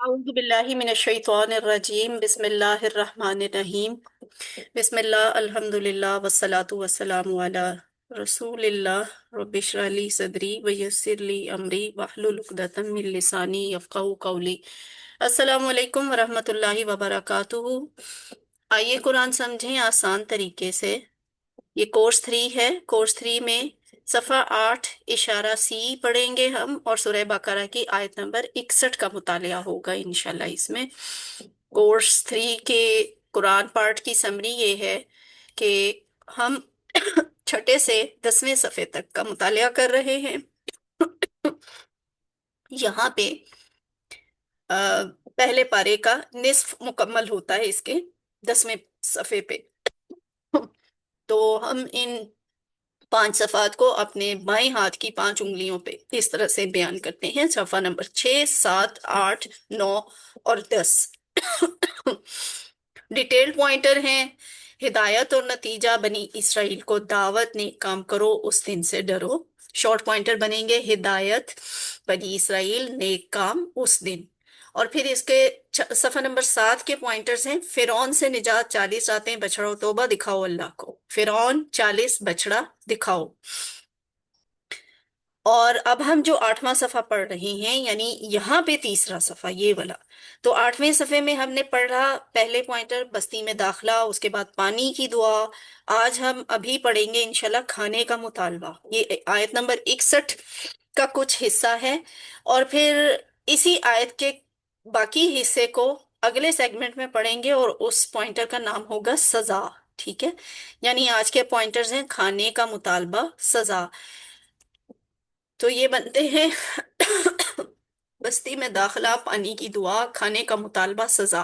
अऊज़ु बिल्लाहि मिनश्शैतानिर्रजीम बिस्मिल्लाहिर्रहमानिर्रहीम बिस्मिल्लाह अल्हम्दुलिल्लाह वस्सलातु वस्सलामु अला रसूलिल्लाह रब्बिश्रह ली सदरी वयस्सिर ली अमरी वहलुल उक़दतम मिन लिसानी यफ़क़हू क़ौली। अस्सलामु अलैकुम वरहमतुल्लाहि वबरकातुहू। आइए कुरान समझें आसान तरीके से। ये कोर्स 3 है। कोर्स 3 में सफ़ा 8 इशारा सी पढ़ेंगे हम, और सूरह बकरा की आयत नंबर 61 का मुतालिया होगा इंशाल्लाह। इसमें कोर्स 3 के कुरान पार्ट की समरी ये है कि हम छठे से 10वें सफ़े तक का मुतालिया कर रहे हैं। यहाँ पे पहले पारे का निस्फ मुकम्मल होता है इसके 10वें सफ़े पे। तो हम इन 5 सफ़ात को अपने बाएं हाथ की 5 उंगलियों पे इस तरह से बयान करते हैं। सफ़ा नंबर 6, 7, 8, 9 और 10। डिटेल पॉइंटर हैं। हिदायत और नतीजा बनी इसराइल को दावत, नेक काम करो, उस दिन से डरो। शॉर्ट पॉइंटर बनेंगे हिदायत, बनी इसराइल, नेक काम, उस दिन। और फिर इसके सफा नंबर 7 के पॉइंटर्स हैं। फिरौन से निजात, 40 रातें, बछड़ो, तौबा दिखाओ अल्लाह को। फिरौन 40 बछड़ा दिखाओ। और अब हम जो 8वां सफा पढ़ रहे हैं, यानी यहाँ पे तीसरा सफा ये वाला। तो 8वें सफे में हमने पढ़ा पहले पॉइंटर बस्ती में दाखला, उसके बाद पानी की दुआ। आज हम अभी पढ़ेंगे इंशाल्लाह खाने का मुतालबा। ये आयत नंबर 61 का कुछ हिस्सा है। और फिर इसी आयत के बाकी हिस्से को अगले सेगमेंट में पढ़ेंगे, और उस पॉइंटर का नाम होगा सजा। ठीक है, यानी आज के पॉइंटर्स हैं खाने का मुतालबा, सजा। तो ये बनते हैं बस्ती में दाखला, पानी की दुआ, खाने का मुतालबा, सजा।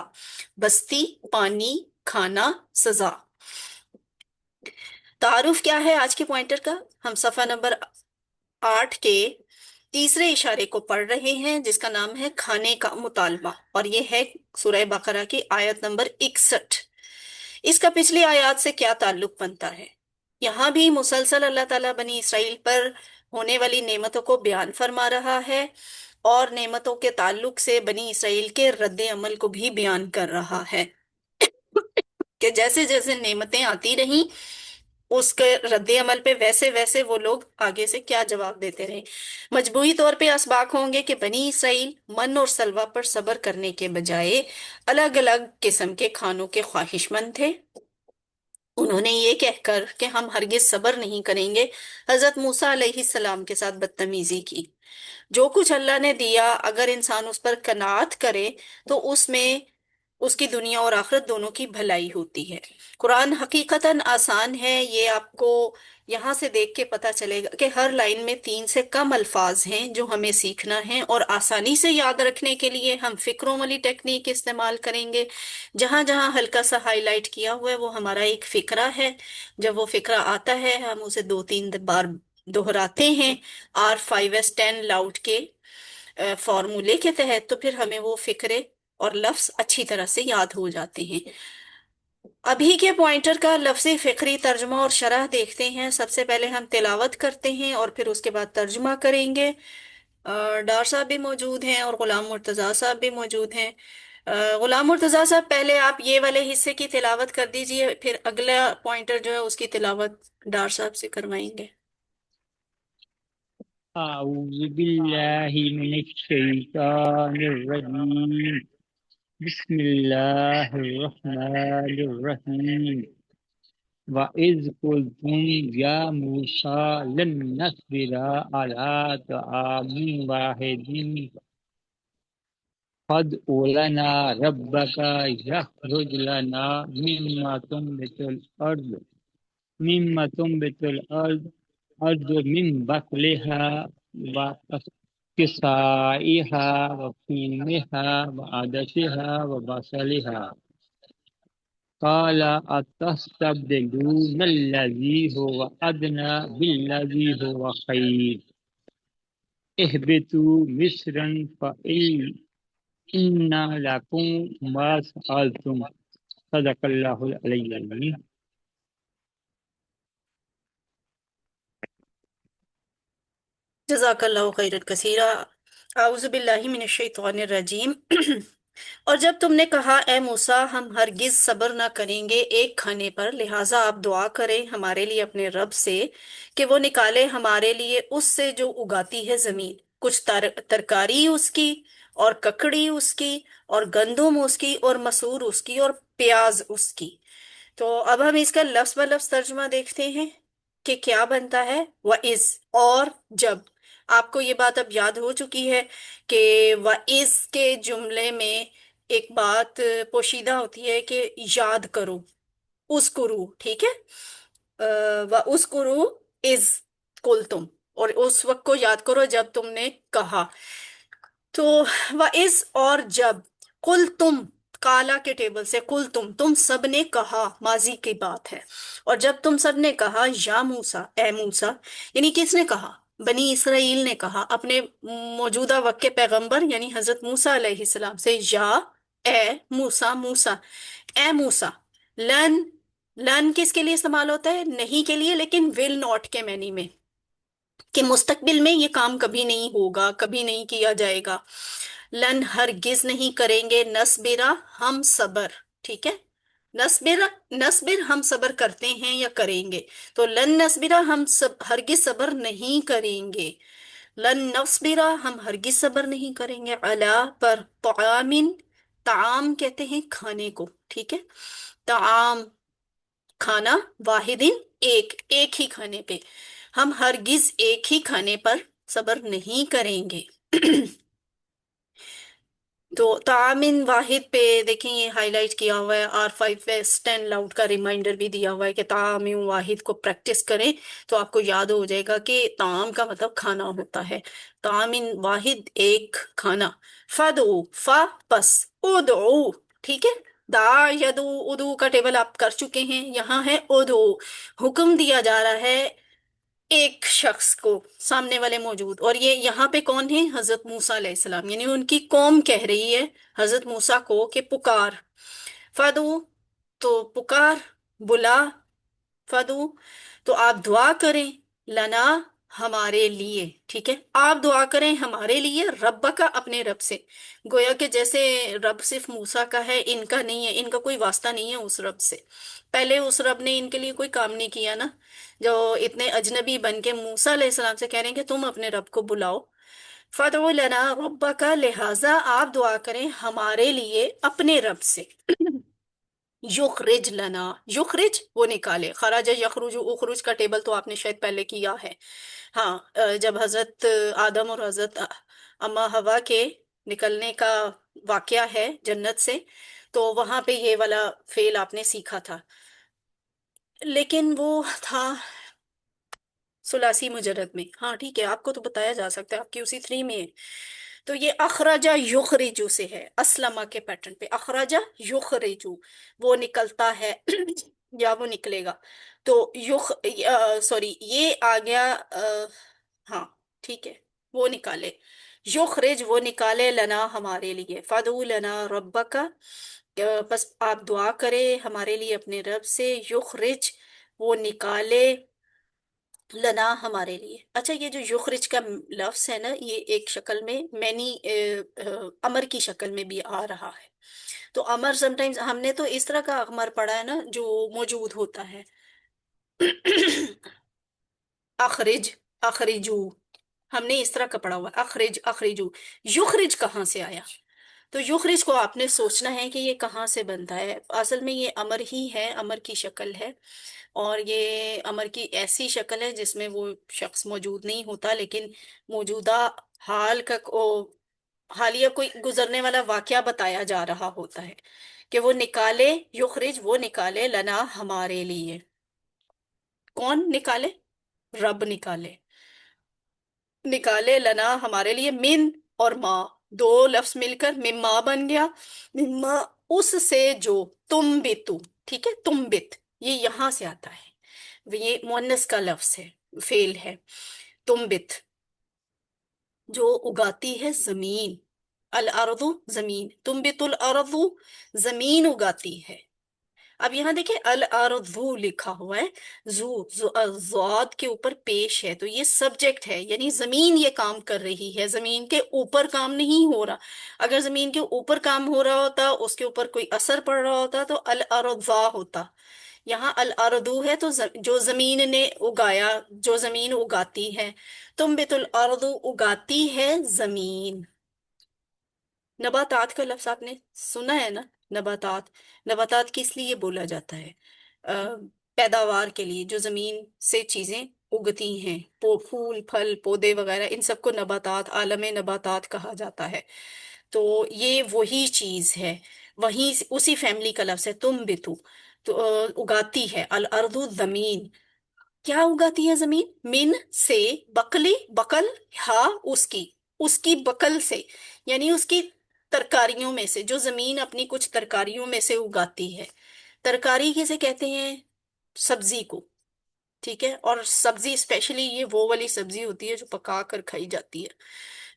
बस्ती, पानी, खाना, सजा। तारुफ क्या है आज के पॉइंटर का? हम सफा नंबर 8 के तीसरे इशारे को पढ़ रहे हैं, जिसका नाम है खाने का मुतालबा, और ये है सूरह बकरा की आयत नंबर 61। इसका पिछली आयत से क्या ताल्लुक बनता है? यहाँ भी मुसलसल अल्लाह ताला बनी इसराइल पर होने वाली नेमतों को बयान फरमा रहा है, और नेमतों के ताल्लुक से बनी इसराइल के रद्द अमल को भी बयान कर रहा है कि जैसे जैसे नेमतें आती रहीं, उसके रद्द अमल पे वैसे वैसे वो लोग आगे से क्या जवाब देते रहे। मजबूरी तौर पे असबाक होंगे कि बनी इसराइल मन और सलवा पर सब्र करने के बजाय अलग अलग किस्म के खानों के ख्वाहिशमंद थे। उन्होंने ये कहकर कि हम हरगिज सब्र नहीं करेंगे, हजरत मूसा अलैहिस्सलाम के साथ बदतमीजी की। जो कुछ अल्लाह ने दिया, अगर इंसान उस पर कनात करे तो उसमें उसकी दुनिया और आखिरत दोनों की भलाई होती है। कुरान हकीकतन आसान है। ये आपको यहाँ से देख के पता चलेगा कि हर लाइन में 3 से कम अल्फाज हैं जो हमें सीखना है, और आसानी से याद रखने के लिए हम फिक्रों वाली टेक्निक इस्तेमाल करेंगे। जहां जहां हल्का सा हाईलाइट किया हुआ है वो हमारा एक फिक्रा है। जब वो फिक्रा आता है हम उसे 2-3 बार दोहराते हैं R5S10 लाउड के फॉर्मूले के तहत, तो फिर हमें वो फिक्रे और लफ्ज अच्छी तरह से याद हो जाते हैं। अभी के पॉइंटर का लफ्जी फिक्री तर्जुमा और शरह देखते हैं। सबसे पहले हम तिलावत करते हैं और फिर उसके बाद तर्जुमा करेंगे। डार साहब भी मौजूद हैं और गुलाम मुर्तजा साहब भी मौजूद हैं। गुलाम मुर्तजा साहब, पहले आप ये वाले हिस्से की तिलावत कर दीजिए, फिर अगला पॉइंटर जो है उसकी तिलावत डार साहब से करवाएंगे। أعوذ بالله من الشيطان الرجيم بسم الله الرحمن الرحيم وإذ قلتم يا موسى لن نصبر على طعام واحد فادع لنا ربك يخرج لنا مما تنبت الأرض من بقلها وقثائها وفومها وعدسها وبصلها قال أتستبدلون الذي هو أدنى بالذي هو خير اهبطوا مصرا فإن لكم ما سألتم صدق الله العلي العظيم. जज़ाकल्लाहु खैरन कसीरा। आऊज़ु बिल्लाहि मिनश शैतानिर रजीम। और जब तुमने कहा ए मूसा हम हरगिज सब्र ना करेंगे एक खाने पर, लिहाजा आप दुआ करें हमारे लिए अपने रब से कि वो निकाले हमारे लिए उससे जो उगाती है जमीन, कुछ तरकारी उसकी, और ककड़ी उसकी, और गंदुम उसकी, और मसूर उसकी, और प्याज उसकी। तो अब हम इसका लफ्ज ब लफ्ज तर्जुमा देखते हैं कि क्या बनता है। व इज, और जब। आपको ये बात अब याद हो चुकी है कि व इज के जुमले में एक बात पोशीदा होती है कि याद करो, उस्कुरू, ठीक है। व उस्कुरू इज कुल तुम, और उस वक्त को याद करो जब तुमने कहा। तो व इज, और जब, कुल तुम, काला के टेबल से कुल तुम सब ने कहा, माजी की बात है। और जब तुम सब ने कहा या मूसा, ए मूसा, यानी किसने कहा? बनी इसराइल ने कहा अपने मौजूदा वक्त के पैगंबर यानी हजरत मूसा अलैहिस्सलाम से, या ए मूसा, मूसा, ए मूसा। लन, लन किसके लिए इस्तेमाल होता है? नहीं के लिए, लेकिन विल नॉट के मैनी में, कि मुस्तकबिल में ये काम कभी नहीं होगा, कभी नहीं किया जाएगा। लन हरगिज नहीं करेंगे, नसबिरा हम सबर, ठीक है। नसबिरा, नसबिर हम सबर करते हैं या करेंगे। तो लन नसबिरा हम सब हरगिज सबर नहीं करेंगे। लन नसबिरा हम हरगिज सबर नहीं करेंगे, अला पर, तामिन, ताम कहते हैं खाने को, ठीक है। ताम, खाना, वाहिदिन, एक, एक ही खाने पे। हम हरगिज एक ही खाने पर सब्र नहीं करेंगे। तो तामिन वाहिद पे देखें, ये हाईलाइट किया हुआ है। R5 पे स्टैंड लाउड का रिमाइंडर भी दिया हुआ है कि तामिन वाहिद को प्रैक्टिस करें तो आपको याद हो जाएगा कि ताम का मतलब खाना होता है। तामिन वाहिद, एक खाना। फदो, फा बस, उदो, ठीक है। दा यदु, उदू का टेबल आप कर चुके हैं, यहाँ है उदो। हुक्म दिया जा रहा है एक शख्स को, सामने वाले मौजूद। और ये यहाँ पे कौन है? हजरत मूसा अलैहिस्सलाम, यानी उनकी कौम कह रही है हजरत मूसा को कि पुकार। फदू, तो पुकार, बुला। फदू, तो आप दुआ करें। लना, हमारे लिए, ठीक है। आप दुआ करें हमारे लिए, रब का, अपने रब से। गोया कि जैसे रब सिर्फ मूसा का है, इनका नहीं है, इनका कोई वास्ता नहीं है उस रब से। पहले उस रब ने इनके लिए कोई काम नहीं किया ना, जो इतने अजनबी बन के मूसा अलैहिस्सलाम से कह रहे हैं कि तुम अपने रब को बुलाओ। फदउ लना रब्बका, लिहाजा आप दुआ करें हमारे लिए अपने रब से। युखरिज लना, युखरिज वो निकाले, खराज यखरुजु उखरुज का टेबल तो आपने शायद पहले किया है। हाँ, जब हजरत आदम और हजरत अम्मा हवा के निकलने का वाकया है जन्नत से, तो वहां पे ये वाला फेल आपने सीखा था। लेकिन वो था सुलासी मुजरद में। हाँ ठीक है, आपको तो बताया जा सकता है, आपकी उसी थ्री में है। तो ये अखराजा युखरिजु से है, असलमा के पैटर्न पे। अखराजा युखरिजु, वो निकलता है या वो निकलेगा। तो सॉरी, ये आ गया हाँ ठीक है, वो निकाले। युखरिज, वो निकाले, लना, हमारे लिए। फदू लना रब्बका, बस आप दुआ करें हमारे लिए अपने रब से। युखरिज, वो निकाले, लना, हमारे लिए। अच्छा, ये जो युखरिज का लफ्ज है ना, ये एक शक्ल में मैनी अमर की शक्ल में भी आ रहा है। तो अमर समटाइम्स हमने तो इस तरह का अमर पढ़ा है ना जो मौजूद होता है। अखरिज, अखरिजू, हमने इस तरह का पढ़ा हुआ है, अखरिज, अखरिजू। युखरिज कहाँ से आया? तो युखरिज को आपने सोचना है कि ये कहाँ से बनता है। असल में ये अमर ही है, अमर की शक्ल है। और ये अमर की ऐसी शक्ल है जिसमें वो शख्स मौजूद नहीं होता, लेकिन मौजूदा हाल का हालिया कोई गुजरने वाला वाकया बताया जा रहा होता है कि वो निकाले। युखरिज, वो निकाले, लना, हमारे लिए। कौन निकाले? रब निकाले। निकाले लना, हमारे लिए, मिन और माँ, दो लफ्ज मिलकर मिम्मा बन गया। मिम्मा, उससे जो, तुम बितु, ठीक है, तुम बित, ये यहां से आता है, ये मुअन्नस का लफ्ज है, फेल है। तुम बित, जो उगाती है जमीन। अल अरदु, जमीन, तुम बितुल अरदु, जमीन उगाती है। अब यहाँ देखिए अल लिखा हुआ है, ज़ाद के ऊपर पेश है, तो ये सब्जेक्ट है, यानी जमीन ये काम कर रही है, जमीन के ऊपर काम नहीं हो रहा। अगर जमीन के ऊपर काम हो रहा होता, उसके ऊपर कोई असर पड़ रहा होता, तो अल अरज़ा होता। यहाँ अल अरदू है, तो जो जमीन ने उगाया, जो जमीन उगाती है। तुम बितुल अरदू, उगाती है जमीन। नबातात का लफ्ज आपने सुना है ना, नबातात। नबातात किस लिए बोला जाता है? पैदावार के लिए, जो जमीन से चीजें उगती हैं, फूल फल पौधे वगैरह, इन सबको नबातात, आलम नबातात कहा जाता है। तो ये वही चीज है, वही उसी फैमिली का लफ्ज है, तुम बितु। तो उगाती है, अल अर्दु जमीन। क्या उगाती है जमीन? मिन से, बकली, बकल, हा उसकी, उसकी बकल से, यानी उसकी तरकारियों में से, जो जमीन अपनी कुछ तरकारियों में से उगाती है। तरकारी किसे कहते हैं? सब्जी को। ठीक है, और सब्जी स्पेशली ये वो वाली सब्जी होती है जो पका कर खाई जाती है।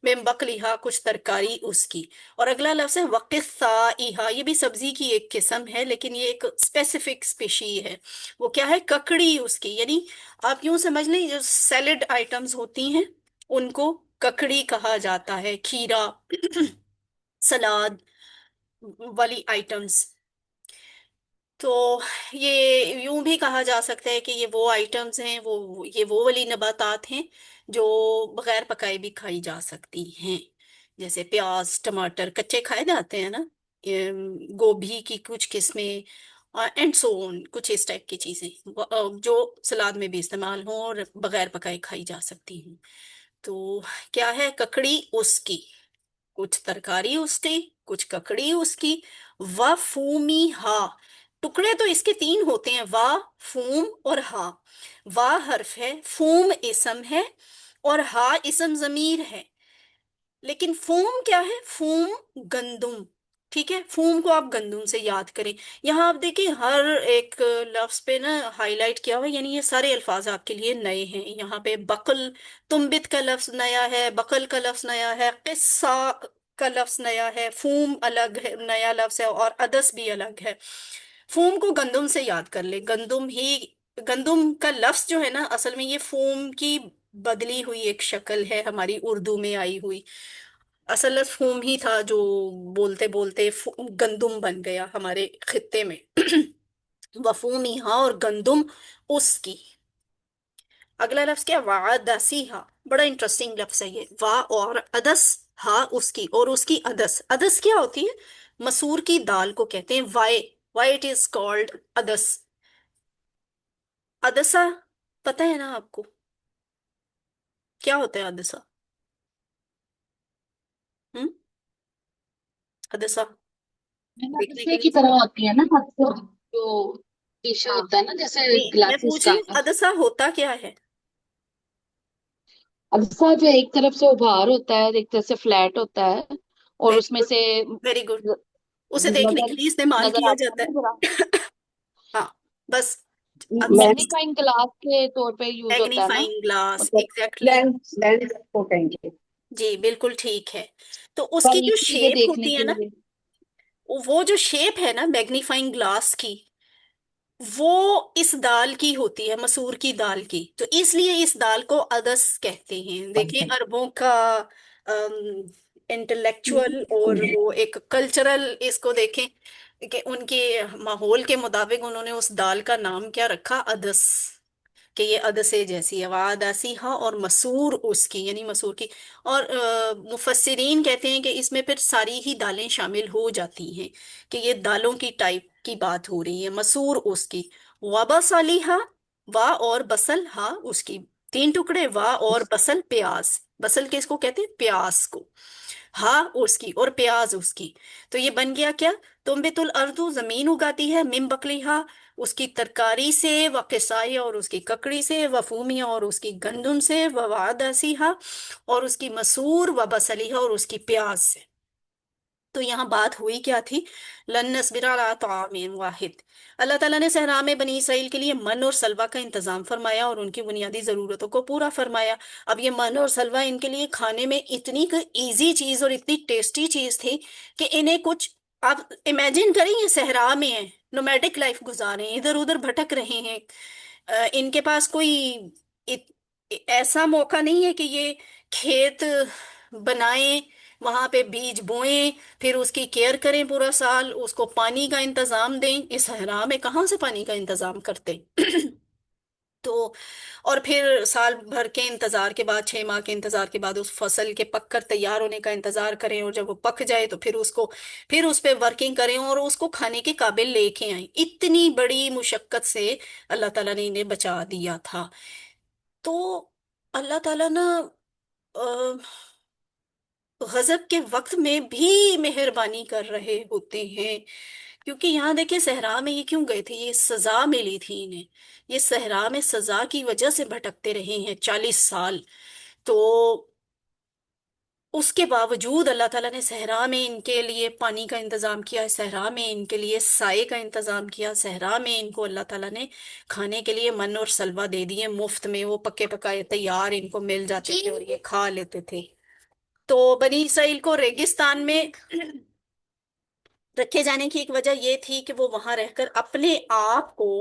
मैं बकलिहा, कुछ तरकारी उसकी। और अगला लफ्ज है वकिस्साइहा, ये भी सब्जी की एक किस्म है, लेकिन ये एक स्पेसिफिक स्पीशी है। वो क्या है? ककड़ी उसकी, यानी आप यूं समझ लें, जो सैलेड आइटम्स होती हैं उनको ककड़ी कहा जाता है, खीरा सलाद वाली आइटम्स। तो ये यूं भी कहा जा सकता है कि ये वो आइटम्स हैं, ये वो वाली नबातात हैं जो बगैर पकाए भी खाई जा सकती हैं। जैसे प्याज टमाटर कच्चे खाए जाते हैं ना, गोभी की कुछ किस्में, एंड सो ऑन, कुछ इस टाइप की चीजें जो सलाद में भी इस्तेमाल हों और बगैर पकाए खाई जा सकती हैं। तो क्या है? ककड़ी उसकी, कुछ तरकारी उसकी, कुछ ककड़ी उसकी। व फूमी हा, टुकड़े तो इसके तीन होते हैं, वा, फूम और हा। वा हर्फ है, फूम इसम है, और हा इसम जमीर है। लेकिन फूम क्या है? फूम गंदुम। ठीक है, फूम को आप गंदुम से याद करें। यहाँ आप देखिए हर एक लफ्ज पे ना हाईलाइट किया हुआ है, यानी ये सारे अल्फाज आपके लिए नए हैं। यहाँ पे बकल, तुम्बित का लफ्ज नया है, बकल का लफ्ज नया है, किस्सा का लफ्ज नया है, फूम अलग है, नया लफ्ज है, और अदस भी अलग है। फूम को गंदुम से याद कर ले, गंदुम ही, गंदुम का लफ्ज जो है ना, असल में ये फूम की बदली हुई एक शक्ल है, हमारी उर्दू में आई हुई। असल मफहूम ही था जो बोलते बोलते गंदुम बन गया हमारे खित्ते में। वफूमी हा और गंदुम उसकी। अगला लफ्ज क्या? वादसीहा, बड़ा इंटरेस्टिंग लफ्ज है ये। वा और अदस, हा उसकी, और उसकी अदस। अदस क्या होती है? मसूर की दाल को कहते हैं why, why it is called अदस। अदसा पता है ना आपको? क्या होता है अदसा? हम्म, अदसा देखने के शीशे लिए। की तरह होती है ना, मतलब जो शीशा हाँ, होता है ना, जैसे नहीं मैं ग्लासेस पूछ का। रही हूँ अदसा होता क्या है? अब इसका जो एक तरफ से उभार होता है, एक तरफ से फ्लैट होता है, और वेरी उसमें गुड, से वेरी गुड। उसे देखने के नजर लिए इस्तेमाल नजर किया आता है जाता ना जरा। है। हाँ, बस। लेंस, मैग्नीफाइंग ग्लास के तौर पे यूज होता है ना, मैग्नीफाइंग ग्लास, मतलब एग्जैक्टली। लेंस लेंस को कहेंगे, जी बिल्कुल ठीक है। तो उसकी जो बारीक चीजें शेप देखने होती है के ना, लिए। वो जो शेप है ना मैग्नीफाइंग ग्लास की, वो इस दाल की होती है, मसूर की दाल की। तो इसलिए इस दाल को अदस कहते हैं। देखिए अरबों का इंटेलेक्चुअल और वो एक कल्चरल, इसको देखें कि उनके माहौल के मुताबिक उन्होंने उस दाल का नाम क्या रखा? अदस। कि ये अदसे जैसी है, वादासी हा, और मसूर उसकी, यानी मसूर की। और मुफस्सिरीन कहते हैं कि इसमें फिर सारी ही दालें शामिल हो जाती हैं, कि ये दालों की टाइप की बात हो रही है। मसूर उसकी, वबसली हा, वा और बसल हा उसकी, तीन टुकड़े, वा और बसल प्याज। बसल किसको कहते हैं? प्याज को। हाँ उसकी, और प्याज उसकी। तो ये बन गया क्या? तुम्बितुल अर्दु, जमीन उगाती है, मिम बकलिहा, उसकी तरकारी से, व किसाई और उसकी ककड़ी से, व फूमिया और उसकी गंदुम से, व वादसिहा और उसकी मसूर, व बसलिहा और उसकी प्याज से। तो यहाँ बात हुई क्या थी? लन नस्बिरा अला तामिन वाहिद। अल्लाह ताला ने सहरा में बनी इसराइल के लिए मन और सलवा का इंतजाम फरमाया और उनकी बुनियादी जरूरतों को पूरा फरमाया। अब ये मन और सलवा इनके लिए खाने में इतनी इजी चीज और इतनी टेस्टी चीज थी कि इन्हें कुछ आप इमेजिन करें ये सहरा में है, नोमैडिक लाइफ गुजारे, इधर उधर भटक रहे हैं। इनके पास कोई इत, ऐसा मौका नहीं है कि ये खेत बनाएं, वहां पे बीज बोएं, फिर उसकी केयर करें पूरा साल, उसको पानी का इंतजाम दें। इस सहरा में कहाँ से पानी का इंतजाम करते? तो और फिर साल भर के इंतजार के बाद, 6 माह के इंतजार के बाद उस फसल के पककर तैयार होने का इंतजार करें, और जब वो पक जाए तो फिर उसको, फिर उस पे वर्किंग करें और उसको खाने के काबिल लेके आए। इतनी बड़ी मुशक्कत से अल्लाह ताला ने इन्हें बचा दिया था। तो अल्लाह ताला ना गजब के वक्त में भी मेहरबानी कर रहे होते हैं। क्योंकि यहाँ देखिए, सहरा में ये क्यों गए थे? ये सजा मिली थी इन्हें। ये सहरा में सजा की वजह से भटकते रहे हैं 40 साल। तो उसके बावजूद अल्लाह ताला ने सहरा में इनके लिए पानी का इंतजाम किया, सहरा में इनके लिए साए का इंतजाम किया, सहरा में इनको अल्लाह ताला ने खाने के लिए मन और सलवा दे दिए मुफ्त में। वो पके पकाए तैयार इनको मिल जाते थे और ये खा लेते थे। तो बनी इसराइल को रेगिस्तान में रखे जाने की एक वजह यह थी कि वो वहां रहकर अपने आप को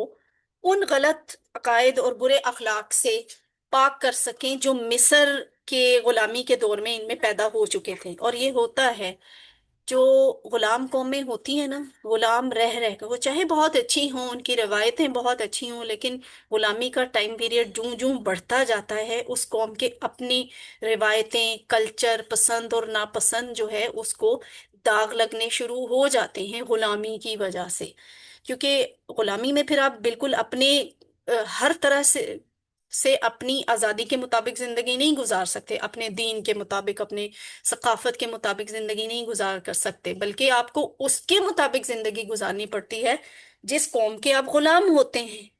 उन गलत अकायद और बुरे अखलाक से पाक कर सकें जो मिस्र के गुलामी के दौर में इनमें पैदा हो चुके थे। और ये होता है, जो गुलाम कौमें होती हैं ना, गुलाम रह रह कर, वो चाहे बहुत अच्छी हों, उनकी रवायतें बहुत अच्छी हों, लेकिन गुलामी का टाइम पीरियड जूं जूं बढ़ता जाता है, उस कौम के अपनी रिवायतें, कल्चर, पसंद और नापसंद जो है उसको दाग लगने शुरू हो जाते हैं गुलामी की वजह से। क्योंकि गुलामी में फिर आप बिल्कुल अपने हर तरह से अपनी आज़ादी के मुताबिक जिंदगी नहीं गुजार सकते, अपने दीन के मुताबिक, अपने सकाफत के मुताबिक जिंदगी नहीं गुजार कर सकते, बल्कि आपको उसके मुताबिक जिंदगी गुजारनी पड़ती है जिस कौम के आप गुलाम होते हैं।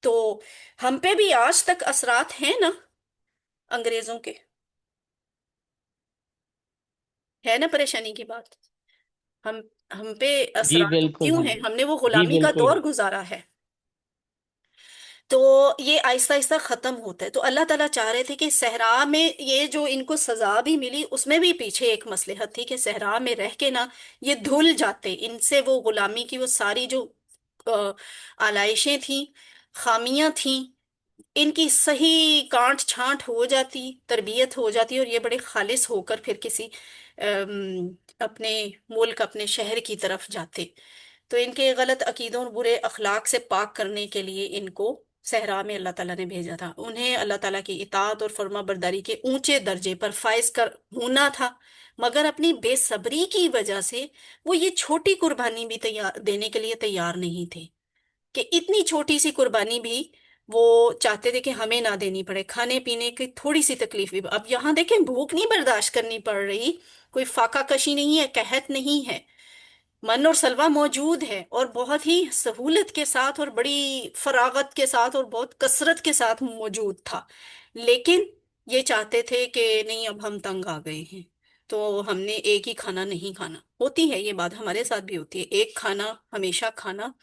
तो हम पे भी आज तक असरात हैं ना अंग्रेजों के, है ना परेशानी की बात। हम हम पे जी असरात बिल्कुल क्यों है। हैं? हमने वो जी गुलामी का बिल्कुल। दौर गुजारा है। तो ये आहिस्ता आहिस्ता खत्म होता है। तो अल्लाह ताला चाह रहे थे कि सहरा में ये जो इनको सजा भी मिली, उसमें भी पीछे एक मसलहत थी कि सहरा में रह के ना ये धुल जाते, इनसे वो गुलामी की वो सारी जो अ, आलाइशें थी, खामियां थी, इनकी सही कांट छांट हो जाती, तरबियत हो जाती, और ये बड़े खालिस होकर फिर किसी अपने मुल्क, अपने शहर की तरफ जाते। तो इनके गलत अकीदों और बुरे अखलाक से पाक करने के लिए इनको सहरा में अल्लाह ताला ने भेजा था। उन्हें अल्लाह ताला की इताअत और फर्मा बरदारी के ऊंचे दर्जे पर फाइज कर होना था, मगर अपनी बेसब्री की वजह से वो ये छोटी कुर्बानी भी तैयार देने के लिए तैयार नहीं थे। कि इतनी छोटी सी कुर्बानी भी वो चाहते थे कि हमें ना देनी पड़े, खाने पीने की थोड़ी सी तकलीफ भी। अब यहाँ देखें, भूख नहीं बर्दाश्त करनी पड़ रही, कोई फाका कशी नहीं है, कहत नहीं है, मन और सलवा मौजूद है, और बहुत ही सहूलत के साथ और बड़ी फरागत के साथ और बहुत कसरत के साथ मौजूद था। लेकिन ये चाहते थे कि नहीं, अब हम तंग आ गए हैं, तो हमने एक ही खाना नहीं खाना। होती है ये बात, हमारे साथ भी होती है। एक खाना हमेशा खाना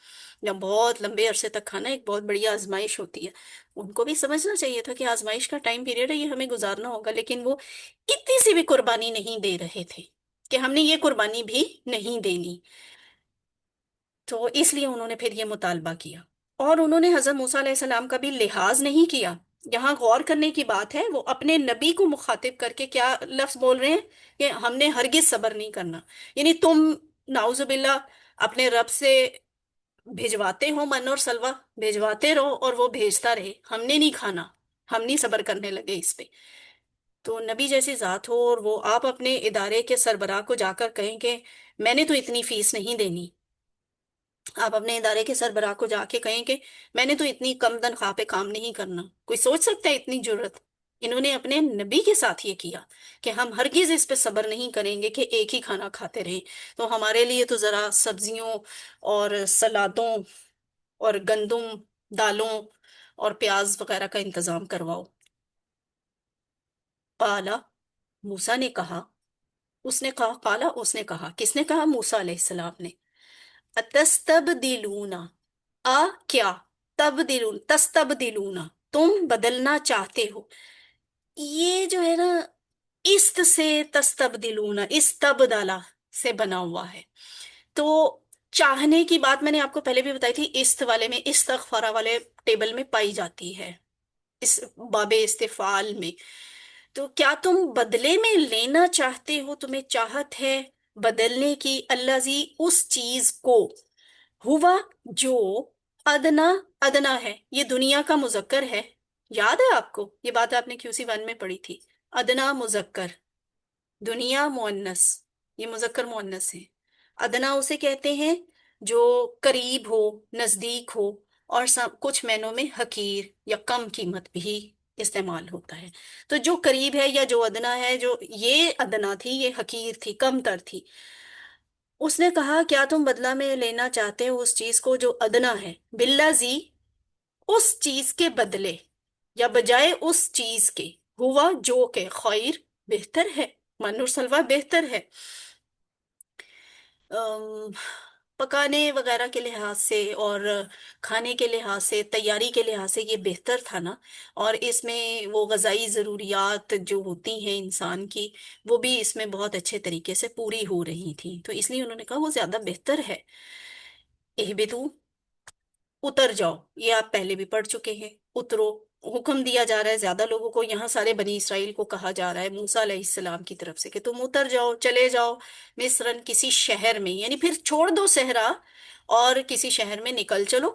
या बहुत लंबे अरसे तक खाना एक बहुत बड़ी आजमाइश होती है। उनको भी समझना चाहिए था कि आजमाइश का टाइम पीरियड है, ये हमें गुजारना होगा, लेकिन वो इतनी सी भी कुर्बानी नहीं दे रहे थे कि हमने ये कुर्बानी भी नहीं देनी। तो इसलिए उन्होंने फिर ये मुतालबा किया, और उन्होंने हजरत मूसा अलैहिस्सलाम का भी लिहाज नहीं किया। यहाँ गौर करने की बात है, वो अपने नबी को मुखातिब करके क्या लफ्ज बोल रहे हैं कि हमने हरगिज सब्र नहीं करना। यानी तुम नाउजुबिल्ला अपने रब से भिजवाते हो मन और सलवा, भिजवाते रहो और वो भेजता रहे, हमने नहीं खाना, हम नहीं सब्र करने लगे इस पे। तो नबी जैसी जात हो और वो आप अपने इदारे के सरबराह को जाकर कहें कि मैंने तो इतनी फीस नहीं देनी, आप अपने इदारे के सरबराह को जाके कहें कि मैंने तो इतनी कम तनख्वाह पे काम नहीं करना। कोई सोच सकता है इतनी जुर्रत? इन्होंने अपने नबी के साथ ये किया कि हम हरगिज इस पे सब्र नहीं करेंगे कि एक ही खाना खाते रहें, तो हमारे लिए तो जरा सब्जियों और सलादों और गंदुम दालों और प्याज वगैरह का इंतजाम करवाओ। काला, मूसा ने कहा, उसने कहा, काला उसने कहा, किसने कहा? मूसा अलैहिस्सलाम ने। अतस्तबदिलूना, आ क्या, तबदिलून, तस्तबदिलूना, तुम बदलना चाहते हो। ये जो है ना, इस्त से तस्तबदिलूना, इस्तबदला से बना हुआ है। तो चाहने की बात मैंने आपको पहले भी बताई थी, इस्त वाले में, इस्तगफारा वाले टेबल में पाई जाती है, इस बाबे इस्तेफाल में। तो क्या तुम बदले में लेना चाहते हो, तुम्हें चाहत है बदलने की, अल्लाजी उस चीज को, हुआ जो, अदना, अदना है, ये दुनिया का मुजक्कर है। याद है आपको, ये बात आपने QC 1 में पढ़ी थी। अदना मुजक्कर, दुनिया मुअन्नस, ये मुजक्कर मुअन्नस है। अदना उसे कहते हैं जो करीब हो, नजदीक हो, और सब कुछ मायनों में हकीर या कम कीमत भी इस्तेमाल होता है। तो जो करीब है या जो अदना है, जो ये अदना थी, ये हकीर थी, कम तर थी। उसने कहा क्या तुम बदला में लेना चाहते हो उस चीज को जो अदना है, बिल्लाजी, उस चीज के बदले या बजाय उस चीज के, हुआ जो के खैर, बेहतर है, मानुर सलवा बेहतर है। अम, पकाने वगैरह के लिहाज से और खाने के लिहाज से, तैयारी के लिहाज से ये बेहतर था ना। और इसमें वो गजाई ज़रूरियात जो होती हैं इंसान की, वो भी इसमें बहुत अच्छे तरीके से पूरी हो रही थी, तो इसलिए उन्होंने कहा वो ज़्यादा बेहतर है। इहबितू, उतर जाओ, ये आप पहले भी पढ़ चुके हैं। उतरो, हुक्म दिया जा रहा है ज्यादा लोगों को, यहाँ सारे बनी इसराइल को कहा जा रहा है मूसा अलैहिस्सलाम की तरफ से कि तुम उतर जाओ, चले जाओ मिस्रन, किसी शहर में, यानी फिर छोड़ दो सहरा और किसी शहर में निकल चलो।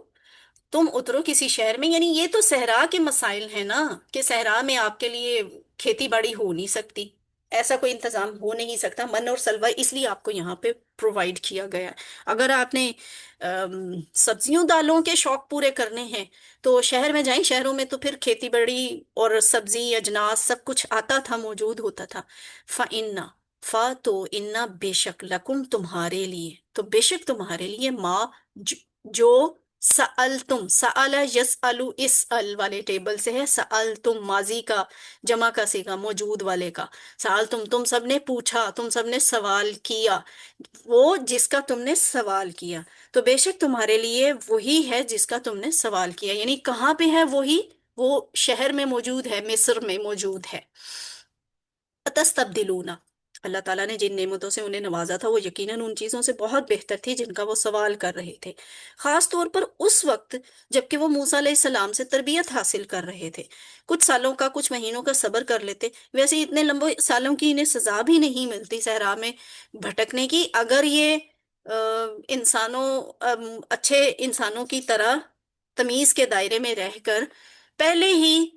तुम उतरो किसी शहर में, यानी ये तो सहरा के मसाइल है ना, कि सहरा में आपके लिए खेती बाड़ी हो नहीं सकती, ऐसा कोई इंतजाम हो नहीं सकता, मन और सलवा इसलिए आपको यहाँ पे प्रोवाइड किया गया है। अगर आपने सब्जियों दालों के शौक पूरे करने हैं तो शहर में जाएं, शहरों में तो फिर खेती बाड़ी और सब्जी अजनास सब कुछ आता था, मौजूद होता था। फ इन्ना, फा तो इन्ना, बेशक, लकुम तुम्हारे लिए, तो बेशक तुम्हारे लिए, माँ जो सअल तुम, सअल यस अलू, इस अल वाले टेबल से है, सअल तुम माजी का जमा का सीगा, मौजूद वाले का। सअल तुम सबने पूछा, तुम सबने सवाल किया, वो जिसका तुमने सवाल किया, तो बेशक तुम्हारे लिए वही है जिसका तुमने सवाल किया, यानी कहाँ पे है वही, वो शहर में मौजूद है, मिस्र में मौजूद है। अतस्तब्दिलूना, अल्लाह ताला ने जिन नेमतों से उन्हें नवाजा था वो यकीनन उन चीजों से बहुत बेहतर थी जिनका वो सवाल कर रहे थे, खास तौर पर उस वक्त जबकि वो मूसा अलैहिस्सलाम से तरबियत हासिल कर रहे थे। कुछ सालों का, कुछ महीनों का सब्र कर लेते, वैसे इतने लंबे सालों की इन्हें सजा भी नहीं मिलती सहरा में भटकने की, अगर ये इंसानों, अच्छे इंसानों की तरह तमीज के दायरे में रहकर पहले ही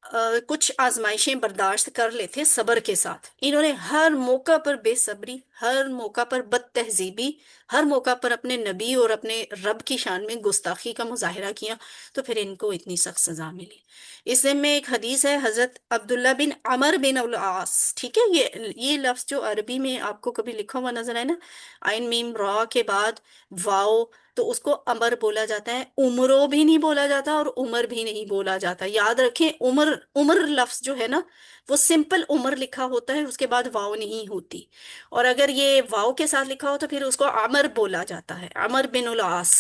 कुछ आजमाइशें बर्दाश्त कर लेते सब्र के साथ। इन्होंने हर मौका पर बेसब्री, हर मौका पर बदतहजीबी, हर मौका पर अपने नबी और अपने रब की शान में गुस्ताखी का मुजाहिरा किया, तो फिर इनको इतनी सख्त सजा मिली। इसमें एक हदीस है हजरत अब्दुल्ला बिन अमर बिन उल आस, ठीक है, ये लफ्ज जो अरबी में आपको कभी लिखा हुआ नजर आए ना, आइन मीम रा के बाद वाओ, तो उसको अमर बोला जाता है, उमरो भी नहीं बोला जाता और उमर भी नहीं बोला जाता, याद रखें। उमर, उमर लफ्ज जो है ना, वो सिंपल उमर लिखा होता है, उसके बाद वाव नहीं होती, और अगर ये वाव के साथ लिखा हो तो फिर उसको अमर बोला जाता है। अमर बिन उल आस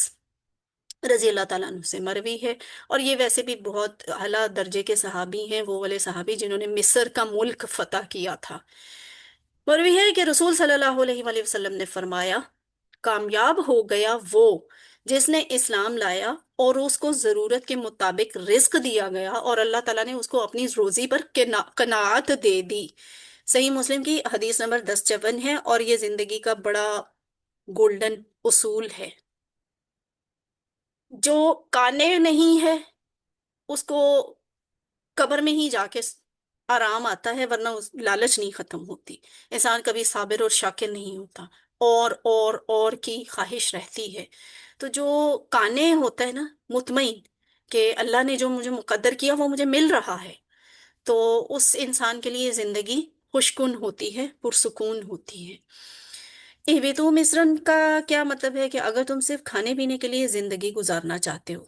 रजी अल्लाह ताला अन्हु से मरवी है, और ये वैसे भी बहुत आला दर्जे के सहाबी हैं, वो वाले सहाबी जिन्होंने मिस्र का मुल्क फतह किया था। मरवी है कि रसूल सल्लल्लाहु अलैहि वसल्लम ने फरमाया, कामयाब हो गया वो जिसने इस्लाम लाया और उसको जरूरत के मुताबिक रिस्क दिया गया और अल्लाह ताला ने उसको अपनी रोजी पर कनात दे दी। सही मुस्लिम की हदीस नंबर 1054 है, और ये जिंदगी का बड़ा गोल्डन उसूल है। जो काने नहीं है उसको कब्र में ही जाके आराम आता है, वरना उस लालच नहीं खत्म होती। इंसान कभी साबिर और शाकिर नहीं होता, और की ख्वाहिश रहती है। तो जो काने होता है ना, मुतमईन कि अल्लाह ने जो मुझे मुकद्दर किया वो मुझे मिल रहा है, तो उस इंसान के लिए जिंदगी खुशकुन होती है, पुरसुकून होती है। इहबितू मिस्रन का क्या मतलब है कि अगर तुम सिर्फ खाने पीने के लिए जिंदगी गुजारना चाहते हो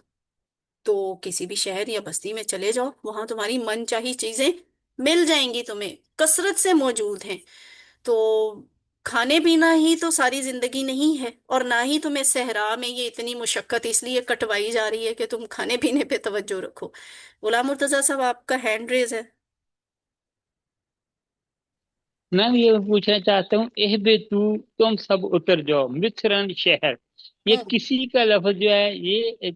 तो किसी भी शहर या बस्ती में चले जाओ, वहां तुम्हारी मनचाही चीजें मिल जाएंगी, तुम्हें कसरत से मौजूद हैं। तो खाने पीना ही तो सारी जिंदगी नहीं है, और ना ही तुम्हें सहरा में ये इतनी मुशक्कत इसलिए कटवाई जा रही है कि तुम खाने पीने पे तवज्जो रखो। गुलाम मुर्तजा साहब, आपका हैंड रेज है। میں یہ پوچھنا چاہتا ہوں، اہبتو، تم سب اتر جاؤ، مصرن شہر، یہ ہوں، کسی کا لفظ جو ہے یہ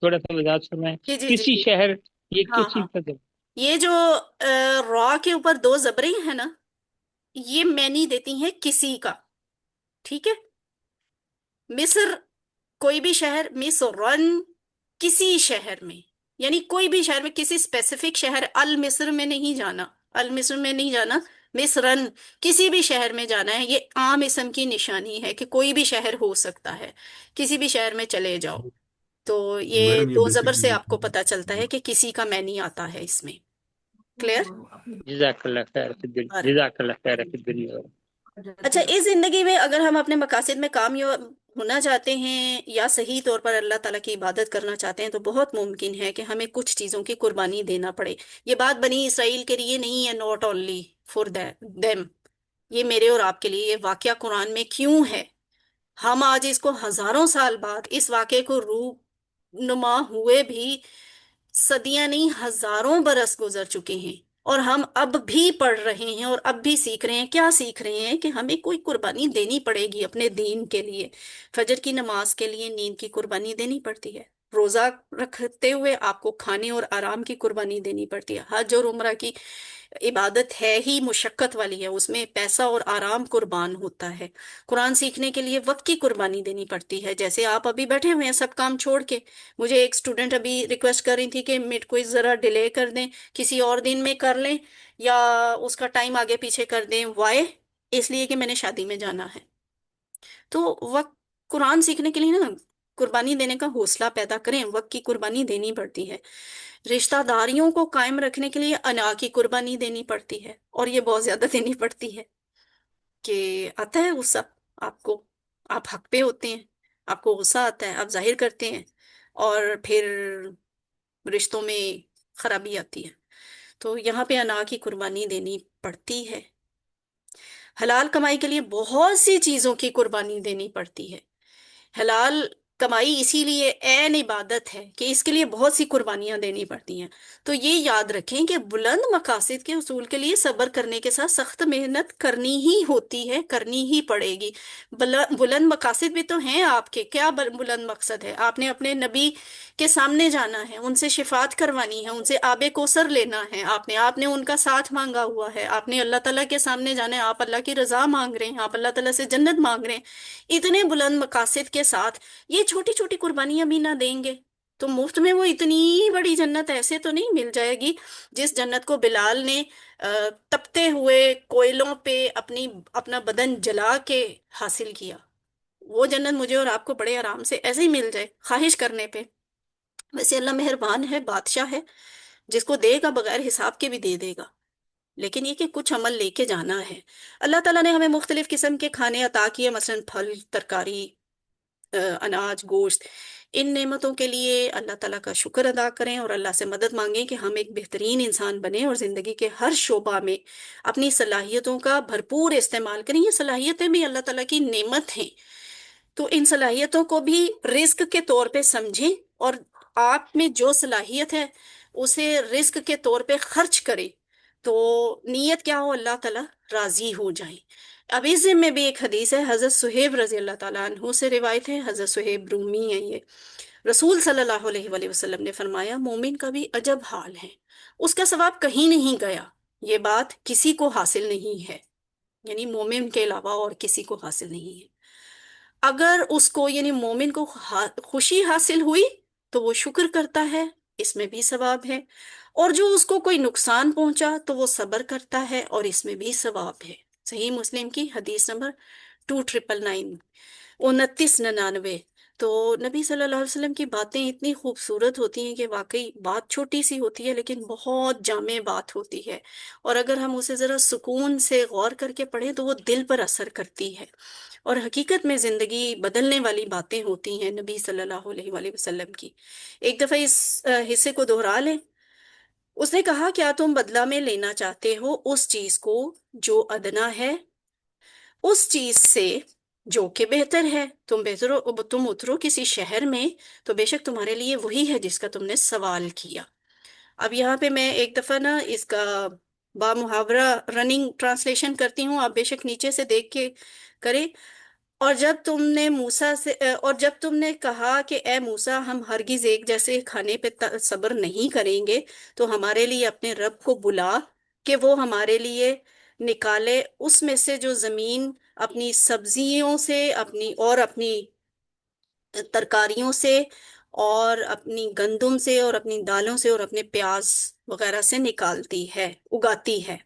تھوڑا سا وضاحت فرمائیں، جی جی جی کسی جی، شہر، یہ ہاں کسی ہاں، کا لفظ؟ یہ جو را کے اوپر دو زبریں ہیں نا، یہ معنی دیتی ہیں کسی کا، ٹھیک ہے؟ مصر، کوئی بھی شہر، مصرن، کسی شہر میں، یعنی کوئی بھی شہر میں، کسی اسپیسیفک شہر، المصر میں نہیں جانا، المصر میں نہیں جانا، مصرن، کسی بھی شہر میں جانا ہے۔ یہ عام اسم کی نشانی ہے کہ کوئی بھی شہر ہو سکتا ہے، کسی بھی شہر میں چلے جاؤ۔ تو یہ میڈم یہ دو زبر سے بیسیکلی آپ کو پتا چلتا ہے کہ کسی کا معنی آتا ہے اس میں۔ کلیئر؟ جزاک اللہ خیر فی الدنیا، اور جزاک اللہ خیر فی الدنیا۔ اچھا، اس زندگی میں اگر ہم اپنے مقاصد میں کامیاب ہونا چاہتے ہیں یا صحیح طور پر اللہ تعالیٰ کی عبادت کرنا چاہتے ہیں، تو بہت ممکن ہے کہ ہمیں کچھ چیزوں کی قربانی دینا پڑے۔ یہ بات بنی اسرائیل کے لیے نہیں ہے، ناٹ اونلی فور دیم، یہ میرے اور آپ کے لیے یہ واقعہ قرآن میں کیوں ہے؟ ہم آج اس کو ہزاروں سال بعد اس واقعے کو نما ہوئے بھی صدیاں نہیں، ہزاروں برس گزر چکے ہیں، اور ہم اب بھی پڑھ رہے ہیں اور اب بھی سیکھ رہے ہیں۔ کیا سیکھ رہے ہیں؟ کہ ہمیں کوئی قربانی دینی پڑے گی اپنے دین کے لیے، فجر کی نماز کے لیے نیند کی قربانی دینی پڑتی ہے، روزہ رکھتے ہوئے آپ کو کھانے اور آرام کی قربانی دینی پڑتی ہے، حج اور عمرہ کی عبادت ہے ہی مشقت والی ہے، اس میں پیسہ اور آرام قربان ہوتا ہے۔ قرآن سیکھنے کے لیے وقت کی قربانی دینی پڑتی ہے، جیسے آپ ابھی بیٹھے ہوئے ہیں سب کام چھوڑ کے، مجھے ایک اسٹوڈنٹ ابھی ریکویسٹ کر رہی تھی کہ میٹ کو ذرا ڈیلے کر دیں، کسی اور دن میں کر لیں، یا اس کا ٹائم آگے پیچھے کر دیں۔ وائے؟ اس لیے کہ میں نے شادی میں جانا ہے۔ تو وقت، قرآن سیکھنے کے لیے نا قربانی دینے کا حوصلہ پیدا کریں، وقت کی قربانی دینی پڑتی ہے۔ رشتہ داریوں کو قائم رکھنے کے لیے انا کی قربانی دینی پڑتی ہے، اور یہ بہت زیادہ دینی پڑتی ہے، کہ آتا ہے غصہ آپ کو، آپ حق پہ ہوتے ہیں، آپ کو غصہ آتا ہے، آپ ظاہر کرتے ہیں، اور پھر رشتوں میں خرابی آتی ہے، تو یہاں پہ انا کی قربانی دینی پڑتی ہے۔ حلال کمائی کے لیے بہت سی چیزوں کی قربانی دینی پڑتی ہے۔ حلال کمائی اسی لیے عین عبادت ہے کہ اس کے لیے بہت سی قربانیاں دینی پڑتی ہیں۔ تو یہ یاد رکھیں کہ بلند مقاصد کے حصول کے لیے صبر کرنے کے ساتھ سخت محنت کرنی ہی ہوتی ہے، کرنی ہی پڑے گی۔ بلند مقاصد بھی تو ہیں آپ کے، کیا بلند مقصد ہے؟ آپ نے اپنے نبی کے سامنے جانا ہے، ان سے شفاعت کروانی ہے، ان سے آب کوثر لینا ہے، آپ نے ان کا ساتھ مانگا ہوا ہے، آپ نے اللہ تعالیٰ کے سامنے جانا ہے، آپ اللہ کی رضا مانگ رہے ہیں، آپ اللہ تعالیٰ سے جنت مانگ رہے ہیں۔ اتنے بلند مقاصد کے ساتھ یہ چھوٹی چھوٹی قربانیاں بھی نہ دیں گے تو مفت میں وہ اتنی بڑی جنت ایسے تو نہیں مل جائے گی، جس جنت کو بلال نے تپتے ہوئے کوئلوں پہ اپنا بدن جلا کے حاصل کیا۔ وہ جنت مجھے اور آپ کو بڑے آرام سے ایسے ہی مل جائے خواہش کرنے پہ۔ ویسے اللہ مہربان ہے، بادشاہ ہے، جس کو دے گا بغیر حساب کے بھی دے دے گا، لیکن یہ کہ کچھ عمل لے کے جانا ہے۔ اللہ تعالیٰ نے ہمیں مختلف قسم کے کھانے عطا کیے، مثلا پھل، ترکاری، اناج، گوشت۔ ان نعمتوں کے لیے اللہ تعالیٰ کا شکر ادا کریں اور اللہ سے مدد مانگیں کہ ہم ایک بہترین انسان بنیں اور زندگی کے ہر شعبہ میں اپنی صلاحیتوں کا بھرپور استعمال کریں۔ یہ صلاحیتیں بھی اللہ تعالیٰ کی نعمت ہیں، تو ان صلاحیتوں کو بھی رزق کے طور پہ سمجھیں، اور آپ میں جو صلاحیت ہے اسے رزق کے طور پہ خرچ کریں، تو نیت کیا ہو؟ اللہ تعالیٰ راضی ہو جائیں۔ اب اس میں بھی ایک حدیث ہے، حضرت صہیب رضی اللہ تعالیٰ عنہ سے روایت ہے، حضرت صہیب رومی ہے یہ۔ رسول صلی اللہ علیہ وآلہ وسلم نے فرمایا، مومن کا بھی عجب حال ہے، اس کا ثواب کہیں نہیں گیا، یہ بات کسی کو حاصل نہیں ہے، یعنی مومن کے علاوہ اور کسی کو حاصل نہیں ہے۔ اگر اس کو یعنی مومن کو خوشی حاصل ہوئی تو وہ شکر کرتا ہے، اس میں بھی ثواب ہے، اور جو اس کو کوئی نقصان پہنچا تو وہ صبر کرتا ہے، اور اس میں بھی ثواب ہے۔ صحیح مسلم کی حدیث نمبر 2999، 2999۔ تو نبی صلی اللہ علیہ وسلم کی باتیں اتنی خوبصورت ہوتی ہیں کہ واقعی بات چھوٹی سی ہوتی ہے لیکن بہت جامع بات ہوتی ہے، اور اگر ہم اسے ذرا سکون سے غور کر کے پڑھیں تو وہ دل پر اثر کرتی ہے، اور حقیقت میں زندگی بدلنے والی باتیں ہوتی ہیں نبی صلی اللہ علیہ وآلہ وسلم کی۔ ایک دفعہ اس حصے کو دہرا لیں۔ اس نے کہا، کیا تم بدلہ میں لینا چاہتے ہو اس چیز کو جو ادنا ہے، اس چیز سے جو کہ بہتر ہے؟ تم اترو کسی شہر میں تو بے شک تمہارے لیے وہی ہے جس کا تم نے سوال کیا۔ اب یہاں پہ میں ایک دفعہ نا اس کا با محاورہ رننگ ٹرانسلیشن کرتی ہوں، آپ بے شک نیچے سے دیکھ کے کریں۔ اور جب تم نے کہا کہ اے موسیٰ، ہم ہرگز ایک جیسے کھانے پہ صبر نہیں کریں گے، تو ہمارے لیے اپنے رب کو بلا کہ وہ ہمارے لیے نکالے اس میں سے جو زمین اپنی سبزیوں سے، اپنی ترکاریوں سے، اور اپنی گندم سے، اور اپنی دالوں سے، اور اپنے پیاز وغیرہ سے نکالتی ہے، اگاتی ہے۔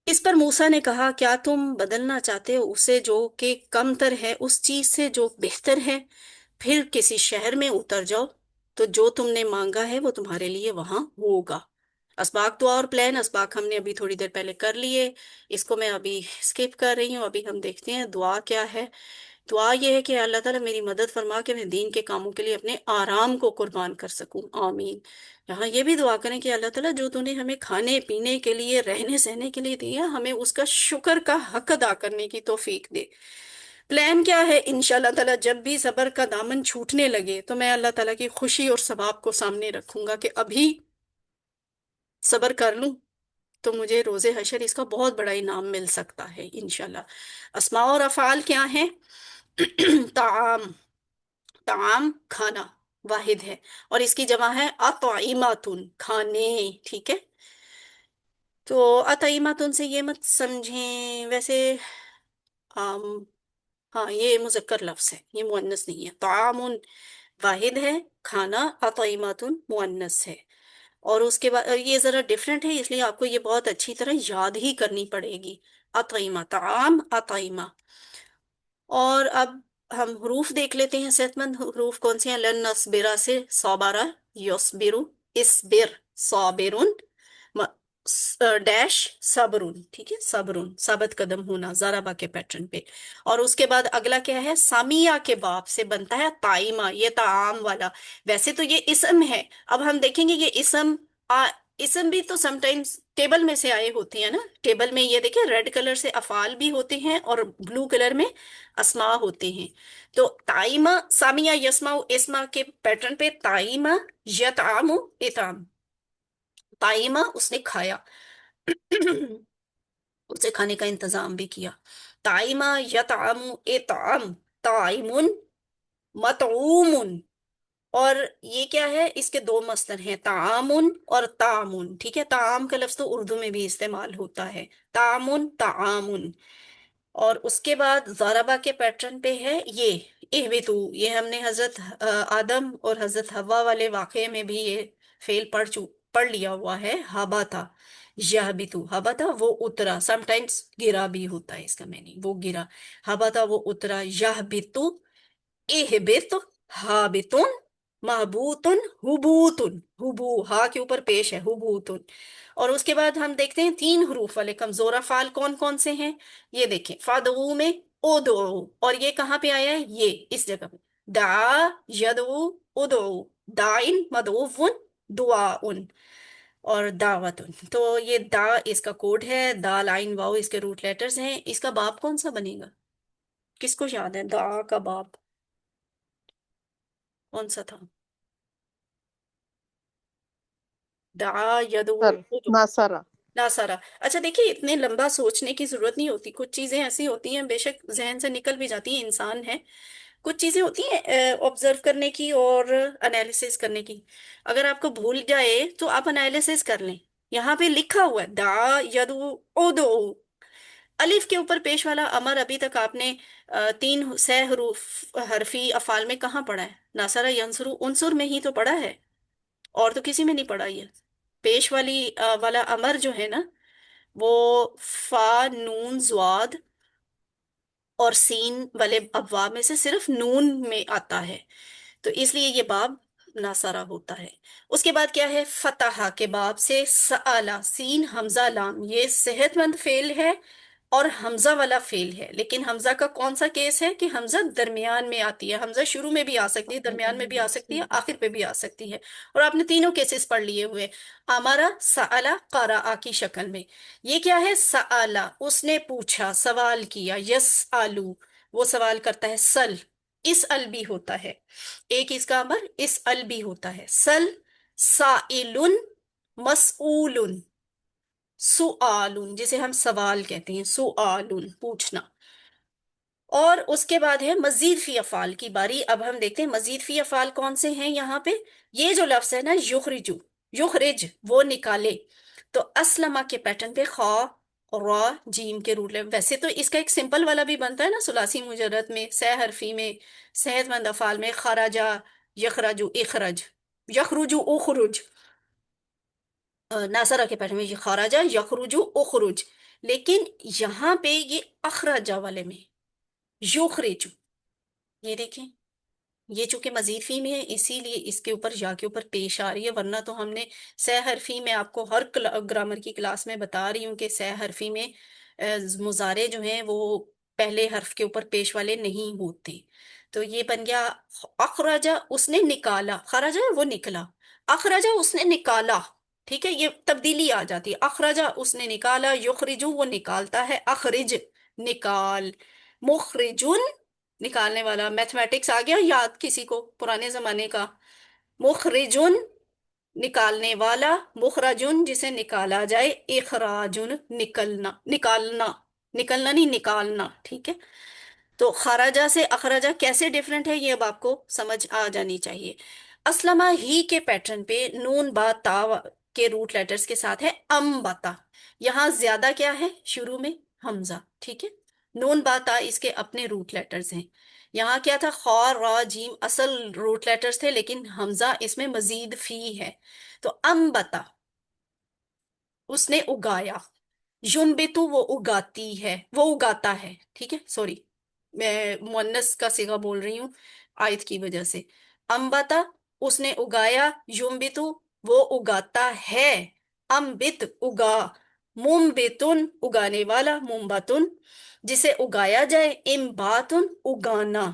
اس پر موسیٰ نے کہا، کیا تم بدلنا چاہتے ہو اسے جو کہ کم تر ہے اس چیز سے جو بہتر ہے؟ پھر کسی شہر میں اتر جاؤ، تو جو تم نے مانگا ہے وہ تمہارے لیے وہاں ہوگا۔ اسباق دعا اور پلان، اسباق ہم نے ابھی تھوڑی دیر پہلے کر لیے، اس کو میں ابھی اسکپ کر رہی ہوں۔ ابھی ہم دیکھتے ہیں دعا کیا ہے۔ دعا یہ ہے کہ اللہ تعالیٰ میری مدد فرما کہ میں دین کے کاموں کے لیے اپنے آرام کو قربان کر سکوں، آمین۔ یہاں یہ بھی دعا کریں کہ اللہ تعالیٰ جو تو نے ہمیں کھانے پینے کے لیے، رہنے سہنے کے لیے دیا، ہمیں اس کا شکر کا حق ادا کرنے کی توفیق دے۔ پلان کیا ہے؟ انشاءاللہ تعالیٰ جب بھی صبر کا دامن چھوٹنے لگے تو میں اللہ تعالیٰ کی خوشی اور ثواب کو سامنے رکھوں گا کہ ابھی صبر کر لوں تو مجھے روز حشر اس کا بہت بڑا انعام مل سکتا ہے انشاءاللہ۔ اسماء اور افعال کیا ہیں؟ طعام، طعام کھانا واحد ہے، اور اس کی جمع ہے اطعماتن، کھانے، ٹھیک ہے؟ تو اطعماتن سے یہ مت سمجھیں، ویسے آم، ہاں یہ مذکر لفظ ہے، یہ مؤنث نہیں ہے۔ طعام واحد ہے، کھانا اطعماتن مؤنث ہے۔ اور اس کے بعد یہ ذرا ڈفرینٹ ہے، اس لیے آپ کو یہ بہت اچھی طرح یاد ہی کرنی پڑے گی۔ اطعمہ، طعام، اطعمہ۔ اور اب ہم حروف دیکھ لیتے ہیں، صحت مند حروف کون سے ہیں؟ لن نصبرا سے صابرا، یصبرو، اسبر، صابرون، ڈیش صبرون، ٹھیک ہے؟ صبرون، ثابت قدم ہونا ضربہ کے پیٹرن پہ۔ اور اس کے بعد اگلا کیا ہے؟ سامیہ کے باب سے بنتا ہے طائمہ، یہ طعام والا۔ ویسے تو یہ اسم ہے، اب ہم دیکھیں گے یہ اسم بھی تو سم ٹائمز ٹیبل میں سے آئے ہوتے ہیں نا۔ ٹیبل میں یہ دیکھیں ریڈ کلر سے افعال بھی ہوتے ہیں اور بلو کلر میں اسماء ہوتے ہیں۔ تو طائمہ، سامیہ یسمع اسما کے پیٹرن پہ طائمہ، یطعم، اطعام۔ طائمہ اس نے کھایا، اسے کھانے کا انتظام بھی کیا۔ طائمہ، یطعم، اطعام، طائم، مطعوم۔ اور یہ کیا ہے؟ اس کے دو مصدر ہیں، تعامن اور تعامن، ٹھیک ہے؟ تعام کا لفظ تو اردو میں بھی استعمال ہوتا ہے، تعامن، تعامن۔ اور اس کے بعد ضربہ کے پیٹرن پہ ہے یہ اہبتو، یہ ہم نے حضرت آدم اور حضرت حوا والے واقعے میں بھی یہ فعل پڑھ لیا ہوا ہے، ہبتا، یہبتو، ہبتا وہ اترا، سم ٹائمز گرا بھی ہوتا ہے اس کا معنی، وہ گرا، ہبتا وہ اترا، یہبتو، اہبت، ہابتن، محبوتن، حبوتن، حبو، ہا کے اوپر پیش ہے، حبوتن۔ اور اس کے بعد ہم دیکھتے ہیں تین حروف والے کمزور افعال کون کون سے ہیں۔ یہ دیکھیں، فادعو میں ادعو، اور یہ کہاں پہ آیا ہے؟ یہ اس جگہ پہ، دعا، یدعو، ادعو، دائن، مدعوون، دعاؤن، اور دعوتن۔ تو یہ دا اس کا کوڈ ہے، دال عین واؤ اس کے روٹ لیٹرز ہیں۔ اس کا باب کون سا بنے گا؟ کس کو یاد ہے دعا کا باب کون سا تھا؟ دعا، یدعو، سر ادعو، ناصرہ. ناصرہ۔ اچھا دیکھیے، اتنے لمبا سوچنے کی ضرورت نہیں ہوتی، کچھ چیزیں ایسی ہوتی ہیں بے شک ذہن سے نکل بھی جاتی ہیں، انسان ہے، کچھ چیزیں ہوتی ہیں آبزرو کرنے کی اور انالیسس کرنے کی۔ اگر آپ کو بھول جائے تو آپ انالیسس کر لیں۔ یہاں پہ لکھا ہوا ہے دعا، یدعو، ادعو، الف کے اوپر پیش والا امر ابھی تک آپ نے تین سہ حروف حرفی افعال میں کہاں پڑھا ہے؟ ناصرہ، ینصرو، انصر میں ہی تو پڑھا ہے، اور تو کسی میں نہیں پڑھا یہ۔ پیش والا امر جو ہے نا، وہ فا، نون، زواد اور سین والے ابواب میں سے صرف نون میں آتا ہے، تو اس لیے یہ باب ناصرہ ہوتا ہے۔ اس کے بعد کیا ہے؟ فتح کے باب سے سآلہ، سین، حمزہ، لام، یہ صحت مند فعل ہے اور حمزہ والا فعل ہے، لیکن حمزہ کا کون سا کیس ہے کہ حمزہ درمیان میں آتی ہے؟ حمزہ شروع میں بھی آ سکتی ہے، درمیان میں بھی آ سکتی ہے، آخر پہ بھی آ سکتی ہے، اور آپ نے تینوں کیسز پڑھ لیے ہوئے، امارا، سآلہ، قرأ کی شکل میں۔ یہ کیا ہے؟ سآلہ، اس نے پوچھا، سوال کیا، یسآلو، وہ سوال کرتا ہے، سل، اس ال بھی ہوتا ہے، ایک اس کا امر اس ال بھی ہوتا ہے، سل، سائل، مسئول، सुआलुन, जिसे हम सवाल कहते हैं, सुआलुन पूछना। और उसके बाद है मजीद फी अफाल की बारी। अब हम देखते हैं मजीद फी अफाल कौन से हैं यहाँ पे। ये जो लफ्ज है ना, युखरिजु, युखरिज, वो निकाले। तो असलमा के पैटर्न पे खा रा जीम के रूट ले। वैसे तो इसका एक सिंपल वाला भी बनता है ना, सुलासी मुजर्रद में, सह हरफी में, सेहतमंद अफाल में, खराजा, यखराजु, इखरज, यखरुजु, उखरुज। नासरा के पैटर्न में ये खराजा, यखरुजु, उखरुज। लेकिन यहाँ पे ये अखराजा वाले में युखरिजु, ये देखें, ये चूंकि मजीद फी में है इसीलिए इसके ऊपर या के ऊपर पेश आ रही है, वरना तो हमने सह हरफी में आपको हर ग्रामर की क्लास में बता रही हूँ कि सह हरफी में मुजारे जो हैं वो पहले हर्फ के ऊपर पेश वाले नहीं होते। तो ये बन गया अखराजा, उसने निकाला, खराजा है वो निकला, अखराजा उसने निकाला। ठीक है, ये तब्दीली आ जाती है, अखराजा उसने निकाला, युखरिजु वो निकालता है, अखरिज निकाल, मुखरिजुन निकालने वाला। मैथमेटिक्स आ गया याद किसी को पुराने जमाने का। मुखरिजुन निकालने वाला, मुखरजुन जिसे निकाला जाए, इखराजुन निकलना, निकालना, निकलना नहीं निकालना। ठीक है, तो खराजा से अखराजा कैसे डिफरेंट है ये अब आपको समझ आ जानी चाहिए। असलमा ही के पैटर्न पे नून बा ता के रूट लेटर्स के साथ है अम्बता। यहाँ ज्यादा क्या है शुरू में, हमजा। ठीक है, नून बा ता इसके अपने रूट लेटर्स हैं। यहाँ क्या था, खा रा जीम असल रूट लेटर्स थे, लेकिन हमजा इसमें मजीद फी है। तो अम्बता उसने उगाया, युम्बितु वो उगाती है, वो उगाता है। ठीक है, सॉरी मैं मुअन्नस का सिगा बोल रही हूँ आयत की वजह से। अम्बता उसने उगाया, युम्बितु वो उगाता है, अम्बित उगा, मुम्बितुन उगाने वाला, मुम्बतुन जिसे उगाया जाए, इम्बातुन उगाना।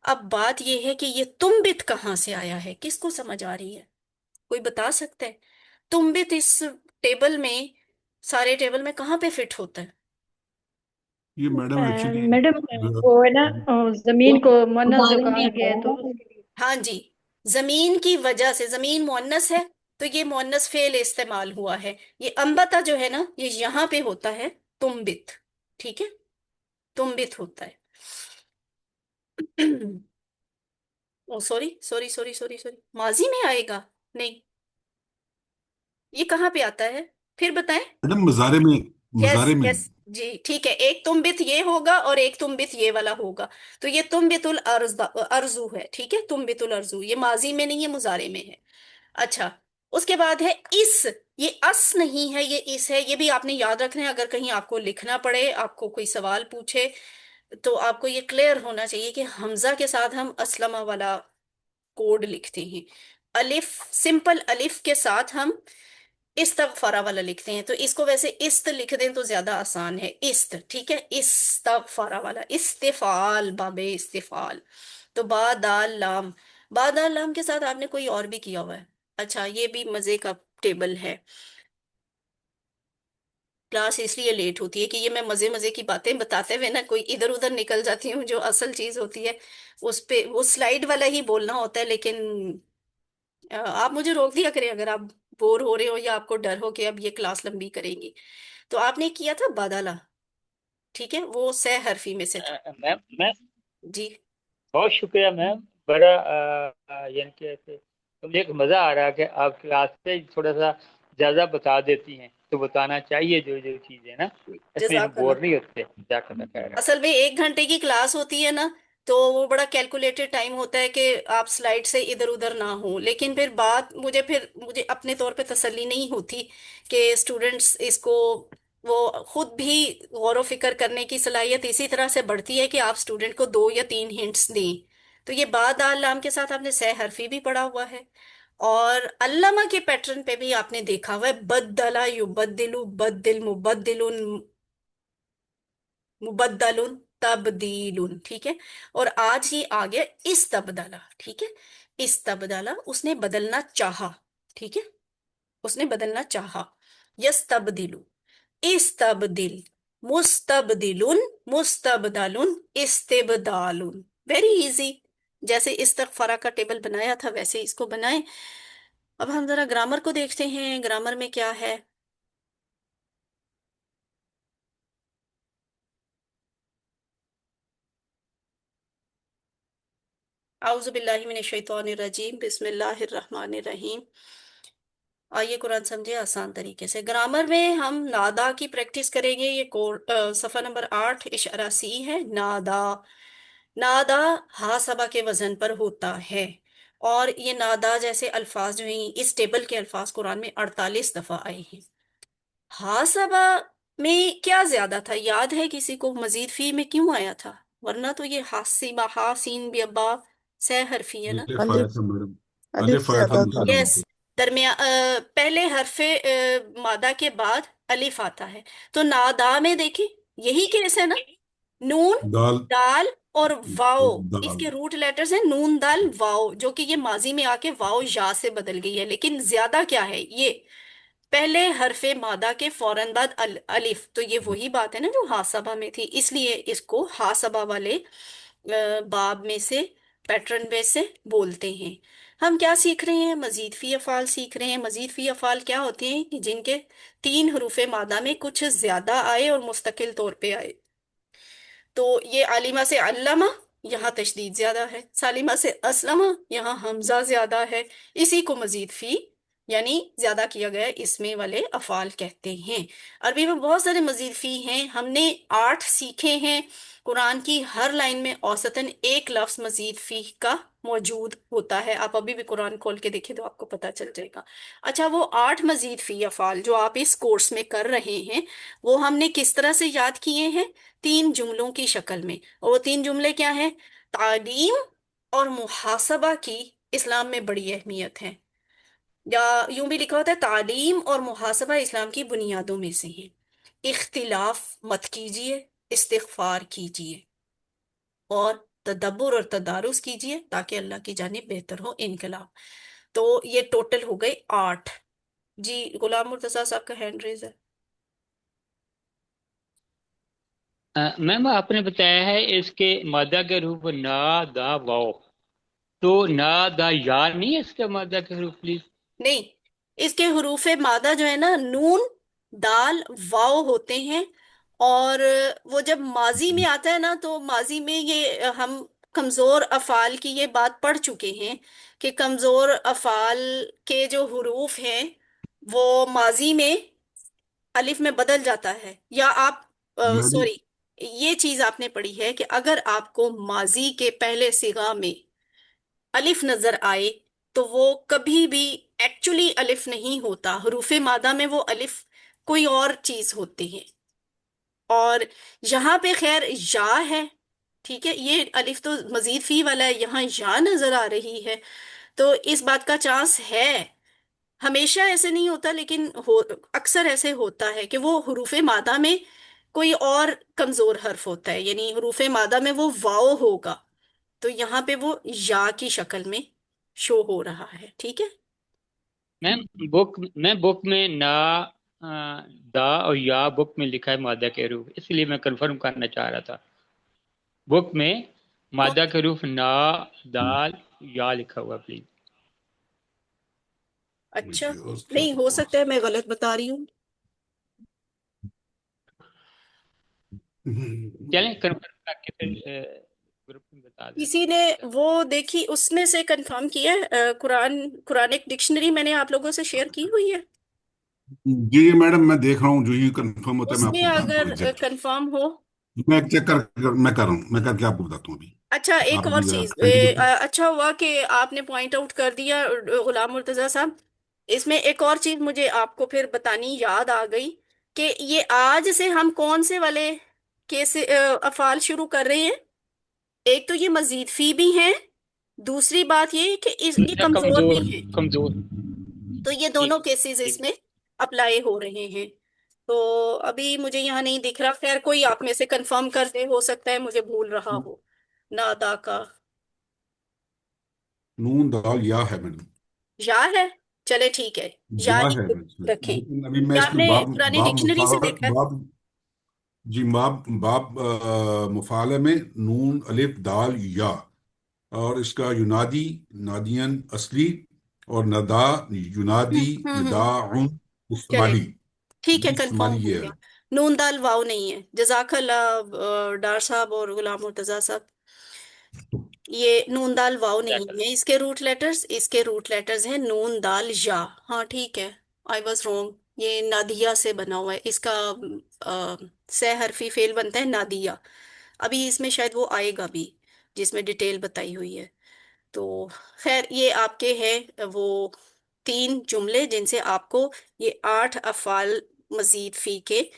अब बात यह है कि ये तुम्बित कहाँ से आया है, किसको समझ आ रही है, कोई बता सकता है? तुम्बित इस टेबल में, सारे टेबल में कहाँ पे फिट होता है? ये मैडम एक्चुअली मैडम वो है ना, जमीन को मुअन्नस जो मुजारे में कहा गया है आया तो ना। उसके लिए। हाँ जी, जमीन की वजह से, जमीन मुअन्नस है तो ये मुअन्नस फेल इस्तेमाल हुआ है। ये अंबता जो है ना, ये यहाँ पे होता है तुम्बित। ठीक है, तुम्बित होता है। Oh sorry sorry sorry sorry sorry, माजी में आएगा? नहीं, ये कहाँ पे आता है, फिर बताएं। मैडम मजारे में, यस मजारे में। यस जी, ठीक है, एक तुम्बित ये होगा और एक तुम्बित ये वाला होगा। तो ये तुम्बितुल अर्जू है। ठीक है, तुम्बितुल अर्जू, ये माजी में नहीं है, मुजारे में है। अच्छा, उसके बाद है इस। ये अस नहीं है, ये इस है। ये भी आपने याद रखना है, अगर कहीं आपको लिखना पड़े, आपको कोई सवाल पूछे, तो आपको ये क्लियर होना चाहिए कि हमजा के साथ हम असलमा वाला कोड लिखते हैं। अलिफ, सिंपल अलिफ के साथ हम इस्तगफारा वाला लिखते हैं। तो इसको वैसे इस्त लिख दें तो ज्यादा आसान है, इस्त। ठीक है, इस्तगफारा वाला, इस्तिफाल, बाबे इस्तिफाल। तो बा दाल लाम, बा दाल लाम के साथ आपने कोई और भी किया हुआ है? अच्छा, ये भी मजे का टेबल है। क्लास इसलिए लेट होती है कि ये मैं मजे मजे की बातें बताते हुए ना कोई इधर उधर निकल जाती हूँ, जो असल चीज होती है उस पे, वो स्लाइड वाला ही बोलना होता है। लेकिन आप मुझे रोक दिया करें अगर आप बोर हो रहे हो या आपको डर हो कि अब ये क्लास लंबी करेंगी। तो आपने किया था बादाला, ठीक है, वो सह हरफी में से था। मैम जी, बहुत शुक्रिया मैम। बड़ा यानी कि ऐसे तो मुझे एक मजा आ रहा है कि आप क्लास से थोड़ा सा ज्यादा बता देती हैं, तो बताना चाहिए जो जो चीजें ना, इसमें हम जजाकल्ला। बोर नहीं होते। जाकर कह रहा असल में 1 घंटे की क्लास होती है ना, तो वो बड़ा कैलकुलेटेड टाइम होता है कि आप स्लाइड से इधर उधर ना हो। लेकिन फिर मुझे अपने तौर पे तसल्ली नहीं होती कि स्टूडेंट्स इसको, वो खुद भी गौर व फिक्र करने की सलाहियत इसी तरह से बढ़ती है कि आप स्टूडेंट को 2 या 3 हिंट्स दें। तो ये बाद आलाम के साथ आपने सह हरफी भी पढ़ा हुआ है, और अल्लामा के पैटर्न पे भी आपने देखा हुआ है, बद्दला युबद्दिलु, बद्दिल मुबद्दिलुन, मुबद्दलुन तब्दीलुन। ठीक है, और आज ही आ गया इस तबदला। ठीक है, इस तबदला उसने बदलना चाहा। ठीक है, उसने बदलना चाहा, यस तब्दिलु, इस्तबदिल, मुस्तबदिलुन, मुस्तबदलुन, इस्तिबदालुन। वेरी इजी, जैसे इस्तगफारा का टेबल बनाया था वैसे इसको बनाएं। अब हम जरा ग्रामर को देखते हैं, ग्रामर में क्या है। आउज़ु बिल्लाहि मिनश शैतानिर रजीम, बिस्मिल्लाहिर रहमानिर रहीम। आइए कुरान समझे आसान तरीके से। ग्रामर में हम नादा की प्रैक्टिस करेंगे। ये सफ़ा नंबर 8 इशारा सी है। नादा, नादा हा सबा के वजन पर होता है। और ये नादा जैसे अल्फाज जो हैं, इस टेबल के अल्फाज कुरान में 48 दफा आए हैं। हा सबा में क्या ज्यादा था, याद है किसी को? मजीद फी में क्यों आया था? वरना तो ये हासिबा, हा सीन भी अब्बा सह हरफी है ना। अलिफ आया अलिफ था मैडम। अलिफ अलिफ आया था ज्यादा था। दूसरे नंबर यस, पे। दरमिया पहले हरफे मादा के बाद अलिफ आता है। तो नादा में देखिए, यही केस है ना। नून, दाल दाल और वाओ, और दाल। इसके रूट लेटर्स हैं नून दाल वाओ, जो कि ये माजी में आके वाओ या से बदल गई है। लेकिन ज्यादा क्या है, ये पहले हरफे मादा के फौरन बाद अलिफ। तो ये वही बात है ना जो हासबा में थी, इसलिए इसको हासबा वाले बाब में से, पैटर्न में से बोलते हैं। हम क्या सीख रहे हैं? मजीद फी अफाल सीख रहे हैं। मजीद फी अफाल क्या होते हैं कि जिनके तीन हरूफे मादा में कुछ ज्यादा आए और मुस्तकिल तौर पे आए। तो ये आलिमा से अल्लामा, यहाँ तशदीद ज्यादा है। सालिमा से असलमा, यहाँ हमजा ज्यादा है। इसी को मजीद फी यानी ज्यादा किया गया इसमें वाले अफाल कहते हैं। अरबी में बहुत सारे मजीद फी हैं। हमने 8 सीखे हैं। कुरान की हर लाइन में औसतन एक लफ्ज मजीद फी का मौजूद होता है। आप अभी भी कुरान खोल के देखें तो आपको पता चल जाएगा। अच्छा, वो 8 मजीद फी अफाल जो आप इस कोर्स में कर रहे हैं, वो हमने किस तरह से याद किए हैं? 3 जुमलों की शक्ल में। और वो 3 जुमले क्या हैं? तालीम और मुहासबा की इस्लाम में बड़ी अहमियत है। या यूं भी लिखा होता है, तालीम और मुहासबा इस्लाम की बुनियादों में से है। इख्तिलाफ मत कीजिए, इस्तिगफार कीजिए, और तदब्बुर और तदारुस कीजिए ताकि अल्लाह की जानिब बेहतर हो इनकलाब। तो ये टोटल हो गए 8। जी, गुलाम मुर्तजा साहब का हैंड रेज है। मैम आपने बताया है इसके मादा के रूप ना दा वाओ, तो ना दा या नहीं है इसका मादा के रूप प्लीज? नहीं, इसके हुरूफे मादा जो है ना, नून दाल वाव होते हैं। और वो जब माजी में आता है ना, तो माजी में ये हम कमजोर अफाल की ये बात पढ़ चुके हैं कि कमजोर अफाल के जो हुरूफ हैं वो माजी में अलिफ में बदल जाता है। या आप मैडम सॉरी, ये चीज आपने पढ़ी है कि अगर आपको माजी के पहले सिगा में अलिफ नजर आए तो वो कभी भी एक्चुअली अलिफ नहीं होता। हरूफे मादा में वो अलिफ कोई और चीज होती है। और यहाँ पे खैर या है, ठीक है, ये अलिफ तो मजीद फी वाला है, यहाँ या नजर आ रही है। तो इस बात का चांस है। हमेशा ऐसे नहीं होता, लेकिन अक्सर ऐसे होता है कि वो हरूफे मादा में कोई और कमजोर हर्फ होता है, यानी हरूफे मादा में वो वाओ होगा, तो यहाँ पे वो या की शक्ल में शो हो रहा है। ठीक है। मैम बुक में ना दा और या बुक में लिखा है मादा के रूप, इसलिए मैं कंफर्म करना चाह रहा था। बुक में मादा के रूप ना दाल या लिखा हुआ प्लीज। अच्छा, और क्या नहीं हो बताऊं? सकता है मैं गलत बता रही हूँ। चलें कंफर्म करके फिर ग्रुप में बता दें। किसी ने वो देखी, उसमें से कंफर्म किया है? कुरानिक डिक्शनरी मैंने आप लोगों से शेयर की हुई है। जी मैडम, मैं देख रहा हूँ, जो ही कंफर्म होता है मैं उसमें आपको बताता हूँ अगर एग्जैक्ट। कंफर्म हो। मैं चेक मैं कर रहा हूँ, मैं करके आपको बताता हूँ अभी। अच्छा, एक आप और अभी जरा चीज, कंटिन्यू। अच्छा हुआ कि आपने पॉइंट आउट कर दिया गुलाम मुर्तजा साहब। इसमें एक और चीज मुझे आपको फिर बतानी याद आ गई कि ये आज से हम कौन से वाले केस अफाल शुरू कर रहे हैं। एक तो ये मजीद फी भी हैं, दूसरी बात ये कि ये कमजोर भी कमजोर हैं। कमजोर। तो ये ठीक दोनों केसेस ठीक। इसमें अप्लाई हो रहे हैं। तो अभी मुझे यहाँ नहीं दिख रहा, खैर कोई आप में से कंफर्म कर दे, हो सकता है मुझे भूल रहा हो नादा का। नून दाल या है मैडम। या है, चले ठीक है, या या ही है रखें। लेकिन अभी मैं क्या इसमें आपने बाब पुरानी बाब डिक्शनरी से मुफाल देखा है? बाब जी बाब बाब मुफाले में नून अलिफ दाल या, और इसका युनादी नादियन असली, और नदा युनादी हम्म। निदाउन चले इस्तेमाली। ठीक है, कंफर्म इस्तेमाली हो ये गया। है। नून दाल वाव नहीं है। जजाकल्ला डार साहब और गुलाम मुर्तजा साहब। ये नून दाल वाव नहीं लेटर। है इसके रूट लेटर्स, इसके रूट लेटर्स हैं नून दाल या। हाँ ठीक है, आई वॉज रॉन्ग। ये नादिया से बना हुआ है इसका, से हरफी फेल बनता है नादिया। अभी इसमें शायद वो आएगा भी जिसमें डिटेल बताई हुई है। तो खैर ये आपके हैं वो 3 जुमले जिनसे आपको ये 8 अफ़ाल मजीद फी के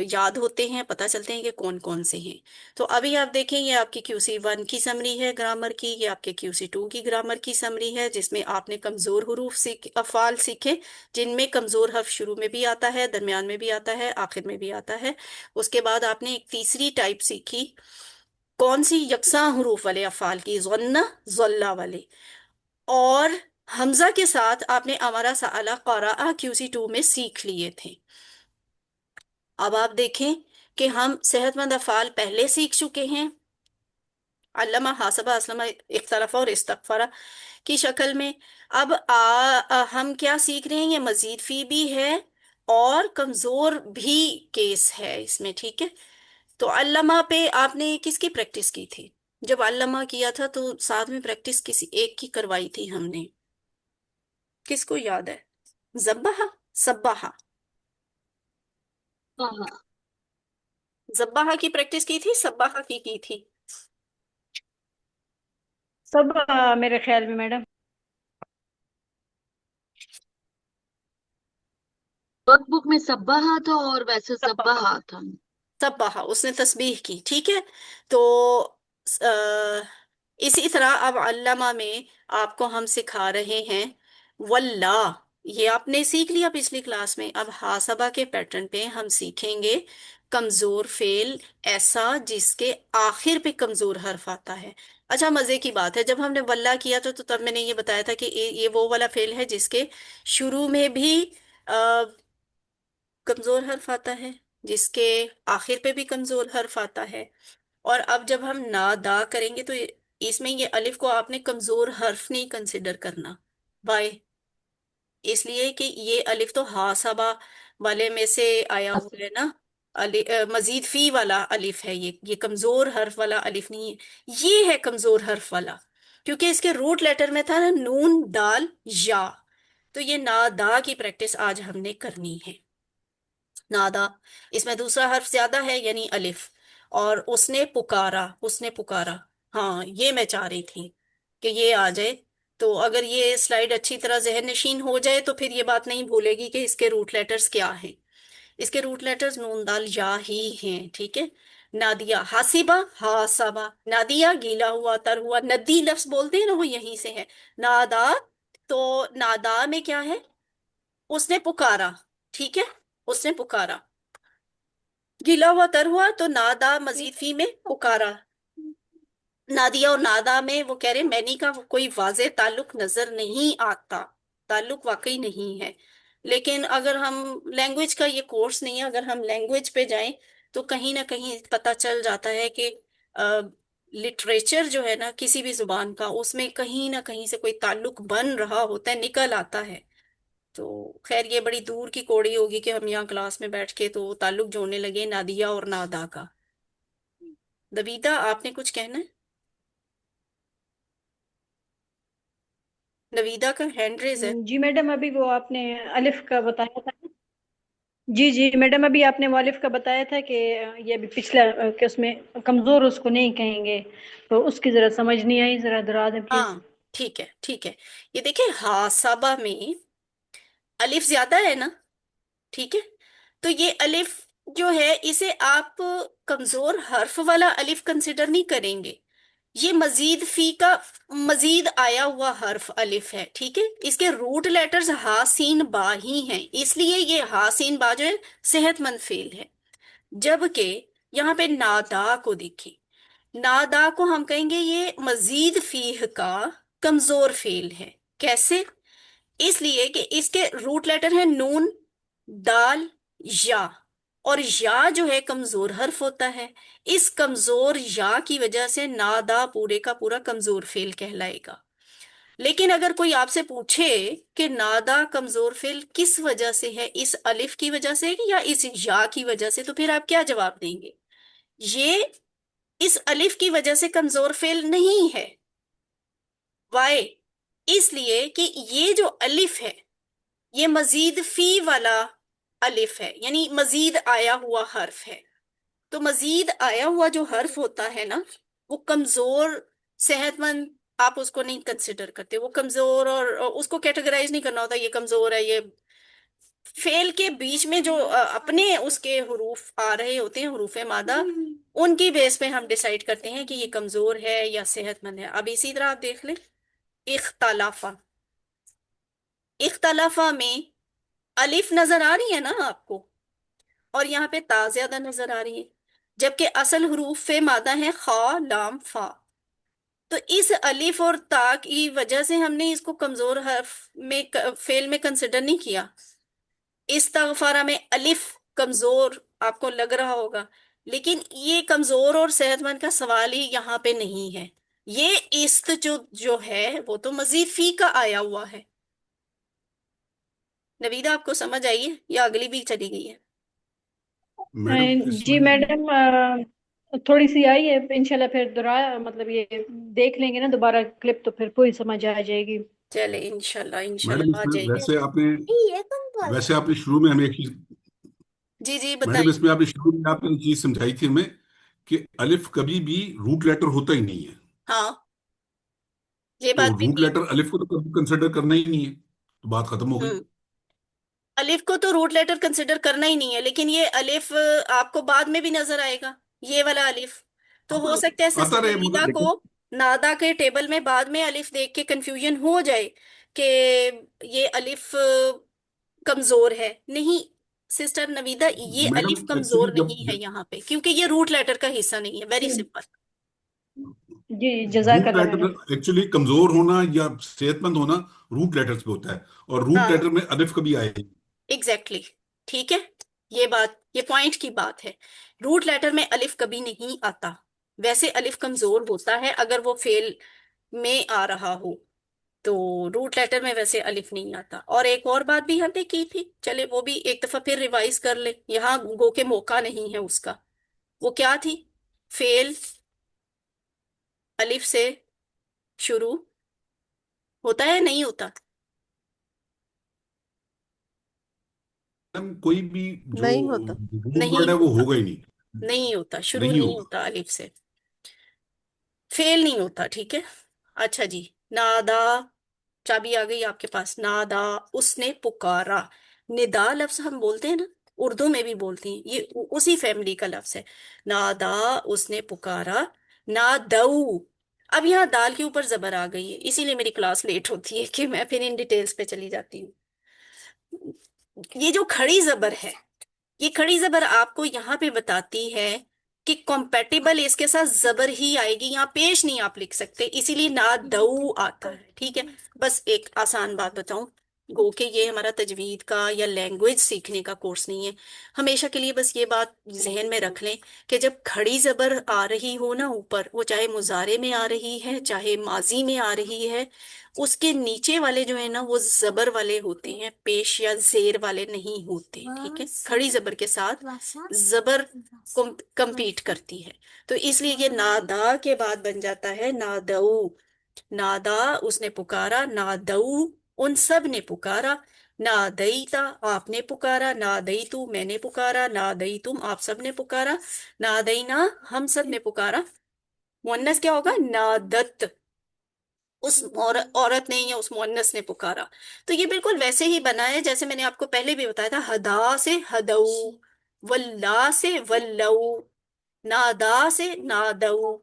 याद होते हैं, पता चलते हैं कि कौन कौन से हैं। तो अभी आप देखें, ये आपकी QC 1 की समरी है ग्रामर की, ये आपके QC 2 की ग्रामर की समरी है, जिसमें आपने कमजोर हरूफ अफ़ाल सीखे, जिनमें कमजोर हर्फ शुरू में भी आता है, दरमियान में भी आता है, आखिर में भी आता है। उसके बाद आपने एक तीसरी टाइप सीखी, कौन सी? यकसा हरूफ वाले अफ़ाल की, ज़न्ना ज़ल्ला वाले। और हमजा के साथ आपने अमारा सआला क़राअ QC 2 में सीख लिए थे। अब आप देखें कि हम सेहतमंद अफ़ाल पहले सीख चुके हैं, अल्लमा हासबा असलमा इख्तलफा और इस्तगफरा की शक्ल में। अब हम क्या सीख रहे हैं? ये मजीद फी भी है और कमजोर भी केस है इसमें, ठीक है। तो अल्लमा पे आपने किसकी प्रैक्टिस की थी? जब अल्लमा किया था तो साथ में प्रैक्टिस किसी एक की करवाई थी हमने, किसको याद है? जब्बाहा, सब्बाहा। हाँ हाँ। जब्बाहा की प्रैक्टिस की थी, सब्बाहा की थी? सब मेरे ख्याल में मैडम। वर्कबुक में सब्बाहा था और वैसे सब्बाहा, सब्बाहा था। सब्बाहा उसने तस्बीह की, ठीक है। तो इसी तरह अब अल्लामा में आपको हम सिखा रहे हैं वल्ला। ये आपने सीख लिया पिछली क्लास में। अब हासबा के पैटर्न पे हम सीखेंगे कमजोर फेल, ऐसा जिसके आखिर पे कमजोर हर्फ आता है। अच्छा, मजे की बात है, जब हमने वल्ला किया तो तब मैंने ये बताया था कि ये वो वाला फेल है जिसके शुरू में भी कमजोर हर्फ आता है, जिसके आखिर पे भी कमजोर हर्फ आता है। और अब जब हम नादा करेंगे तो इसमें ये अलिफ को आपने कमजोर हर्फ नहीं कंसिडर करना। बाय, इसलिए कि ये अलिफ तो हासबा वाले में से आया हुआ है ना। मजीद फी वाला अलिफ है, ये कमजोर हर्फ वाला अलिफ नहीं है, ये है कमजोर हर्फ वाला। क्योंकि इसके रूट लेटर में था ना नून दाल या। तो ये नादा की प्रैक्टिस आज हमने करनी है। नादा, इसमें दूसरा हर्फ ज्यादा है यानी अलिफ। और उसने पुकारा, उसने पुकारा, हाँ ये मैं चाह रही थी कि ये आ जाए। तो अगर ये स्लाइड अच्छी तरह जहन नशीन हो जाए तो फिर ये बात नहीं भूलेगी कि इसके रूट लेटर्स क्या हैं। इसके रूट लेटर्स नून दाल या ही हैं, ठीक है। नादिया, हासिबा, हासाबा। नादिया गीला हुआ, तर हुआ, नदी लफ्ज बोलते हैं ना, वो यहीं से है। नादा, तो नादा में क्या है? उसने पुकारा, ठीक है, उसने पुकारा। गीला हुआ तर हुआ तो नादा मजीद फी में पुकारा। नादिया और नादा में वो कह रहे मैनी का कोई वाज़ेह ताल्लुक नजर नहीं आता, ताल्लुक वाकई नहीं है। लेकिन अगर हम लैंग्वेज का ये कोर्स नहीं है, अगर हम लैंग्वेज पे जाएं तो कहीं ना कहीं पता चल जाता है कि लिटरेचर जो है ना किसी भी जुबान का, उसमें कहीं ना कहीं से कोई ताल्लुक बन रहा होता है, निकल आता है। तो खैर ये बड़ी दूर की कौड़ी होगी कि हम यहाँ क्लास में बैठ के तो ताल्लुक जोड़ने लगे नादिया और नादा का। दबीता, आपने कुछ कहना है? नवीदा का हैंड रेज है। जी मैडम, अभी वो आपने अलिफ का बताया था। जी जी मैडम, अभी आपने वो अलिफ का बताया था कि ये अभी पिछला कि उसमें कमजोर उसको नहीं कहेंगे, तो उसकी जरा समझ नहीं आई, जरा दोहरा दें प्लीज। हाँ ठीक है, ठीक है। ये देखिए हासाबा में अलिफ ज्यादा है ना, ठीक है। तो ये अलिफ जो है इसे आप कमजोर हर्फ वाला अलिफ कंसिडर नहीं करेंगे। ये मजीद फी का मजीद आया हुआ हर्फ अलिफ है, ठीक है। इसके रूट लेटर्स हा सीन बा ही हैं, इसलिए ये हा सीन बा जो है सेहतमंद फेल है। जबकि यहाँ पे नादा को देखिए, नादा को हम कहेंगे ये मजीद फीह का कमजोर फेल है। कैसे? इसलिए कि इसके रूट लेटर है नून दाल या, और या जो है कमजोर हर्फ होता है। इस कमजोर या की वजह से नादा पूरे का पूरा कमजोर फेल कहलाएगा। लेकिन अगर कोई आपसे पूछे कि नादा कमजोर फेल किस वजह से है, इस अलिफ की वजह से या इस या की वजह से, तो फिर आप क्या जवाब देंगे? ये इस अलिफ की वजह से कमजोर फेल नहीं है, वाई اس لیے کہ یہ جو الف ہے یہ مزید فی والا الف ہے، یعنی مزید آیا ہوا حرف ہے. تو مزید آیا ہوا جو حرف ہوتا ہے نا وہ کمزور صحت مند آپ اس کو نہیں کنسیڈر کرتے، وہ کمزور اور اس کو کیٹیگرائز نہیں کرنا ہوتا یہ کمزور ہے. یہ فعل کے بیچ میں جو اپنے اس کے حروف آ رہے ہوتے ہیں، حروف مادہ، ان کی بیس پہ ہم ڈیسائیڈ کرتے ہیں کہ یہ کمزور ہے یا صحت مند ہے. اب اسی طرح آپ دیکھ لیں اختلافا. اختلافا میں الف نظر آ رہی ہے نا آپ کو، اور یہاں پہ تا زیادہ نظر آ رہی ہے، جبکہ اصل حروف مادہ ہیں خا لام فا. تو اس الف اور تا کی وجہ سے ہم نے اس کو کمزور حرف میں فعل میں کنسیڈر نہیں کیا. استغفارہ میں الف کمزور آپ کو لگ رہا ہوگا، لیکن یہ کمزور اور صحت مند کا سوال ہی یہاں پہ نہیں ہے. یہ است جو ہے وہ تو مزید فی کا آیا ہوا ہے. نویدہ آپ کو سمجھ آئیے یا اگلی بھی چلی گئی ہے؟ میڈم اس جی میں میڈم تھوڑی سی آئی ہے، انشاءاللہ پھر دوبارہ مطلب یہ دیکھ لیں گے نا دوبارہ کلپ تو پھر پوری سمجھ آ جائے گی. چلے انشاءاللہ میڈم انشاءاللہ اس آ میں جائے گی. ویسے آپ نے شروع میں ہمیں ایک چیز، جی جی میڈم اس بتائیے. میں آپ نے شروع میں آپ نے ایک چیز سمجھائی تھی ہمیں کہ الف کبھی بھی روٹ لیٹر ہوتا ہی نہیں ہے. ہاں یہ تو بات بھی روٹ ٹھیک. لیٹر الف کو تو کبھی کنسیڈر کرنا ہی نہیں ہے، تو بات ختم ہو گئی. ہوں الف کو تو روٹ لیٹر کنسیڈر کرنا ہی نہیں ہے، لیکن یہ الف آپ کو بعد میں بھی نظر آئے گا، یہ والا الف. تو آتا ہو سکتا ہے آتا سسٹر رہے مگر نویدہ کو لیکن نادا کے ٹیبل میں بعد میں الف دیکھ کے کنفیوژن ہو جائے کہ یہ الف کمزور ہے. نہیں سسٹر نویدہ، یہ میڈم الف کمزور ایکچولی نہیں ہے یہاں پہ، کیونکہ یہ روٹ لیٹر کا حصہ نہیں ہے. Very simple. جی جزاک روٹ اللہ لیٹر میڈم. ایکچولی کمزور ہونا یا صحت مند ہونا روٹ لیٹرز پہ ہوتا ہے، اور روٹ ہاں لیٹر میں الف کبھی آئے گی. ایگزیکٹلی ٹھیک ہے. یہ بات، یہ پوائنٹ کی بات ہے. روٹ لیٹر میں الف کبھی نہیں آتا. ویسے الف کمزور ہوتا ہے اگر وہ فعل میں آ رہا ہو، تو روٹ لیٹر میں ویسے الف نہیں آتا. اور ایک اور بات بھی ہم نے کی تھی، چلے وہ بھی ایک دفعہ پھر ریوائز کر لیں، یہاں گو کے موقع نہیں ہے اس کا. وہ کیا تھی؟ فعل الف سے شروع ہوتا ہے نہیں ہوتا؟ میڈم کوئی بھی جو نہیں ہوتا. روٹ ورڈ نہیں ہے وہ ہوتا. ہوگا ہی نہیں. نہیں ہوتا، شروع نہیں نہیں ہوگا. ہوتا الف سے، فیل نہیں ہوتا. ٹھیک ہے. اچھا جی. نادا، چابی آ گئی آپ کے پاس. نادا اس نے پکارا. ندا لفظ ہم بولتے ہیں نا، اردو میں بھی بولتے ہیں، یہ اسی فیملی کا لفظ ہے. نادا اس نے پکارا. نادو. اب یہاں دال کے اوپر زبر آ گئی ہے، اسی لیے میری کلاس لیٹ ہوتی ہے کہ میں پھر ان ڈیٹیلز پہ چلی جاتی ہوں. یہ جو کھڑی زبر ہے، یہ کھڑی زبر آپ کو یہاں پہ بتاتی ہے کہ کمپیٹیبل اس کے ساتھ زبر ہی آئے گی، یہاں پیش نہیں آپ لکھ سکتے، اسی لیے نادو آتا ہے. ٹھیک ہے. بس ایک آسان بات بتاؤں، گو کہ یہ ہمارا تجوید کا یا لینگویج سیکھنے کا کورس نہیں ہے. ہمیشہ کے لیے بس یہ بات ذہن میں رکھ لیں کہ جب کھڑی زبر آ رہی ہو نا اوپر، وہ چاہے مضارع میں آ رہی ہے چاہے ماضی میں آ رہی ہے، اس کے نیچے والے جو ہے نا وہ زبر والے ہوتے ہیں، پیش یا زیر والے نہیں ہوتے. ٹھیک ہے. کھڑی زبر کے ساتھ زبر کمپیٹ کرتی ہے. تو اس لیے یہ نادا کے بعد بن جاتا ہے نادو. نادا اس نے پکارا. نادو ان سب نے پکارا. نادیتا آپ نے پکارا. نادیتو میں نے پکارا. نادیتم آپ سب نے پکارا. نادینا ہم سب نے پکارا. مؤنث کیا ہوگا؟ نادت اس عورت نے یا اس مؤنث نے پکارا. تو یہ بالکل ویسے ہی بنا ہے جیسے میں نے آپ کو پہلے بھی بتایا تھا، ہدا سے ہدو، ولا سے ولو، نادا سے نادو.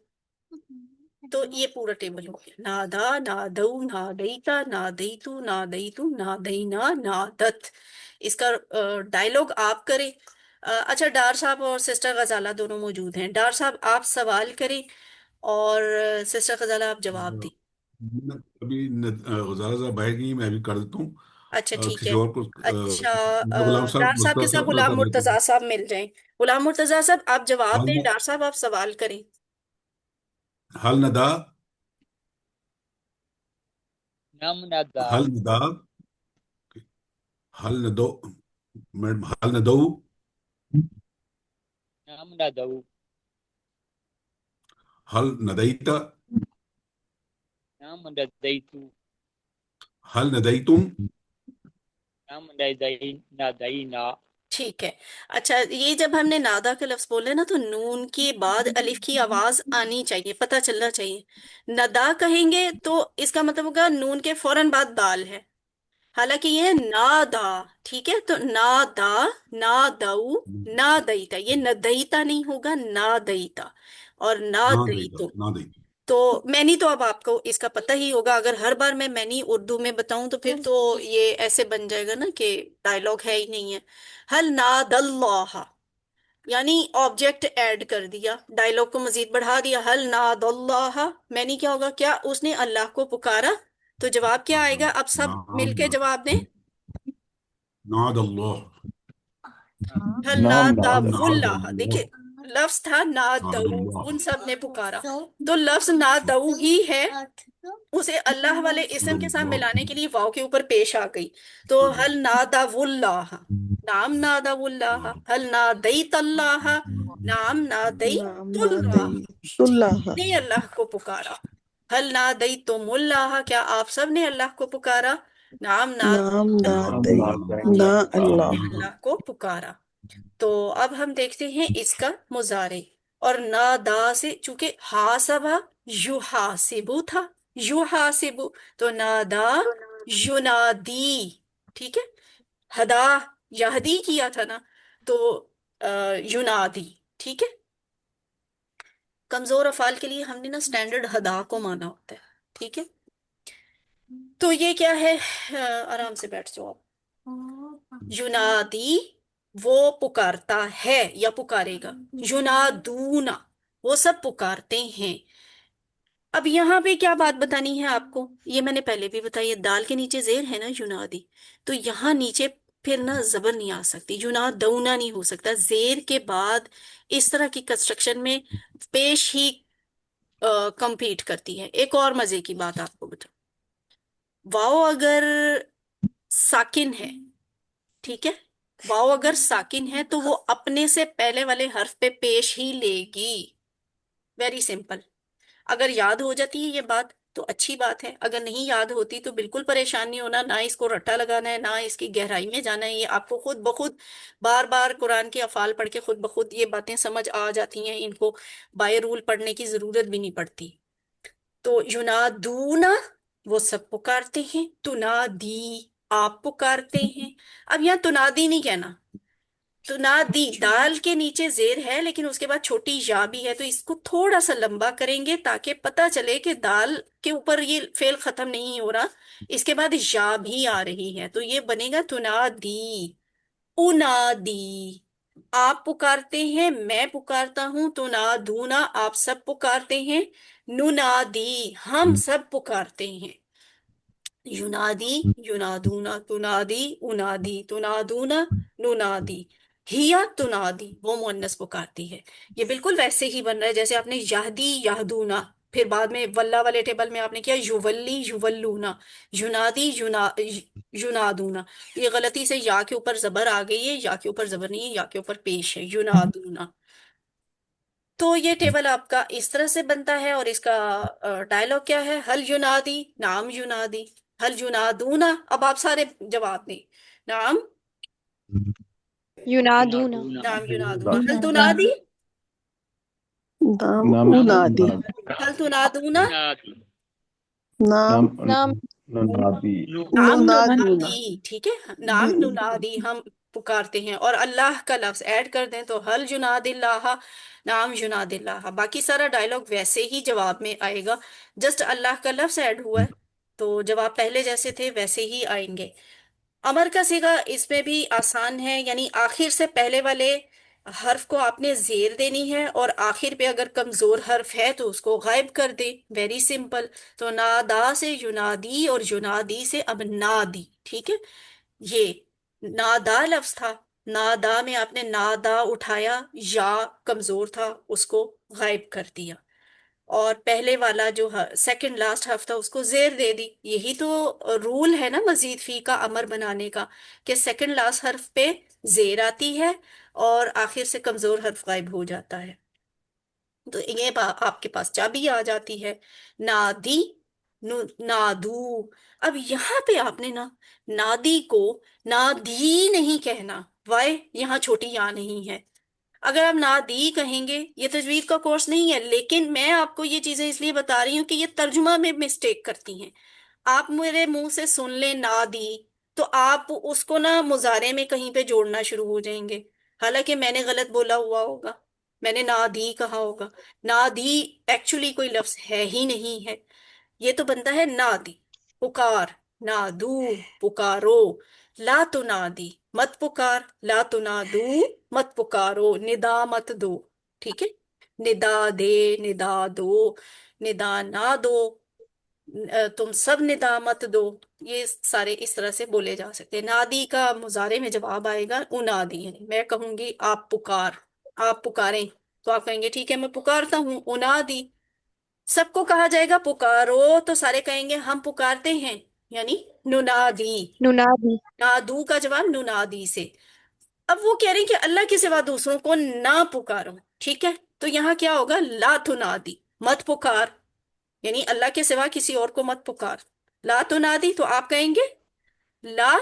تو یہ پورا ٹیبل ہو گیا: نادا، نادو، نادیتا، نادیتو، نادیتم، نادینا، نادت. اس کا ڈائلوگ آپ کریں. اچھا ڈار صاحب اور سسٹر غزالہ دونوں موجود ہیں. ڈار صاحب آپ سوال کریں اور سسٹر غزالہ آپ جواب دیں. ابھی غزالہ صاحب آئے گی، میں ابھی کر دیتا ہوں. اچھا ٹھیک کسی ہے. اور کو اچھا غلام ڈار صاحب صاحب کے ملتا ساتھ صاحب غلام کر دیتا ہوں. مرتضی صاحب مل جائیں. غلام مرتضی صاحب آپ جواب دیں، حل ڈار صاحب آپ سوال کریں. حل ندا، نم ندا. حل ندا، حل ندو، میڈم حل ندو، نم ندو. حل ندیتا، नाम नदैतु, हल नदैतुम, नाम नदै नदैना। ठीक है। अच्छा, ये जब हमने नादा का लफ्ज बोले ना, तो नून के बाद अलिफ की आवाज आनी चाहिए, पता चलना चाहिए। नदा कहेंगे तो इसका मतलब होगा नून के फौरन बाद दाल है, हालांकि ये है नादा। ठीक है, तो नादा, ना दऊ, ना दईता, ये न दईता नहीं होगा, ना दईता। और ना ना दई देगा, तो ना देगा। मैनी तो अब आपको इसका पता ही होगा। अगर हर बार मैं मैनी उर्दू में बताऊं तो फिर तो ये ऐसे बन जाएगा ना कि डायलॉग है ही नहीं है। हल नादल्लाह, यानी ऑब्जेक्ट ऐड कर दिया, डायलॉग को मजीद बढ़ा दिया। हल नादल्लाह, मैनी क्या होगा, क्या उसने अल्लाह को पुकारा? तो जवाब क्या आएगा? अब सब नाम, मिलके जवाब दें। नाद अल्लाह, हल नाम नाम नाद नादावुल्लाह, अल्लाह, देखिए लफ्ज था नाद नादऊ, अल्लाह। उन सब ने पुकारा, तो लफ्ज नादऊ ही है, उसे अल्लाह वाले इसम के साथ अल्लाह, मिलाने के लिए वाव के ऊपर पेश आ गई। तो हल नादावुल्लाह, नाम नादावुल्लाह। हल नादैतल्लाह, नाम नाम नादैतुल्लाह, नादईतुल्लाह, ने अल्लाह को पुकारा। हल नादैतुमुल्लाह, क्या आप सब ने अल्लाह को पुकारा? नाम नाम नाम नादई नादैतुल्लाह, ना ने अल्लाह। अल्लाह को पुकारा। तो अब हम देखते हैं इसका मुजारे। और नादा से, चूंकि हासबा युहासिबु था, युहासिबु, तो नादा युनादी। ठीक है, हदा यहदी किया था ना, तो युनादी। ठीक है, कमजोर अफाल के लिए हमने ना स्टैंडर्ड हदा को माना होता है। ठीक है, तो ये क्या है? आराम से बैठ जाओ आप। युनादी, वो पुकारता है या पुकारेगा। युनादूना, वो सब पुकारते हैं। अब यहाँ पे क्या बात बतानी है आपको, ये मैंने पहले भी बताई है, दाल के नीचे जेर है ना, युनादी, तो यहाँ नीचे फिर ना जबर नहीं आ सकती, युनादऊना नहीं हो सकता। जेर के बाद इस तरह की कंस्ट्रक्शन में पेश ही कंपीट करती है। एक और मजे की बात आपको बता, वाओ अगर साकिन है, ठीक है, वाओ अगर साकिन है तो वो अपने से पहले वाले हर्फ पे पेश ही लेगी। Very simple. अगर याद हो जाती है ये बात तो अच्छी बात है, अगर नहीं याद होती तो बिल्कुल परेशान नहीं होना, ना इसको रट्टा लगाना है, ना इसकी गहराई में जाना है। ये आपको खुद ब खुद बार बार कुरान के अफाल पढ़ के खुद ब खुद ये बातें समझ आ जाती हैं, इनको बाय रूल पढ़ने की जरूरत भी नहीं पड़ती। तो युनादूना, वो सब पुकारते हैं। तुनादी, आप पुकारते हैं। अब यहाँ तुनादी नहीं कहना, तुनादी, दाल के नीचे जेर है लेकिन उसके बाद छोटी या भी है, तो इसको थोड़ा सा लंबा करेंगे ताकि पता चले कि दाल के ऊपर ये फेल खत्म नहीं हो रहा, इसके बाद या भी आ रही है, तो ये बनेगा तुनादी, उनादी। आप पुकारते हैं, मैं पुकारता हूं, तुनादूना, आप सब पुकारते हैं। नुनादी, हम सब पुकारते हैं। युनादी, युनादूना, तुनादी, उनादी, तुनादूना, नुनादी। हिया तुनादी, वो मुअन्नस पुकारती है। ये बिल्कुल वैसे ही बन रहा है जैसे आपने याहदी, याहदूना, फिर बाद में वल्ला वाले टेबल में आपने किया युवल्ली, युवल्लूना, युनादी, युनादूना। ये गलती से या के ऊपर जबर आ गई है, या के ऊपर जबर नहीं है, या के ऊपर पेश है, युनादूना। तो ये टेबल आपका इस तरह से बनता है। और इसका डायलॉग क्या है? हल युनादी, नाम युनादी। हल युनादूना, अब आप सारे जवाब दें। नाम, युनादूना, नाम युनादूना। हल युनादूना, तुनादी, नाम नाम उनादी, हल तुनादूना, नुनादी, नाम नाम नु नुनादी, नाम नुनादूना, नुनादी। ठीक है, नाम नुनादी, हम पुकारते हैं। और अल्लाह का लफ्ज ऐड कर दें तो हल युनादिल्लाह, नाम युनादिल्लाह। बाकी सारा डायलॉग वैसे ही जवाब में आएगा, जस्ट अल्लाह का लफ्ज ऐड हुआ है, तो जवाब पहले जैसे थे वैसे ही आएंगे। अमर का सिगा इसमें भी आसान है, यानी आखिर से पहले वाले हर्फ को आपने जेर देनी है, और आखिर पे अगर कमजोर हर्फ है तो उसको गायब कर दे। Very simple. तो नादा से युनादी, और युनादी से अब नादी। ठीक है, ये नादा लफ्ज था, नादा में आपने नादा उठाया, या कमजोर था उसको गायब कर दिया, और पहले वाला जो सेकंड लास्ट हर्फ था उसको जेर दे दी। यही तो रूल है ना मजीद फी का अमर बनाने का, कि सेकंड लास्ट हर्फ पे जेर आती है और आखिर से कमजोर हर्फ गायब हो जाता है। तो ये आपके पास चाबी आ जाती है। नादी, नादू। अब यहाँ पे आपने ना नादी को नादी नहीं कहना, वाई यहाँ छोटी या नहीं है। अगर आप नादी कहेंगे, ये तजवीद का कोर्स नहीं है, लेकिन मैं आपको ये चीजें इसलिए बता रही हूँ कि ये तर्जुमा में मिस्टेक करती हैं। आप मेरे मुंह से सुन लें नादी, तो आप उसको ना मुजारे में कहीं पे जोड़ना शुरू हो जाएंगे, हालांकि मैंने गलत बोला हुआ होगा, मैंने नादी कहा होगा। नादी एक्चुअली कोई लफ्ज है ही नहीं है, ये तो बनता है नादी, पुकार, नादू, पुकारो। ला तो नादी, मत पुकार, ला तो नादू, मत पुकारो, निदा मत दो। ठीक है, निदा दे, निदा दो, निदा ना दो, तुम सब निदा मत दो। ये सारे इस तरह से बोले जा सकते हैं। नादी का मुजारे में जवाब आएगा उनादी, यानी मैं कहूंगी आप पुकार, आप पुकारें, तो आप कहेंगे ठीक है मैं पुकारता हूँ, उनादी। सबको कहा जाएगा पुकारो, तो सारे कहेंगे हम पुकारते हैं, यानी नुनादी। नुनादी। नादू का जवाब नुनादी से। अब वो कह रहे हैं कि अल्लाह के सिवा दूसरों को ना पुकारो, ठीक है, तो यहाँ क्या होगा, ला तुनादी, मत पुकार, यानी अल्लाह के सिवा किसी और को मत पुकार। ला तुनादी, तो आप कहेंगे ला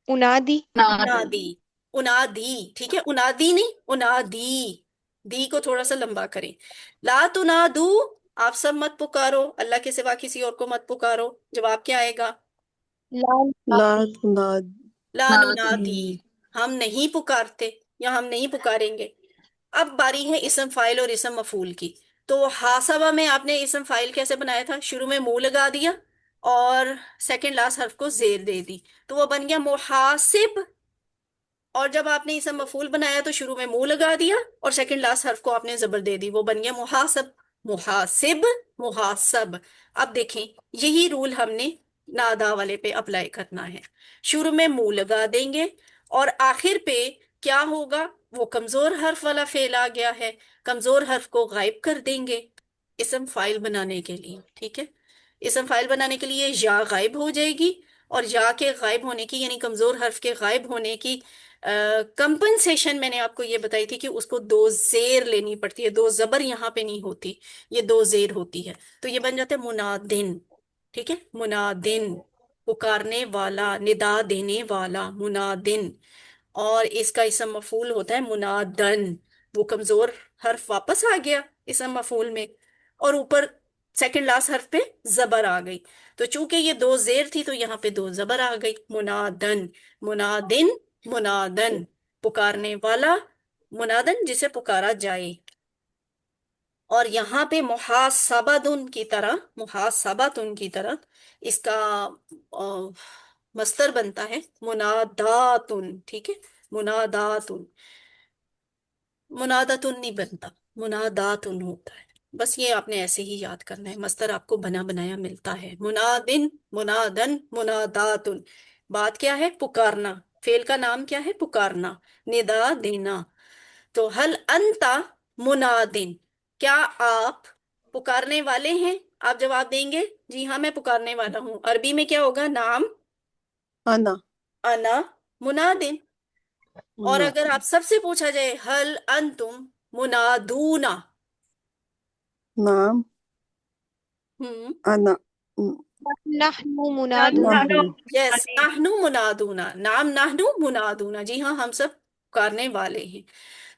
उनादी। उनादी, उनादी, ठीक है, उनादी नहीं उनादी, दी को थोड़ा सा लंबा करें। ला तुनादू, आप सब मत पुकारो, अल्लाह के सिवा किसी और को मत पुकारो। जवाब क्या आएगा, ला ला उनादी। तुनादी। ला नुनादी, हम नहीं पुकारते या हम नहीं पुकारेंगे। अब बारी है इसम फाइल और इसम मफूल की। तो हासबा में आपने इसम फाइल कैसे बनाया था, शुरू में मुंह लगा दिया और सेकंड लास्ट हर्फ को जेर दे दी, तो वो बन गया मुहासिब। और जब आपने इसे मफूल बनाया तो शुरू में मुंह लगा दिया और सेकंड लास्ट हर्फ को आपने जबर दे दी, वो बन गया मुहासब, मुहासिब, मुहासब। अब देखें, यही रूल हमने नादा वाले पे अप्लाई करना है। शुरू में मुंह लगा देंगे और आखिर पे क्या होगा, वो कमजोर हर्फ वाला फेल आ गया है, कमजोर हर्फ को गायब कर देंगे इसम फाइल बनाने के लिए। ठीक है, इसम फाइल बनाने के लिए या गायब हो जाएगी, और या के गायब होने की यानी कमजोर हर्फ के गायब होने की कंपनसेशन मैंने आपको ये बताई थी कि उसको दो जेर लेनी पड़ती है, दो जबर यहाँ पे नहीं होती, ये दो जेर होती है, तो ये बन जाता है मुनादिन। ठीक है, मुनादिन, पुकारने वाला, निदा देने वाला, मुनादिन। और इसका इसम मफूल होता है मुनादन, वो कमजोर हर्फ वापस आ गया इसम मफूल में, और ऊपर सेकंड लास्ट हर्फ पे जबर आ गई, तो चूंकि ये दो जेर थी तो यहाँ पे दो जबर आ गई, मुनादन, मुनादिन, मुनादन, पुकारने वाला, मुनादन जिसे पुकारा जाए। और यहाँ पे मुहासबातुन की तरह, मुहासबातुन की तरह इसका मस्तर बनता है मुनादातुन। ठीक है, मुनादातुन, मुनादातुन नहीं बनता, मुनादातुन होता है। बस ये आपने ऐसे ही याद करना है, मस्तर आपको बना बनाया मिलता है, मुनादिन, मुनादन, मुनादातुन। बात क्या है, पुकारना, फेल का नाम क्या है, पुकारना, निदा देना। तो हल अंता मुनादिन, क्या आप पुकारने वाले हैं, आप जवाब देंगे जी हाँ मैं पुकारने वाला हूँ। अरबी में क्या होगा, नाम अना। अना मुनादिन। और ना। अगर आप सबसे पूछा जाए हल अंतुम मुनादूना, नाम हम्म, अना। नहनु मुनादून। नहनु। यस, नाहनु मुनादूना, नाम नाहनु मुनादूना, जी हाँ हम सब पुकारने वाले हैं।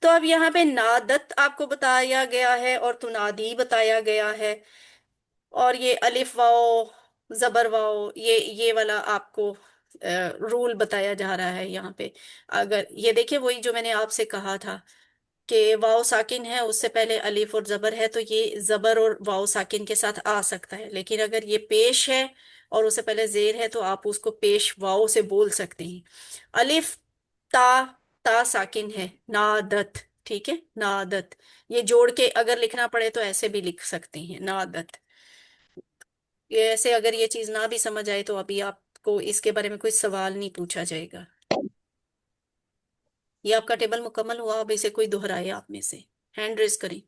तो अब यहाँ पे नादत आपको बताया गया है और तुनादी बताया गया है, और ये अलिफ वाओ जबर वाओ, ये वाला आपको रूल बताया जा रहा है यहाँ पे। अगर ये देखिए, वही जो मैंने आपसे कहा था कि वाओ साकिन है उससे पहले अलिफ और जबर है, तो ये जबर और वाओ साकिन के साथ आ सकता है, लेकिन अगर ये पेश है और उससे पहले जेर है तो आप उसको पेश वाओ से बोल सकते हैं। अलिफ ता, ता साकिन है, नादत। ठीक है, नादत, ये जोड़ के अगर लिखना पड़े तो ऐसे भी लिख सकते हैं, नादत। ये ऐसे अगर ये चीज ना भी समझ आए तो अभी आपको इसके बारे में कोई सवाल नहीं पूछा जाएगा। ये आपका टेबल मुकम्मल हुआ, अब इसे कोई दोहराए आप में से, हैंड रेस करें।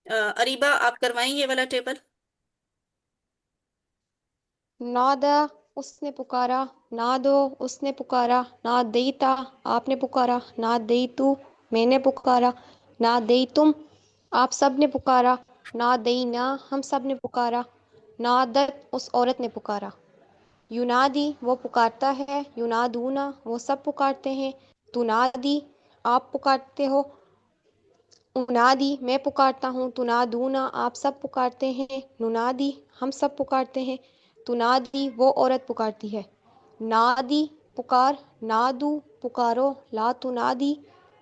अरीबा आप करवाएं ये वाला टेबल। नादा اس نے پکارا، نادو اس نے پکارا، نادیتا آپ نے پکارا، نادیتو میں نے پکارا، نادیتم آپ سب نے پکارا، نادینا ہم سب نے پکارا، نادت اس عورت نے پکارا، یونادی وہ پکارتا ہے، یونادونا وہ سب پکارتے ہیں، تنادی آپ پکارتے ہو، انادی میں پکارتا ہوں، تنادونا آپ سب پکارتے ہیں، ننادی ہم سب پکارتے ہیں، تنادی وہ عورت پکارتی ہے، نادی پکار، نادو پکارو، لا تنادی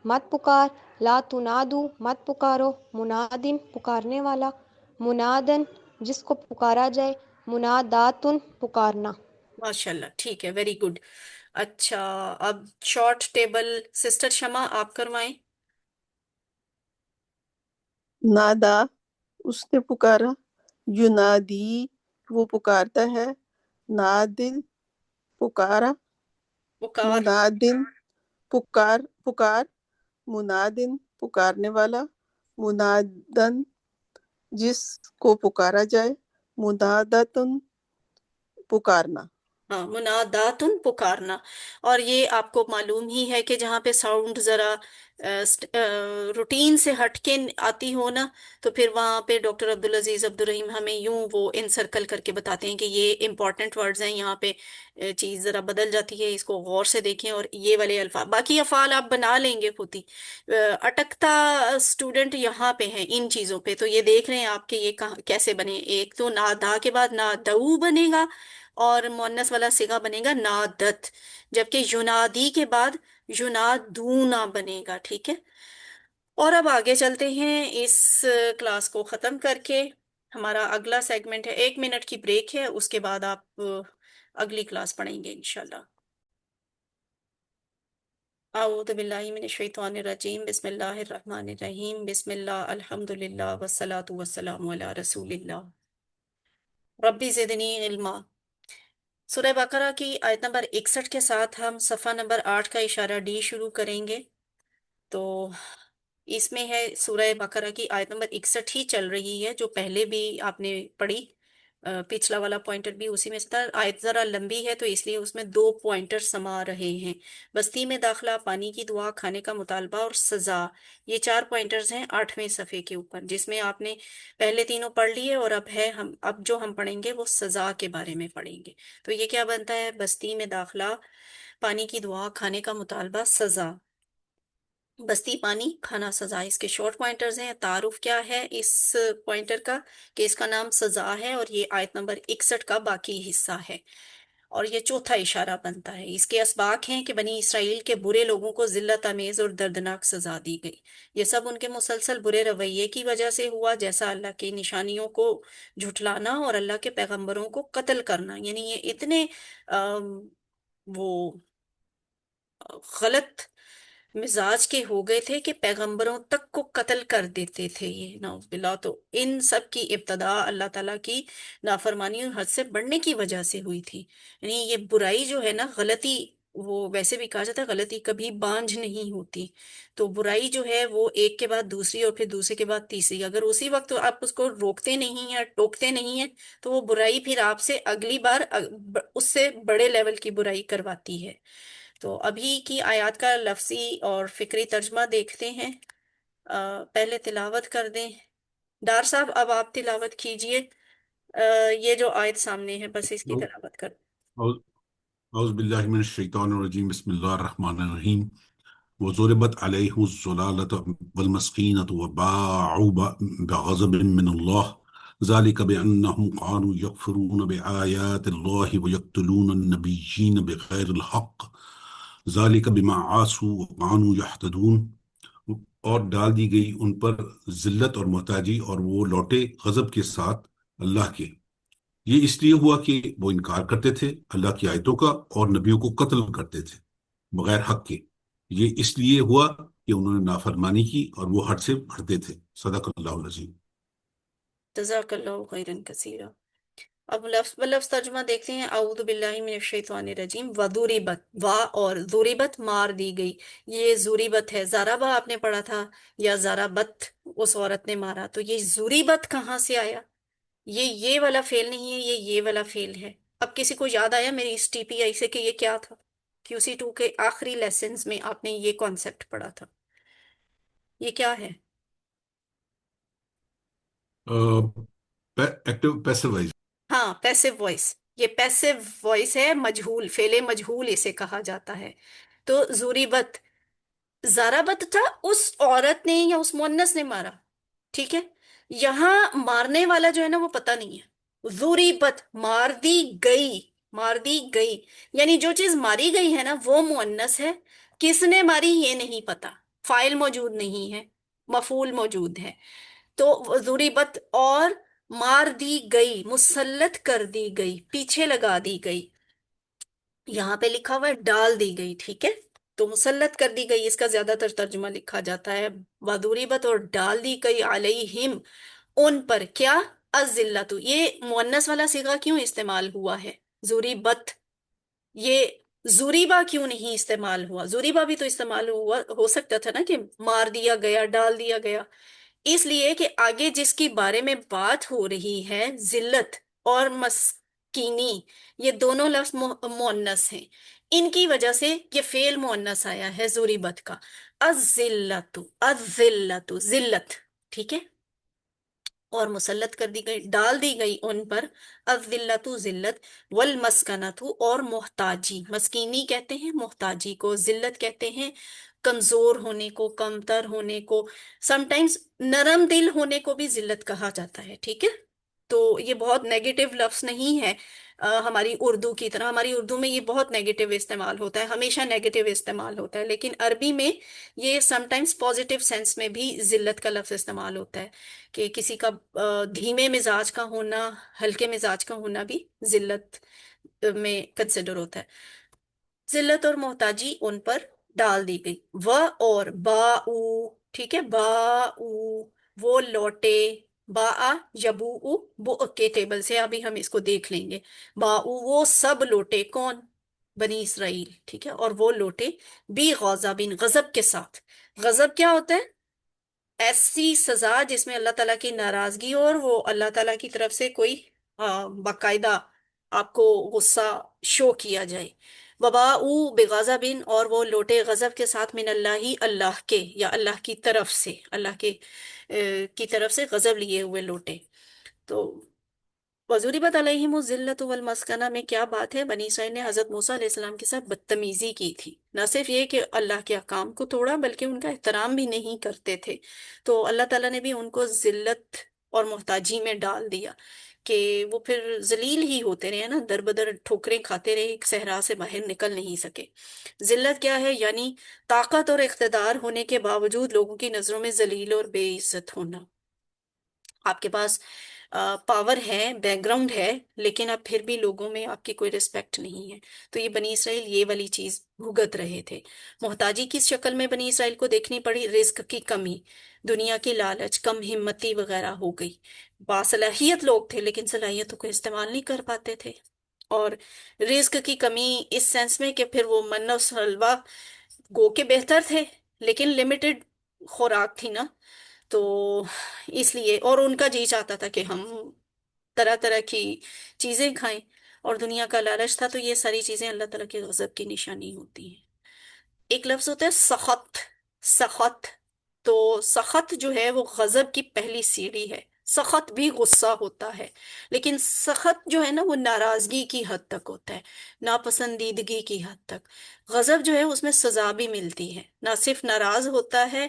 مت پکار، لا تنادو مت پکارو، منادن پکارنے والا، منادن جس کو پکارا جائے، مناداتن پکارنا۔ ماشاءاللہ، ٹھیک ہے، ویری گڈ۔ اچھا، اب شارٹ ٹیبل سسٹر شمع آپ کروائیں۔ نادا اس نے پکارا، ینادی وہ پکارتا ہے، نادل پکارا، پکار، منادن پکار، منادن پکارنے والا، منادن جس کو پکارا جائے، منادتن پکارنا۔ ہاں، مناداتن پکارنا۔ اور یہ آپ کو معلوم ہی ہے کہ جہاں پہ ساؤنڈ ذرا روٹین سے ہٹ کے آتی ہو نا، تو پھر وہاں پہ ڈاکٹر عبدالعزیز عبدالرحیم ہمیں یوں وہ انسرکل کر کے بتاتے ہیں کہ یہ امپورٹنٹ ورڈز ہیں، یہاں پہ چیز ذرا بدل جاتی ہے، اس کو غور سے دیکھیں، اور یہ والے الفاظ باقی افعال آپ بنا لیں گے خود ہی۔ اٹکتا اسٹوڈنٹ یہاں پہ ہیں ان چیزوں پہ، تو یہ دیکھ رہے ہیں آپ کہ یہ کیسے بنے۔ ایک تو نادا کے بعد نادو بنے گا، اور مؤنث والا صیغہ بنے گا نادت، جبکہ ینادی کے بعد ینادونا بنے گا، ٹھیک ہے۔ اور اب آگے چلتے ہیں اس کلاس کو ختم کر کے۔ ہمارا اگلا سیگمنٹ ہے، 1 منٹ کی بریک ہے، اس کے بعد آپ اگلی کلاس پڑھیں گے انشاءاللہ۔ اعوذ باللہ من الشیطان الرجیم، بسم اللہ الرحمن الرحیم، بسم اللہ الحمدللہ والصلاة والسلام علی رسول اللہ، ربی زدنی علما۔ سورہ بقرہ کی آیت نمبر 61 کے ساتھ ہم صفحہ نمبر 8 کا اشارہ ڈی شروع کریں گے۔ تو اس میں ہے سورہ بقرہ کی آیت نمبر 61 ہی چل رہی ہے جو پہلے بھی آپ نے پڑھی، پچھلا والا پوائنٹر بھی اسی میں سے تھا۔ آیت ذرا لمبی ہے تو اس لیے اس میں 2 پوائنٹر سما رہے ہیں۔ بستی میں داخلہ، پانی کی دعا، کھانے کا مطالبہ اور سزا، یہ 4 پوائنٹرز ہیں 8ویں صفحے کے اوپر، جس میں آپ نے پہلے تینوں پڑھ لیے، اور اب جو ہم پڑھیں گے وہ سزا کے بارے میں پڑھیں گے۔ تو یہ کیا بنتا ہے؟ بستی میں داخلہ، پانی کی دعا، کھانے کا مطالبہ، سزا۔ بستی، پانی، کھانا، سزا، اس کے شارٹ پوائنٹرز ہیں۔ تعارف کیا ہے اس پوائنٹر کا؟ کہ اس کا نام سزا ہے، اور یہ آیت نمبر 61 کا باقی حصہ ہے، اور یہ چوتھا اشارہ بنتا ہے۔ اس کے اسباق ہیں کہ بنی اسرائیل کے برے لوگوں کو ذلت آمیز اور دردناک سزا دی گئی۔ یہ سب ان کے مسلسل برے رویے کی وجہ سے ہوا، جیسا اللہ کی نشانیوں کو جھٹلانا اور اللہ کے پیغمبروں کو قتل کرنا۔ یعنی یہ اتنے وہ غلط مزاج کے ہو گئے تھے کہ پیغمبروں تک کو قتل کر دیتے تھے، یہ نعوذ باللہ۔ تو ان سب کی ابتدا اللہ تعالیٰ کی نافرمانی اور حد سے بڑھنے کی وجہ سے ہوئی تھی۔ یعنی یہ برائی جو ہے نا، غلطی، وہ ویسے بھی کہا جاتا ہے غلطی کبھی بانجھ نہیں ہوتی، تو برائی جو ہے وہ ایک کے بعد دوسری اور پھر دوسرے کے بعد تیسری، اگر اسی وقت آپ اس کو روکتے نہیں ہیں، ٹوکتے نہیں ہیں، تو وہ برائی پھر آپ سے اگلی بار اس سے بڑے لیول کی برائی کرواتی ہے۔ تو ابھی کی آیات کا لفظی اور فکری ترجمہ دیکھتے ہیں۔ پہلے تلاوت کر دیں ڈار صاحب، اب آپ تلاوت کیجئے۔ یہ جو آیت سامنے ہے بس اس کی تلاوت کر دیں۔ اعوذ باللہ من الشیطان الرجیم، بسم اللہ الرحمن الرحیم۔ وضربت علیہ الذلۃ والمسکینۃ وباعوا بغضب من اللہ ذلك بأنهم كانوا يكفرون بآيات الله ويقتلون النبيين بغير الحق ذلك بما عصوا وكانوا يعتدون۔ اور ڈال دی گئی ان پر ذلت اور محتاجی، اور وہ لوٹے غضب کے ساتھ اللہ کے۔ یہ اس لیے ہوا کہ وہ انکار کرتے تھے اللہ کی آیتوں کا اور نبیوں کو قتل کرتے تھے بغیر حق کے۔ یہ اس لیے ہوا کہ انہوں نے نافرمانی کی اور وہ حد سے بڑھتے تھے۔ صدق اللہ العظیم۔ جزاک اللہ خیرن کثیرا۔ اب لفظ بلفظ ترجمہ دیکھتے ہیں۔ اعوذ باللہ من الشیطان الرجیم۔ وضربت، وا اور ضربت مار دی گئی، یہ ضربت ہے۔ ضربہ آپ نے پڑھا تھا، یا ضربت اس عورت نے مارا، تو یہ ضربت کہاں سے آیا؟ یہ والا فعل نہیں ہے، یہ والا فعل ہے۔ اب کسی کو یاد آیا میری اس ٹی پی آئی سے کہ یہ کیا تھا؟ QC2 کے آخری لیسنز میں آپ نے یہ کانسیپٹ پڑھا تھا، یہ کیا ہے؟ Active passive wise. ہاں، پیسو وائس. یہ پیسو وائس ہے، مجہول، فعل مجہول اسے کہا جاتا ہے. تو ضریبت، ضربت تھا اس عورت نے یا اس مؤنث نے مارا، ٹھیک ہے. یہاں مارنے والا جو ہے نا وہ پتہ نہیں ہے. ضریبت، مار دی گئی، مار دی گئی، یعنی جو چیز ماری گئی ہے نا وہ مؤنث ہے، کس نے ماری یہ نہیں پتا، فاعل موجود نہیں ہے، مفعول موجود ہے. تو ضریبت اور مار دی گئی، مسلط کر دی گئی، پیچھے لگا دی گئی. یہاں پہ لکھا ہوا ہے ڈال دی گئی، ٹھیک ہے. تو مسلط کر دی گئی اس کا زیادہ تر ترجمہ لکھا جاتا ہے وَضُرِبَتْ، اور ڈال دی گئی علیہم، ان پر، کیا؟ الذلت. یہ مؤنث والا صیغہ کیوں استعمال ہوا ہے؟ ضریبت. یہ زوریبا کیوں نہیں استعمال ہوا؟ زوریبا بھی تو استعمال ہوا ہو سکتا تھا نا، کہ مار دیا گیا، ڈال دیا گیا. اس لیے کہ آگے جس کی بارے میں بات ہو رہی ہے، ذلت اور مسکینی، یہ دونوں لفظ مؤنث ہیں، ان کی وجہ سے یہ فعل مؤنث آیا ہے ضریبت کا. الذلت، الذلت، ذلت، ٹھیک ہے. اور مسلط کر دی گئی، ڈال دی گئی ان پر، الذلت، ذلت، والمسکنۃ، اور محتاجی. مسکینی کہتے ہیں محتاجی کو، ذلت کہتے ہیں کمزور ہونے کو، کمتر ہونے کو، سم ٹائمز نرم دل ہونے کو بھی ذلت کہا جاتا ہے، ٹھیک ہے. تو یہ بہت نیگیٹو لفظ نہیں ہے ہماری اردو کی طرح. ہماری اردو میں یہ بہت نیگیٹو استعمال ہوتا ہے، ہمیشہ نیگیٹو استعمال ہوتا ہے، لیکن عربی میں یہ سم ٹائمز پازیٹیو سینس میں بھی ذلت کا لفظ استعمال ہوتا ہے، کہ کسی کا دھیمے مزاج کا ہونا، ہلکے مزاج کا ہونا بھی ذلت میں کنسیڈر ہوتا ہے. ذلت اور محتاجی ان پر ڈال دی گئی. و، اور باؤ، ٹھیک ہے، باؤ، وہ لوٹے. با یبو، بو کے ٹیبل سے ابھی ہم اس کو دیکھ لیں گے. باؤ، وہ سب لوٹے، کون؟ بنی اسرائیل، ٹھیک ہے. اور وہ لوٹے بھی غضبن، غضب کے ساتھ. غضب کیا ہوتا ہے؟ ایسی سزا جس میں اللہ تعالیٰ کی ناراضگی ہو، اور وہ اللہ تعالیٰ کی طرف سے کوئی باقاعدہ آپ کو غصہ شو کیا جائے. وباؤ بغضب، اور وہ لوٹے غضب کے ساتھ، من اللہ، اللہ کے، یا اللہ کی طرف سے، اللہ کے کی طرف سے غضب لیے ہوئے لوٹے. تو وَضُرِبَتْ عَلَيْهِمُ الذِّلَّةُ وَالْمَسْكَنَةُ میں کیا بات ہے؟ بنی اسرائیل نے حضرت موسیٰ علیہ السلام کے ساتھ بدتمیزی کی تھی. نہ صرف یہ کہ اللہ کے احکام کو توڑا، بلکہ ان کا احترام بھی نہیں کرتے تھے. تو اللہ تعالیٰ نے بھی ان کو ذلت اور محتاجی میں ڈال دیا، کہ وہ پھر ذلیل ہی ہوتے رہے نا، در بدر ٹھوکریں کھاتے رہے، ایک صحرا سے باہر نکل نہیں سکے. ذلت کیا ہے؟ یعنی طاقت اور اقتدار ہونے کے باوجود لوگوں کی نظروں میں ذلیل اور بے عزت ہونا. آپ کے پاس پاور ہے، بیک گراؤنڈ ہے، لیکن اب پھر بھی لوگوں میں آپ کی کوئی رسپیکٹ نہیں ہے. تو یہ بنی اسرائیل یہ والی چیز بھگت رہے تھے. محتاجی کس شکل میں بنی اسرائیل کو دیکھنی پڑی؟ رزق کی کمی، دنیا کی لالچ، کم ہمتی وغیرہ ہو گئی. باصلاحیت لوگ تھے لیکن صلاحیتوں کو استعمال نہیں کر پاتے تھے. اور رزق کی کمی اس سینس میں کہ پھر وہ من و سلوہ گو کے بہتر تھے، لیکن لمیٹڈ خوراک تھی نا، تو اس لیے. اور ان کا جی چاہتا تھا کہ ہم طرح طرح کی چیزیں کھائیں، اور دنیا کا لالچ تھا. تو یہ ساری چیزیں اللہ تعالیٰ کے غضب کی نشانی ہوتی ہیں. ایک لفظ ہوتا ہے سخط. سخط، تو سخط جو ہے وہ غضب کی پہلی سیڑھی ہے. سخط بھی غصہ ہوتا ہے، لیکن سخط جو ہے نا وہ ناراضگی کی حد تک ہوتا ہے، ناپسندیدگی کی حد تک. غضب جو ہے اس میں سزا بھی ملتی ہے، نہ صرف ناراض ہوتا ہے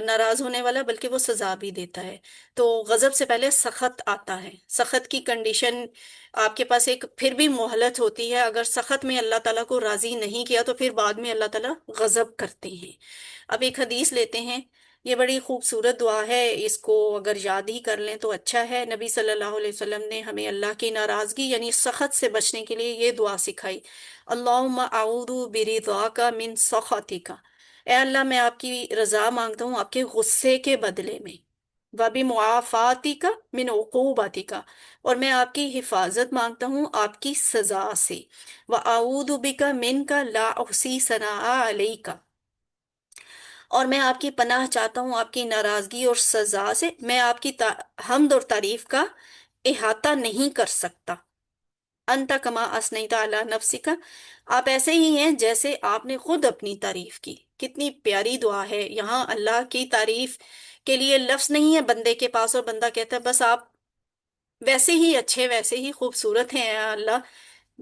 ناراض ہونے والا، بلکہ وہ سزا بھی دیتا ہے. تو غضب سے پہلے سخط آتا ہے. سخط کی کنڈیشن آپ کے پاس ایک پھر بھی مہلت ہوتی ہے. اگر سخط میں اللہ تعالیٰ کو راضی نہیں کیا تو پھر بعد میں اللہ تعالیٰ غضب کرتے ہیں. اب ایک حدیث لیتے ہیں، یہ بڑی خوبصورت دعا ہے، اس کو اگر یاد ہی کر لیں تو اچھا ہے. نبی صلی اللہ علیہ وسلم نے ہمیں اللہ کی ناراضگی یعنی سخط سے بچنے کے لیے یہ دعا سکھائی. اللہم اعوذ برضاک من سخطک، اے اللہ میں آپ کی رضا مانگتا ہوں آپ کے غصے کے بدلے میں. وَبِمُعَافَاتِكَ مِنْ عُقُوبَتِكَ، اور میں آپ کی حفاظت مانگتا ہوں آپ کی سزا سے. وَأَعُوذُ بِكَ مِنْكَ لَا أُحْصِي ثَنَاءً عَلَيْكَ، اور میں آپ کی پناہ چاہتا ہوں آپ کی ناراضگی اور سزا سے. میں آپ کی حمد اور تعریف کا احاطہ نہیں کر سکتا. अंता कमा असनैता अला नफ्सिका, आप ऐसे ही हैं जैसे आपने खुद अपनी तारीफ की। कितनी प्यारी दुआ है। यहाँ अल्लाह की तारीफ के लिए लफ्ज नहीं है बंदे के पास, और बंदा कहता है बस आप वैसे ही अच्छे, वैसे ही खूबसूरत हैं या अल्लाह,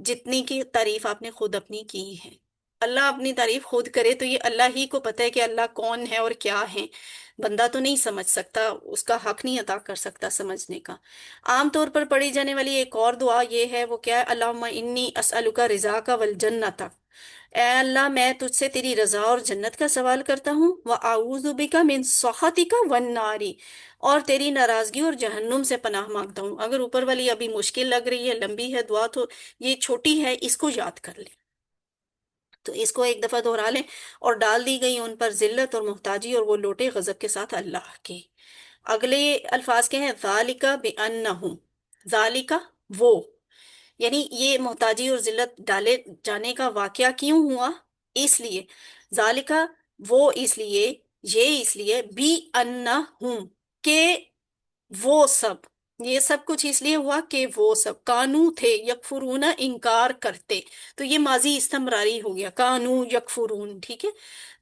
जितनी की तारीफ आपने खुद अपनी की है। अल्लाह अपनी तारीफ खुद करे तो ये अल्लाह ही को पता है कि अल्लाह कौन है और क्या है। बंदा तो नहीं समझ सकता, उसका हक नहीं अदा कर सकता समझने का। आमतौर पर पढ़ी जाने वाली एक और दुआ ये है, वो क्या है, अल्लाहुम्मा इन्नी असअलुका रिज़ाका वल जन्नता, ए अल्लाह मैं तुझसे तेरी रजा और जन्नत का सवाल करता हूँ, व आऊज़ु बिका मिन सखतिका वन नारी, और तेरी नाराजगी और जहन्नुम से पनाह मांगता हूँ। अगर ऊपर वाली अभी मुश्किल लग रही है, लंबी है दुआ, तो ये छोटी है, इसको याद कर ले। तो इसको एक दफा दोहरा लें। और डाल दी गई उन पर जिल्लत और मुहताजी, और वो लौटे गजब के साथ अल्लाह के। अगले अल्फाज के हैं जालिका बिअन्नहुम, जालिका वो, यानी ये मोहताजी और जिल्लत डाले जाने का वाकया क्यों हुआ, इसलिए जालिका वो, इसलिए ये, इसलिए बी अन्ना हूं के वो सब, ये सब कुछ इसलिए हुआ कि वो सब कानू थे यकफुरूना इनकार करते। तो ये माजी इस्तमरारी हो गया, कानू यकफुरून, ठीक है।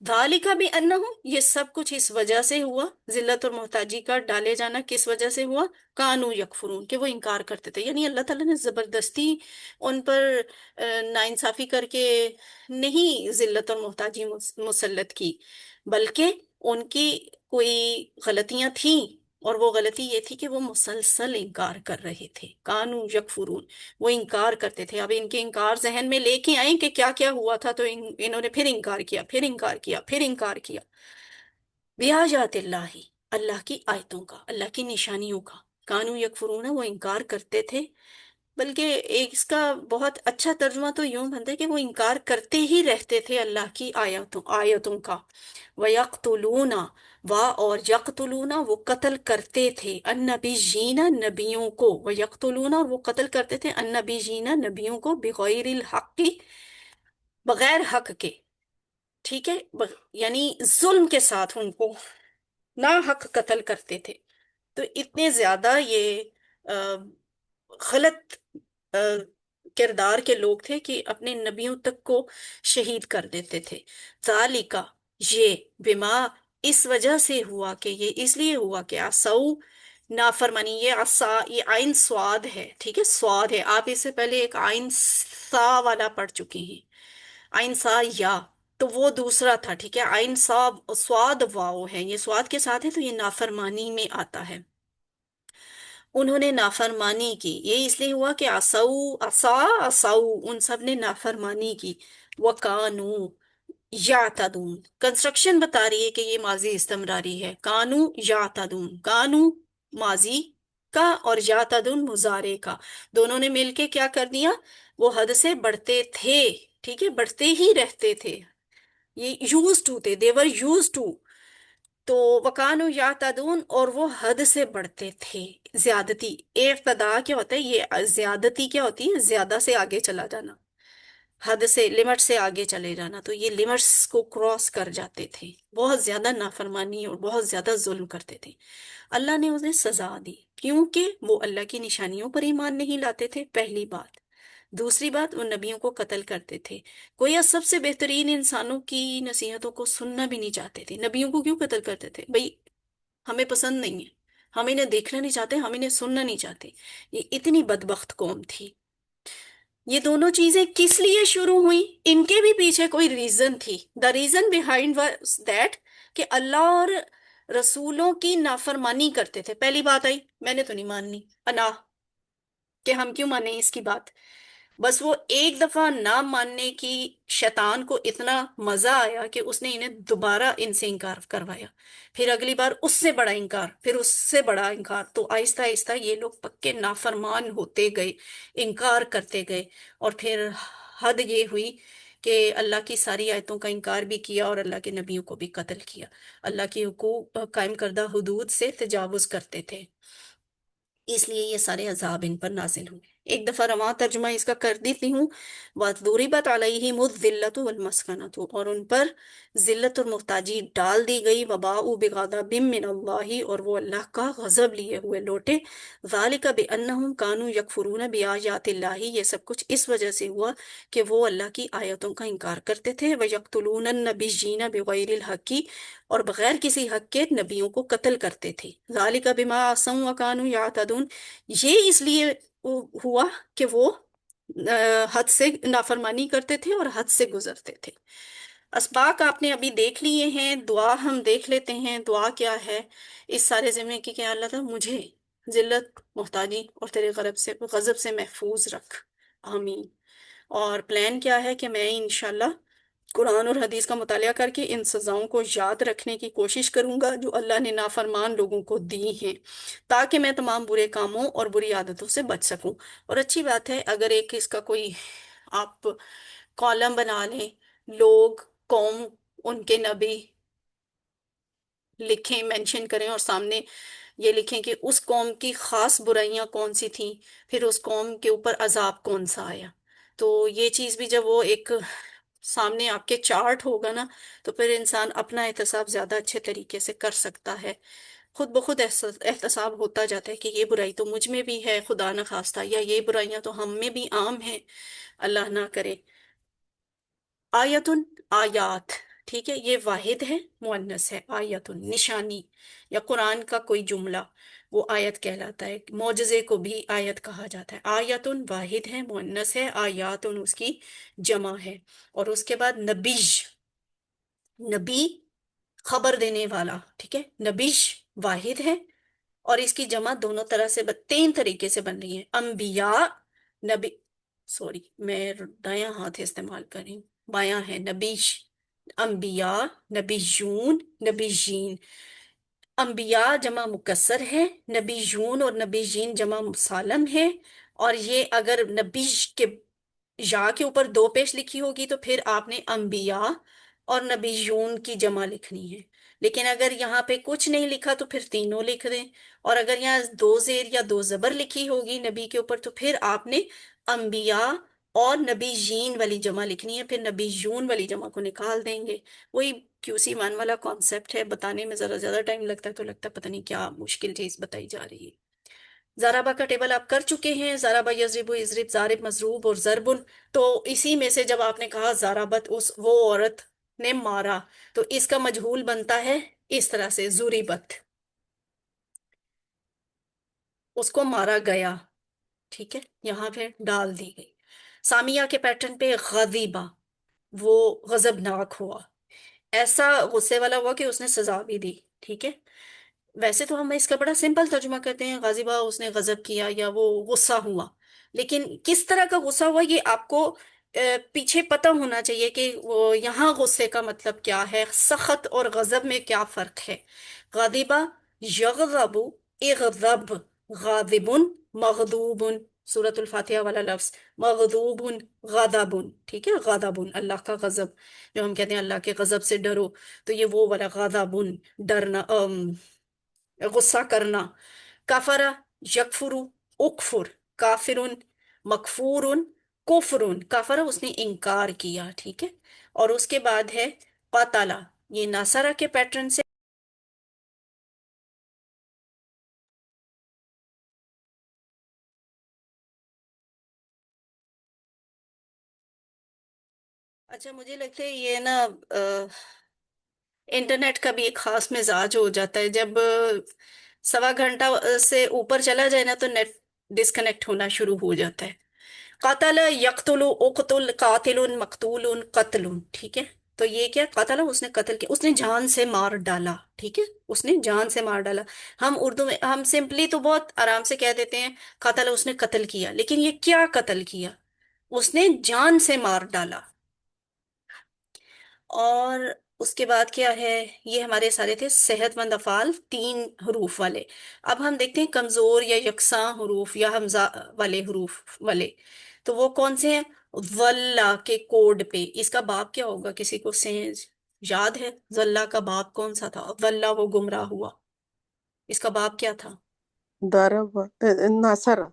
धालिका भी अन्नहुम, ये सब कुछ इस वजह से हुआ, जिल्लत और मोहताजी का डाले जाना किस वजह से हुआ, कानू यकफुरून, कि वो इनकार करते थे। यानी अल्लाह ताला ने जबरदस्ती उन पर नाइंसाफी करके नहीं जिल्लत और मोहताजी मुसल्लत की, बल्कि उनकी कोई गलतियां थी, और वो गलती ये थी कि वो मुसलसल इनकार कर रहे थे, कानू यकफुरून, वो इनकार करते थे। अब इनके इनकार जहन में लेके आए कि क्या क्या हुआ था, तो इन्होंने फिर इनकार किया, फिर इनकार किया, फिर इनकार किया। बिआयातिल्लाही, अल्लाह की आयतों का, अल्लाह की निशानियों का, कानू यकफुरून, वो इनकार करते थे। बल्कि एक इसका बहुत अच्छा तर्जुमा तो यूं बनता है कि वो इनकार करते ही रहते थे अल्लाह की आयतों आयतों का। वयक्तुलूना, वाह, और यक्तुलूना वो कत्ल करते थे, अन्नबीजीना नबियों को, वयक्तुलूना, और वो कत्ल करते थे, अन्नबीजीना नबियों को, बिगैरिल हक़्क़ि, बगैर हक के, ठीक है, यानी जुल्म के साथ उनको ना हक कत्ल करते थे। तो इतने ज्यादा ये अ, गलत अ, किरदार के लोग थे कि अपने नबियों तक को शहीद कर देते थे। जालिका, ये, बिमा, इस वजह से हुआ, कि ये इसलिए हुआ कि आसऊ, नाफरमानी, ये आसा, ये आइन स्वाद है, ठीक है, स्वाद है। आप इससे पहले एक आइन सा वाला पढ़ चुके हैं, आइन सा या, तो वो दूसरा था, ठीक है। आइन सा स्वाद वाओ है, ये स्वाद के साथ है, तो ये नाफरमानी में आता है। उन्होंने नाफरमानी की, ये इसलिए हुआ कि असाऊ, असा, असाऊ, उन सब ने नाफरमानी की। वकानू यातदून, कंस्ट्रक्शन बता रही है कि ये माजी इस्तमरारी है। कानू यातदून, कानू माजी का और यातदून मुजारे का, दोनों ने मिलके क्या कर दिया, वो हद से बढ़ते थे, ठीक है, बढ़ते ही रहते थे। ये यूज टू थे, देवर यूज टू। तो वकानो यातदून, और वो हद से बढ़ते थे, ज्यादती। इर्तदा क्या होता है, ये ज्यादती क्या होती है, ज्यादा से आगे चला जाना, हद से, लिमिट से आगे चले जाना। तो ये लिमिट्स को क्रॉस कर जाते थे, बहुत ज्यादा नाफरमानी और बहुत ज्यादा जुल्म करते थे। अल्लाह ने उन्हें सजा दी, क्योंकि वो अल्लाह की निशानियों पर ईमान नहीं लाते थे, पहली बात। दूसरी बात, वो नबियों को कत्ल करते थे। कोई सबसे बेहतरीन इंसानों की नसीहतों को सुनना भी नहीं चाहते थे। नबियों को क्यों कत्ल करते थे भाई, हमें पसंद नहीं है, हम इन्हें देखना नहीं चाहते, हम इन्हें सुनना नहीं चाहते। ये इतनी बदबख्त कौम थी। ये दोनों चीजें किस लिए शुरू हुई, इनके भी पीछे कोई रीजन थी। The reason behind was that कि अल्लाह और रसूलों की नाफरमानी करते थे। पहली बात आई, मैंने तो नहीं माननी, अना, कि हम क्यों माने इसकी बात। बस वो एक दफा ना मानने की शैतान को इतना मजा आया कि उसने इन्हें दोबारा इनसे इनकार करवाया, फिर अगली बार उससे बड़ा इनकार, फिर उससे बड़ा इनकार। तो आहिस्ता आहिस्ता ये लोग पक्के नाफरमान होते गए, इनकार करते गए, और फिर हद ये हुई कि अल्लाह की सारी आयतों का इनकार भी किया और अल्लाह के नबियों को भी कत्ल किया। अल्लाह की हुकूक कायम करदा हुदूद से तजावुज करते थे, इसलिए ये सारे अजाब इन पर नाजिल हुए। एक दफा रवा तर्जुमा इसका कर देती हूँ। वज़ुरिबत अलैहिमुज़्ज़िल्लतु वल-मस्कनतु, और उन पर जिल्लत और मुहताजी डाल दी गई। वबाउ बिग़ज़बिम मिनल्लाहि, और वो अल्लाह का गजब लिए हुए लौटे। ज़ालिका बिअन्नहुम कानू यकफुरून बिआयातिल्लाहि, ये सब कुछ इस वजह से हुआ कि वो अल्लाह की आयतों का इनकार करते थे। व यक़्तुलून नबिय्यीन बिग़ैरिल हक़्क़ि, और बगैर किसी हक के नबियों को कत्ल करते थे। ज़ालिका बिमा असौ व कानू यातदून, ये इसलिए हुआ कि वो हद से नाफरमानी करते थे और हद से गुजरते थे। असबाक आपने अभी देख लिए हैं, दुआ हम देख लेते हैं। दुआ क्या है इस सारे ज़िम्मे की? क्या अल्लाह ताला मुझे जिल्लत, मोहताजी और तेरे गजब से महफूज रख, आमीन। और प्लान क्या है कि मैं इंशाल्लाह कुरान और हदीस का मुतालिया करके इन सजाओं को याद रखने की कोशिश करूंगा जो अल्लाह ने नाफरमान लोगों को दी हैं, ताकि मैं तमाम बुरे कामों और बुरी आदतों से बच सकूं। और अच्छी बात है अगर एक इसका कोई आप कॉलम बना लें, लोग, कौम, उनके नबी लिखें, मेंशन करें, और सामने ये लिखें कि उस कौम की खास बुराइयां कौन सी थी, फिर उस कौम के ऊपर अजाब कौन सा आया। तो ये चीज भी जब वो एक सामने आपके चार्ट होगा ना, तो फिर इंसान अपना एहतसाब ज्यादा अच्छे तरीके से कर सकता है। खुद ब खुद एहतसाब होता जाता है कि ये बुराई तो मुझ में भी है, खुदा न खास्ता, या ये बुराइयां तो हम में भी आम हैं, अल्लाह ना करे। आयतुन, आयात, ठीक है, ये वाहिद है, मुअन्नस है। आयतुन निशानी या कुरान का कोई जुमला, वो आयत कहलाता है। मोजज़े को भी आयत कहा जाता है। आयतुन वाहिद है, मुअन्नस है। आयातुन उसकी जमा है। और उसके बाद नबीज, नबी खबर देने वाला, ठीक है। नबीश वाहिद है, और इसकी जमा दोनों तरह से तीन तरीके से बन रही है। अंबिया, नबी, सॉरी मैं दायां हाथ इस्तेमाल कर रही हूँ, बायां है नबीश। अंबिया, नबीयून, नबीयीन। अंबिया जमा मुकस्सर है, नबीयून और नबीयीन जमा मुसालम है। और ये अगर नबीश के या के ऊपर दो पेश लिखी होगी तो फिर आपने अंबिया और नबीयून की जमा लिखनी है। लेकिन अगर यहाँ पे कुछ नहीं लिखा तो फिर तीनों लिख दें। और अगर यहाँ दो जेर या दो जबर लिखी होगी नबी के ऊपर तो फिर आपने अंबिया और नबीयीन वाली जमा लिखनी है, फिर नबीयून वाली जमा को निकाल देंगे। वही क्यूसी मान वाला कॉन्सेप्ट है, बताने में जरा ज्यादा टाइम लगता है, तो लगता है पता नहीं क्या मुश्किल चीज बताई जा रही है। जाराबा का टेबल आप कर चुके हैं, जाराबा यजरिबु इजरिब जारिब मजरूब और जरबुन। तो इसी में से जब आपने कहा जाराबत, उस वो औरत ने मारा, तो इसका मजहूल बनता है इस तरह से, जुरीबत, उसको मारा गया, ठीक है, यहाँ पे डाल दी गई। सामिया के पैटर्न पे गजीबा, वो गजबनाक हुआ, ऐसा गुस्से वाला हुआ कि उसने सजा भी दी, ठीक है। वैसे तो हम इसका बड़ा सिंपल तर्जुमा करते हैं, गाजिबा उसने गजब किया या वो गुस्सा हुआ, लेकिन किस तरह का गुस्सा हुआ ये आपको पीछे पता होना चाहिए कि वो यहाँ गुस्से का मतलब क्या है, सख्त और गजब में क्या फर्क है। गादिबा, यगज़बु, इग़ज़ब, गादिबुन, मगदूबुन, सूरतुल फातिहा वाला लफ्ज, मगदूबुन, गदबुन, ठीक है। गदबुन अल्लाह का गजब, जो हम कहते हैं अल्लाह के गजब से डरो, तो ये वो वाला गदबुन, डरना, गुस्सा करना। कफरा, यकफुरु, उकफुर, काफिरुन, मकफूरुन, कुफरुन। कफरा उसने इनकार किया, ठीक है। और उसके बाद है कतला, ये नासरा के पैटर्न से। अच्छा मुझे लगता है ये ना इंटरनेट का भी एक खास मिजाज हो जाता है, जब सवा घंटा से ऊपर चला जाए ना तो नेट डिस्कनेक्ट होना शुरू हो जाता है। कतल यकतुलु, उक्तुल, कातिलुन, मकतूलुन, कत्लुन, ठीक है। तो ये क्या, कतल उसने कत्ल किया, उसने जान से मार डाला, ठीक है, उसने जान से मार डाला। हम उर्दू में हम सिंपली तो बहुत आराम से कह देते हैं कतल उसने कत्ल किया, लेकिन ये क्या कत्ल किया, उसने जान से मार डाला। और उसके बाद क्या है, ये हमारे सारे थे सेहतमंद अफाल तीन हरूफ वाले। अब हम देखते हैं कमजोर या यकसा हरूफ या हमजा वाले हरूफ वाले, तो वो कौन से हैं। वल्ला के कोड पे इसका बाप क्या होगा, किसी को से याद है जल्ला का बाप कौन सा था? वल्ला वो गुमराह हुआ, इसका बाप क्या था? ضرب نصر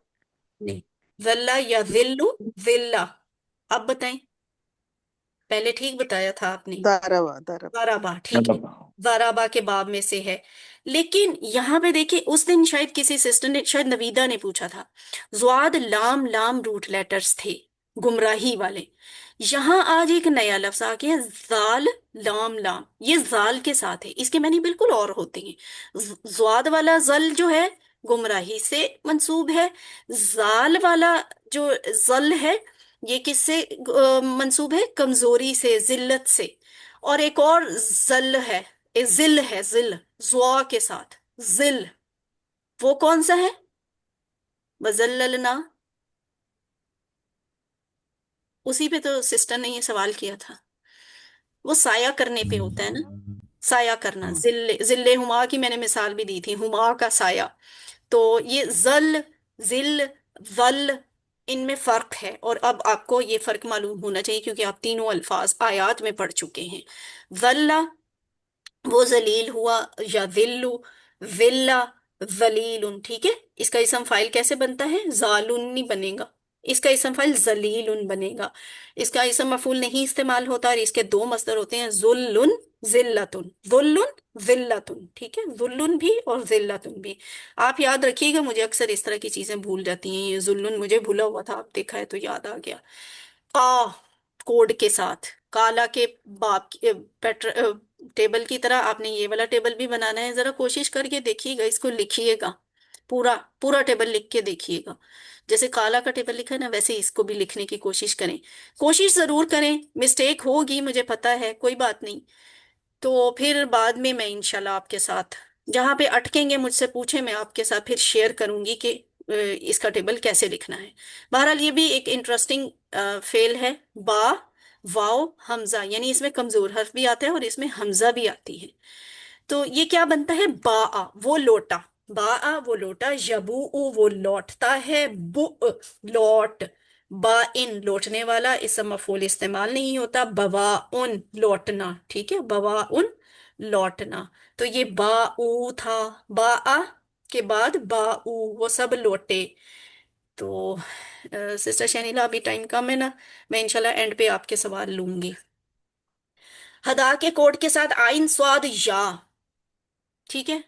नहीं, ज़ल्ला या ज़िल्लु, ज़िल्ला। अब बताएं, पहले ठीक बताया था आपने। दारावा दारावा। ज़राबा, ठीक है, ज़राबा के बाब में से है। लेकिन यहाँ पे देखिए, उस दिन शायद किसी सिस्टर ने, शायद नवीदा ने पूछा था, ज़्वाद लाम लाम रूट लेटर्स थे गुमराही वाले। यहाँ आज एक नया लफ्ज आ गया, जाल लाम लाम। ये जाल के साथ है, इसके मानी बिल्कुल और होते हैं। ज़्वाद वाला जल जो है गुमराही से मंसूब है। जाल वाला जो जल है, ये किससे मंसूब है? कमजोरी से, जिल्लत से। और एक और जल है, एक जिल है, जिल जुआ के साथ, जिल। वो कौन सा है? वजल्ललना। उसी पे तो सिस्टर ने ये सवाल किया था। वो साया करने पे होता है ना, साया करना। हाँ। जिल्ले, जिल्ले हुमा की मैंने मिसाल भी दी थी, हुमा का साया। तो ये जल, जिल, वल, इनमें फर्क है। और अब आपको ये फर्क मालूम होना चाहिए, क्योंकि आप तीनों अल्फाज आयात में पढ़ चुके हैं। वल्ला वो जलील हुआ, या विल्लु, विल्ला, जलीलुन। ठीक है, इसका इसम फाइल कैसे बनता है? जालुन नहीं बनेगा, इसका इसम फाइल जलीलुन बनेगा। इसका इसम मफूल नहीं इस्तेमाल होता, और इसके दो मस्दर होते हैं, जुल्लुन, जिल्लतुन। जुल्लुन, जिल्लतुन। ठीक है, जुल्लुन भी और जिल्लतुन भी। आप याद रखिएगा, मुझे अक्सर इस तरह की चीजें भूल जाती हैं। ये जुल्लुन मुझे भूला हुआ था, आप देखा है तो याद आ गया। का कोड के साथ, काला के बाप टेबल की तरह आपने ये वाला टेबल भी बनाना है। जरा कोशिश करके देखिएगा, इसको लिखिएगा, पूरा पूरा टेबल लिख के देखिएगा। जैसे काला का टेबल लिखा है ना, वैसे इसको भी लिखने की कोशिश करें। कोशिश जरूर करें, मिस्टेक होगी मुझे पता है, कोई बात नहीं। तो फिर बाद में मैं इंशाल्लाह आपके साथ, जहाँ पे अटकेंगे मुझसे पूछे, मैं आपके साथ फिर शेयर करूंगी कि इसका टेबल कैसे लिखना है। बहरहाल ये भी एक इंटरेस्टिंग फेल है। बा, वाव, हमजा, यानी इसमें कमजोर हर्फ भी आता है और इसमें हमजा भी आती है। तो ये क्या बनता है? बा, वो लोटा। बा, वो लोटा। यबू, वो लौटता है। बु, लौट। बा इन, लोटने वाला, इसम मफूल इस्तेमाल नहीं होता। बवा उन, लौटना। ठीक है, बवा उन, लौटना। तो ये बा ऊ था। बा आ के बाद बा ऊ, वो सब लौटे। तो सिस्टर शैनिला, अभी टाइम कम है ना, मैं इंशाल्लाह एंड पे आपके सवाल लूंगी। हदा के कोड के साथ आइन स्वाद या। ठीक है,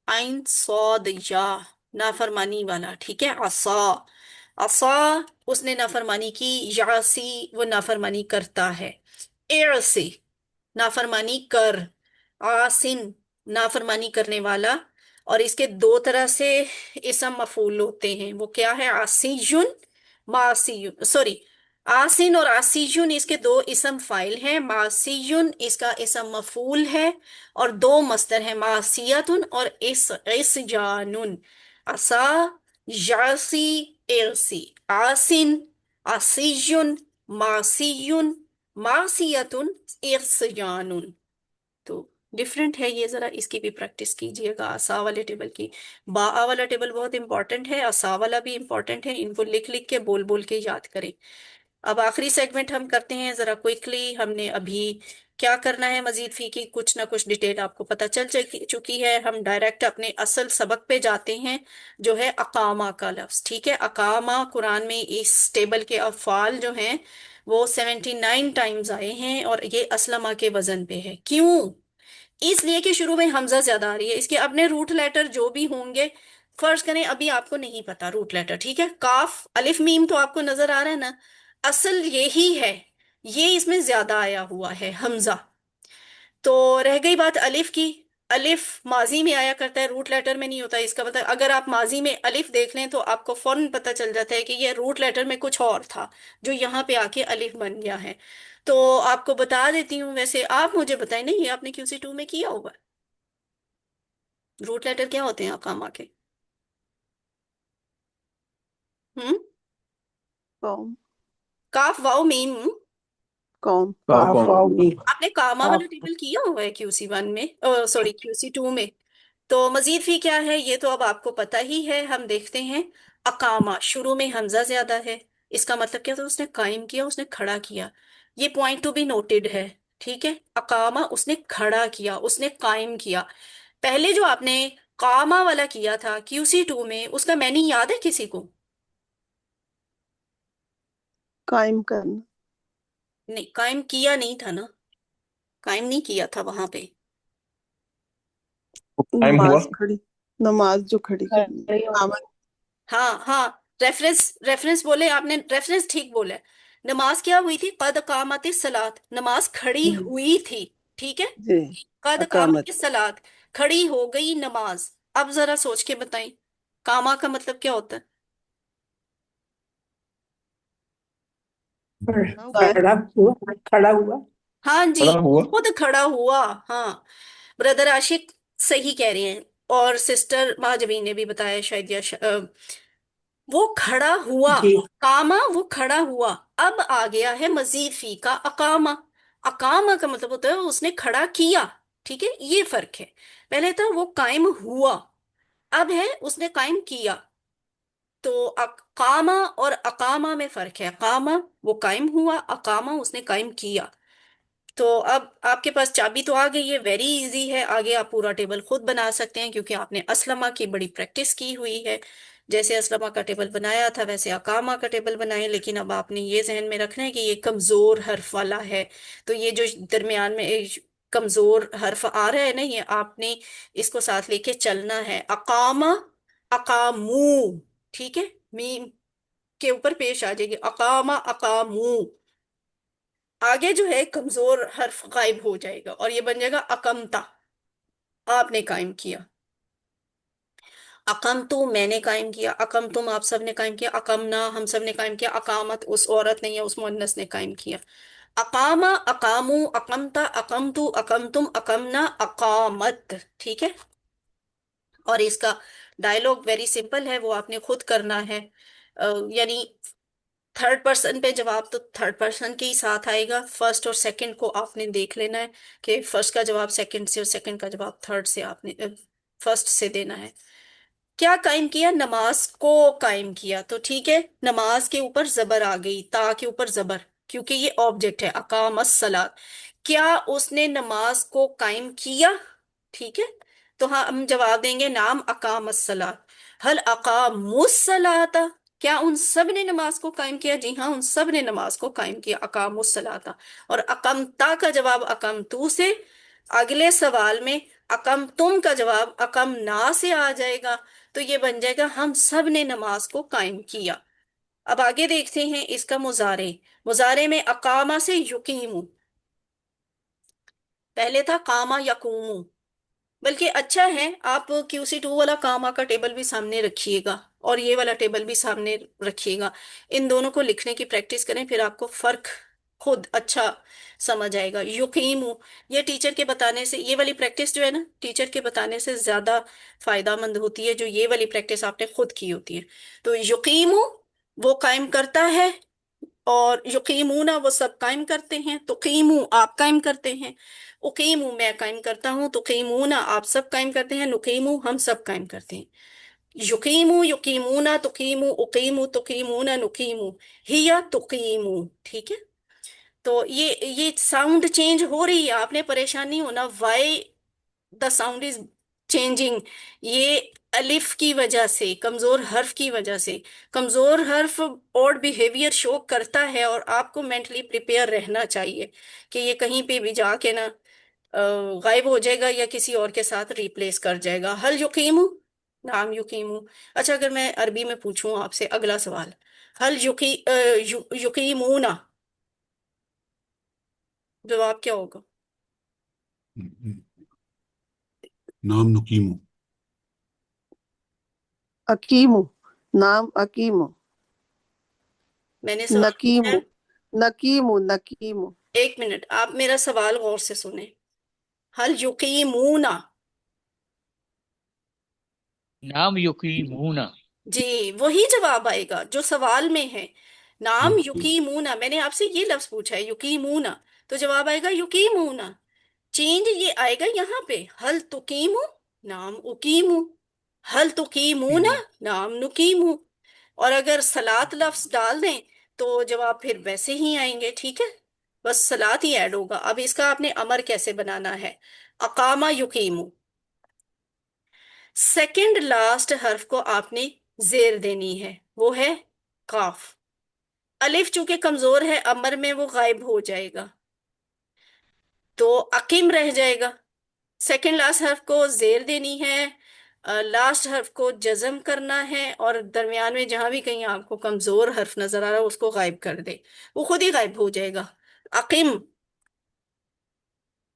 आइन सौद या, नाफरमानी वाला। ठीक है, असा, असा, उसने नाफरमानी की। यासी, वो नाफरमानी करता है। एसी, नाफरमानी कर। आसिन, नाफरमानी करने वाला। और इसके दो तरह से इसम मफूल होते हैं, वो क्या है? आसियुन, मासियुन, सॉरी, आसिन और आसियुन इसके दो इसम फाइल हैं। मासियुन इसका इसम मफूल है, और दो मस्दर हैं, मासियतुन और इसजानुन। असा, यासी, इरसी। आसिन, आसियुन, मासियुन, मासियतुन, इर्सजानुन। तो डिफरेंट है ये, जरा इसकी भी प्रैक्टिस कीजिएगा। असा वाले टेबल की, बा वाला टेबल बहुत इंपॉर्टेंट है, असा वाला भी इंपॉर्टेंट है। इनको लिख लिख के, बोल बोल के याद करें। अब आखिरी सेगमेंट हम करते हैं जरा क्विकली। हमने अभी क्या करना है, मजीद फी की कुछ ना कुछ डिटेल आपको पता चल चुकी है। हम डायरेक्ट अपने असल सबक पे जाते हैं, जो है अकामा का लफ्ज। ठीक है, अकामा कुरान में इस टेबल के अफ़ाल जो हैं वो 79 टाइम्स आए हैं, और ये असलमा के वजन पे है। क्यों? इसलिए कि शुरू में हमजा ज्यादा आ रही है। इसके अपने रूट लेटर जो भी होंगे, फर्ज करें अभी आपको नहीं पता रूट लेटर, ठीक है, काफ अलिफ मीम तो आपको नजर आ रहा है ना, असल यही है। ये इसमें ज्यादा आया हुआ है हमजा। तो रह गई बात अलिफ की। अलिफ माजी में आया करता है, रूट लेटर में नहीं होता। इसका मतलब अगर आप माजी में अलिफ देख लें तो आपको फौरन पता चल जाता है कि ये रूट लेटर में कुछ और था, जो यहाँ पे आके अलिफ बन गया है। तो आपको बता देती हूँ। वैसे आप मुझे बताएं, नहीं ये आपने QC2 में किया होगा, रूट लेटर क्या होते हैं अकामा के? हम्म, कौम काफ वाओ मीम। कौम आपने कामा वाला टेबल किया हुआ है QC1 में, सॉरी QC2 में। तो मजीद भी क्या है, ये तो अब आपको पता ही है। हम देखते हैं, अकामा शुरू में हमजा ज्यादा है, इसका मतलब क्या था? उसने कायम किया, उसने खड़ा किया। ये पॉइंट टू बी नोटेड है। ठीक है, अकामा उसने खड़ा किया, उसने कायम किया। पहले जो आपने कामा वाला किया था QC2 में, उसका मैंने याद है किसी को? कायम करना। नहीं, कायम किया नहीं था ना, कायम नहीं किया था वहां पे। टाइम हुआ। नमाज खड़ी, नमाज जो खड़ी करनी है, कामत। हाँ हाँ, रेफरेंस रेफरेंस बोले आपने, रेफरेंस ठीक बोला है। नमाज क्या हुई थी? कद कामती सलात, नमाज खड़ी हुई थी। ठीक है, जी, कद अकामत। कामती सलात, खड़ी हो गई नमाज। अब जरा सोच के बताएं, कामा का मतलब क्या होता है? गाय। खड़ा हुआ। हाँ जी, खड़ा हुआ। खुद खड़ा हुआ। हाँ, ब्रदर आशिक सही कह रहे हैं, और सिस्टर महाजबीन ने भी बताया शायद, या वो खड़ा हुआ। जी। कामा, वो खड़ा हुआ। अब आ गया है मजीद फी का अकामा। अकामा का मतलब होता है उसने खड़ा किया। ठीक है, ये फर्क है। पहले था वो कायम हुआ, अब है उसने कायम किया। तो कामा और अकामा में फर्क है। कामा वो कायम हुआ, अकामा उसने कायम किया। तो अब आपके पास चाबी तो आ गई है, वेरी इजी है। आगे आप पूरा टेबल खुद बना सकते हैं, क्योंकि आपने असलमा की बड़ी प्रैक्टिस की हुई है। जैसे असलमा का टेबल बनाया था वैसे अकामा का टेबल बनाए, लेकिन अब आपने ये जहन में रखना है कि ये कमजोर हर्फ वाला है। तो ये जो दरमियान में एक कमजोर हर्फ आ रहा है ना, ये आपने इसको साथ लेके चलना है। अकामा, अकामू। ठीक है, मीम के ऊपर पेश आ जाएगी अकामा अकामू। आगे जो है कमजोर हर्फ गायब हो जाएगा और ये बन जाएगा अकमता। आपने कायम किया। अकम तू मैंने कायम किया, अकम तुम आप सब ने कायम किया, अकम ना हम सब ने कायम किया, अकामत उस औरत ने या उस मुअन्नस ने कायम किया। अकामा, अकामू, अकमता, अकम तू, अकम तुम, अकमना, अकामत। ठीक है, और इसका डायलॉग वेरी सिंपल है, वो आपने खुद करना है। यानी थर्ड पर्सन पे जवाब तो थर्ड पर्सन के ही साथ आएगा। फर्स्ट और सेकंड को आपने देख लेना है कि फर्स्ट का जवाब सेकंड से और सेकंड का जवाब थर्ड से आपने फर्स्ट से देना है। क्या कायम किया? नमाज को कायम किया। तो ठीक है, नमाज के ऊपर जबर आ गई, ता के ऊपर जबर, क्योंकि ये ऑब्जेक्ट है अकामस सलात। क्या उसने नमाज को कायम किया? ठीक है, तो हाँ हम जवाब देंगे नाम अकामस सलात। हल अकामुस सलाता, क्या उन सब ने नमाज को कायम किया? जी हाँ, उन सब ने नमाज को कायम किया, अकामुस सलाता। और अकमता का जवाब अकम तू से। अगले सवाल में अकम तुम का जवाब अकम ना से आ जाएगा। तो ये बन जाएगा हम सब ने नमाज को कायम किया। अब आगे देखते हैं इसका मुजारे। मुजारे में अकामा से युकीमु, पहले था कामा यकूमु। बल्कि अच्छा है आप QC2 वाला कामा का टेबल भी सामने रखिएगा और ये वाला टेबल भी सामने रखिएगा। इन दोनों को लिखने की प्रैक्टिस करें, फिर आपको फर्क खुद अच्छा समझ आएगा। युकीमु, ये टीचर के बताने से, ये वाली प्रैक्टिस जो है ना, टीचर के बताने से ज्यादा फायदामंद होती है, जो ये वाली प्रैक्टिस आपने खुद की होती है। तो युकीमु वो कायम करता है, और युकीमूना वो सब कायम करते हैं। तो कीमू आप कायम करते हैं, उकीमू मैं कायम करता हूँ, तो कीमूना आप सब कायम करते हैं, नुकीमू हम सब कायम करते हैं। युकीमू, युकीमूना, तुकीमू, उकीमू, तुकीमूना, नुकीमू, हिया तुकीमू। ठीक है, तो ये साउंड चेंज हो रही है, आपने परेशान नहीं होना। Why the sound is changing, ये अलिफ की वजह से, कमजोर हर्फ की वजह से। कमजोर हर्फ और बिहेवियर शो करता है, और आपको मेंटली प्रिपेयर रहना चाहिए कि ये कहीं पे भी जाके ना गायब हो जाएगा या किसी और के साथ रिप्लेस कर जाएगा। हल युकीमु, नाम युकीमु। अच्छा, अगर मैं अरबी में पूछूं आपसे अगला सवाल, हल युकीमुना, जवाब क्या होगा? नाम नुकीमु। अकीमु, नाम अकीमु। मैंने सवाल पूछा नकीमु, है। नकीमु, नकीमु। एक मिनट, आप मेरा सवाल गौर से सुने। हल युकीमूना, नाम युकीमूना। जी वही जवाब आएगा जो सवाल में है। नाम ओके। युकीमूना, मैंने आपसे ये लफ्ज पूछा है युकीमूना, तो जवाब आएगा युकीमूना। चेंज ये आएगा यहाँ पे, हल तुकीमू नाम उकीमू, हल तुकीमूना नाम नुकीमू। और अगर सलात लफ्ज डाल दें तो जवाब फिर वैसे ही आएंगे। ठीक है, बस सलात ही ऐड होगा। अब इसका आपने अमर कैसे बनाना है? अकामा युकीमू, सेकंड लास्ट हर्फ को आपने जेर देनी है, वो है काफ। الف چونکہ کمزور ہے امر میں وہ غائب ہو جائے گا تو عقیم رہ جائے گا. سیکنڈ لاسٹ حرف کو زیر دینی ہے, لاسٹ حرف کو جزم کرنا ہے, اور درمیان میں جہاں بھی کہیں آپ کو کمزور حرف نظر آ رہا ہے اس کو غائب کر دے, وہ خود ہی غائب ہو جائے گا. عقیم,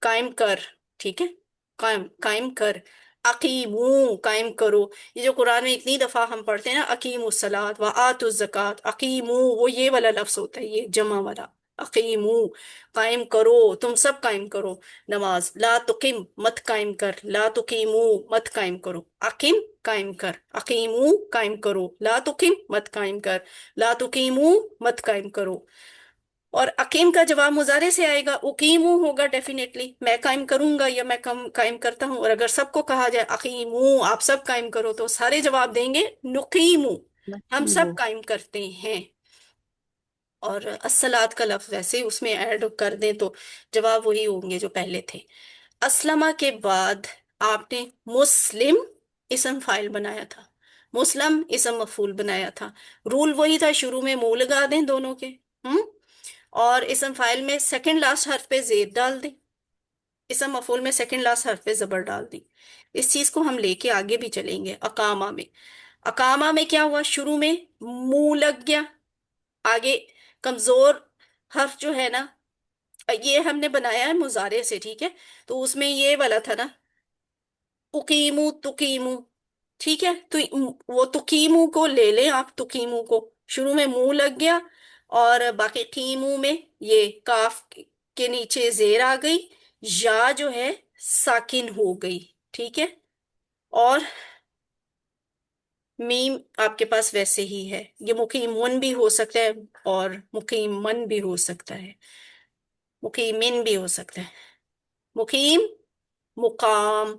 قائم کر, ٹھیک ہے, قائم قائم کر. عقیمو, قائم کرو. یہ جو قرآن میں اتنی دفعہ ہم پڑھتے ہیں نا, عقیم الصلاۃ و آتوا الزکات, عقیمو وہ یہ والا لفظ ہوتا ہے, یہ جمع والا. عقیمو, قائم کرو, تم سب قائم کرو نماز. لا تقیم, مت قائم کر. لا تقیمو, مت قائم کرو. عقیم, قائم کر. عقیمو, قائم کرو. لا تقیم, مت قائم کر. لا تقیمو, مت قائم کرو. اور عقیم کا جواب مضارع سے آئے گا, اقیمو ہوگا ڈیفینیٹلی, میں قائم کروں گا یا میں قائم کرتا ہوں. اور اگر سب کو کہا جائے عقیمو, آپ سب قائم کرو, تو سارے جواب دیں گے نقیمو, ہم نقیم. سب قائم کرتے ہیں. اور الصلاۃ کا لفظ ویسے اس میں ایڈ کر دیں تو جواب وہی ہوں گے جو پہلے تھے. اسلمہ کے بعد آپ نے مسلم اسم فائل بنایا تھا, مسلم اسم مفعول بنایا تھا. رول وہی تھا, شروع میں منہ لگا دیں دونوں کے, اور اسم فائل میں سیکنڈ لاسٹ حرف پہ زیر ڈال دیں, اسم مفعول میں سیکنڈ لاسٹ حرف پہ زبر ڈال دیں. اس چیز کو ہم لے کے آگے بھی چلیں گے. اقامہ میں, اقامہ میں کیا ہوا, شروع میں منہ لگ گیا, آگے کمزور حرف جو ہے نا, یہ ہم نے بنایا ہے مضارع سے, ٹھیک ہے, تو اس میں یہ والا تھا نا, اقیمو تقیمو, ٹھیک ہے, تو وہ تقیمو کو لے لیں آپ, تقیمو کو شروع میں منہ لگ گیا, اور باقی قیمو میں یہ کاف کے نیچے زیر آ گئی, یا جو ہے ساکن ہو گئی, ٹھیک ہے, اور میم آپ کے پاس ویسے ہی ہے. یہ مقیمون بھی ہو سکتا ہے اور مقیمن بھی ہو سکتا ہے, مقیمن بھی ہو سکتا ہے. مقیم, مقام,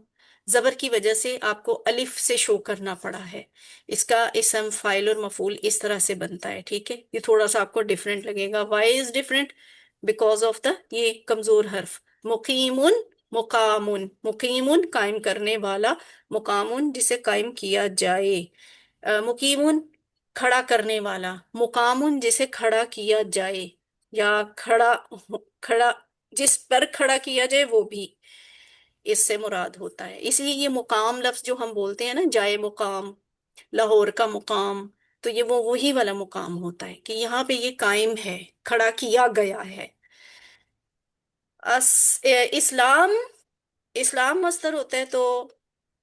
زبر کی وجہ سے آپ کو الف سے شو کرنا پڑا ہے. اس کا اسم فاعل اور مفعول اس طرح سے بنتا ہے, ٹھیک ہے. یہ تھوڑا سا آپ کو ڈیفرنٹ لگے گا. Why is different, because of the یہ کمزور حرف. مقیمن, مقامن, مقیمن قائم کرنے والا, مقامن جسے قائم کیا جائے. مقیمن کھڑا کرنے والا, مقامن جسے کھڑا کیا جائے, یا کھڑا جس پر کھڑا کیا جائے وہ بھی اس سے مراد ہوتا ہے. اس لیے یہ مقام لفظ جو ہم بولتے ہیں نا, جائے مقام, لاہور کا مقام, تو یہ وہی والا مقام ہوتا ہے کہ یہاں پہ یہ قائم ہے, کھڑا کیا گیا ہے. اسلام, اسلام مصدر ہوتا ہے تو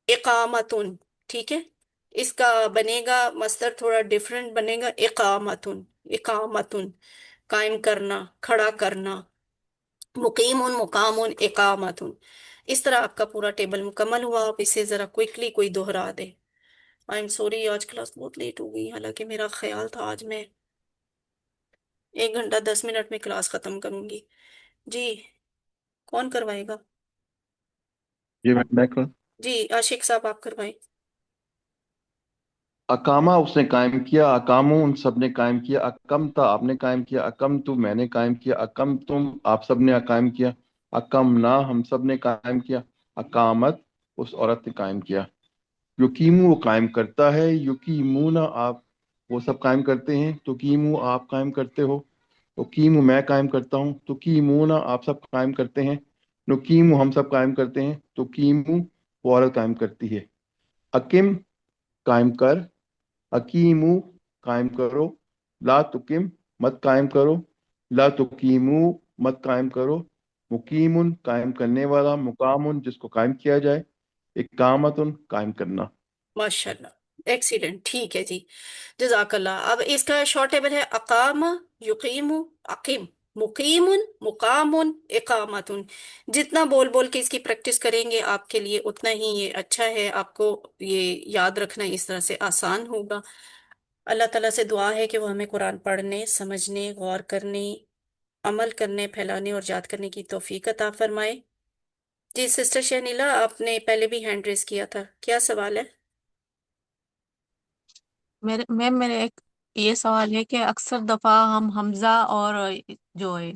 اقامتن, ٹھیک ہے, اس کا بنے گا مصدر تھوڑا ڈیفرنٹ بنے گا, اقامتن, اقامتن قائم کرنا, کھڑا کرنا. مقیم مقام اقامت. اس طرح آپ کا پورا ٹیبل مکمل ہوا. آپ اسے ذرا کوئکلی کوئی دوہرا دیں. آئی ایم سوری, آج کلاس بہت لیٹ ہو گئی, حالانکہ میرا خیال تھا آج میں 1 گھنٹہ 10 منٹ میں کلاس ختم کروں گی. جی, کون کروائے گا؟ جی میں کروں. جی عاشق صاحب آپ کروائیں. اقامہ اس نے قائم کیا, اقامو ان سب نے قائم کیا, اقمتا آپ نے قائم کیا, اقمتو میں نے قائم کیا, اقمتم آپ سب نے قائم کیا, اقمنا ہم سب نے قائم کیا, اقامت اس عورت نے قائم کیا. یقیمو وہ قائم کرتا ہے, یقیمونا آپ وہ سب قائم کرتے ہیں, تقیمو آپ قائم کرتے ہو, اقیمو میں قائم کرتا ہوں, تقیمونا آپ سب قائم کرتے ہیں, نقیمو ہم سب قائم کرتے ہیں, تقیمو وہ عورت قائم کرتی ہے. اقم قائم کر, اقیمو قائم کرو, لا تقم مت قائم کرو, لا تقیمو مت قائم کرو, مقیمن قائم کرنے والا, مقامن جس کو قائم کیا جائے, اقامتن قائم کرنا. ماشاء اللہ, ایکسیلنٹ, ٹھیک ہے جی, جزاک اللہ. اب اس کا شارٹ ٹیبل ہے اقام, یقیم, اقیم, مقیم, مقام, اقامت. جتنا بول بول کے اس کی پریکٹس کریں گے آپ کے لیے اتنا ہی یہ اچھا ہے, آپ کو یہ یاد رکھنا اس طرح سے آسان ہوگا. اللہ تعالیٰ سے دعا ہے کہ وہ ہمیں قرآن پڑھنے, سمجھنے, غور کرنے, عمل کرنے, پھیلانے اور یاد کرنے کی توفیق عطا فرمائے. جی سسٹر شہنیلا, آپ نے پہلے بھی ہینڈ ریز کیا تھا, کیا سوال ہے؟ میرے ایک یہ سوال ہے کہ اکثر دفعہ ہم حمزہ اور جو ہے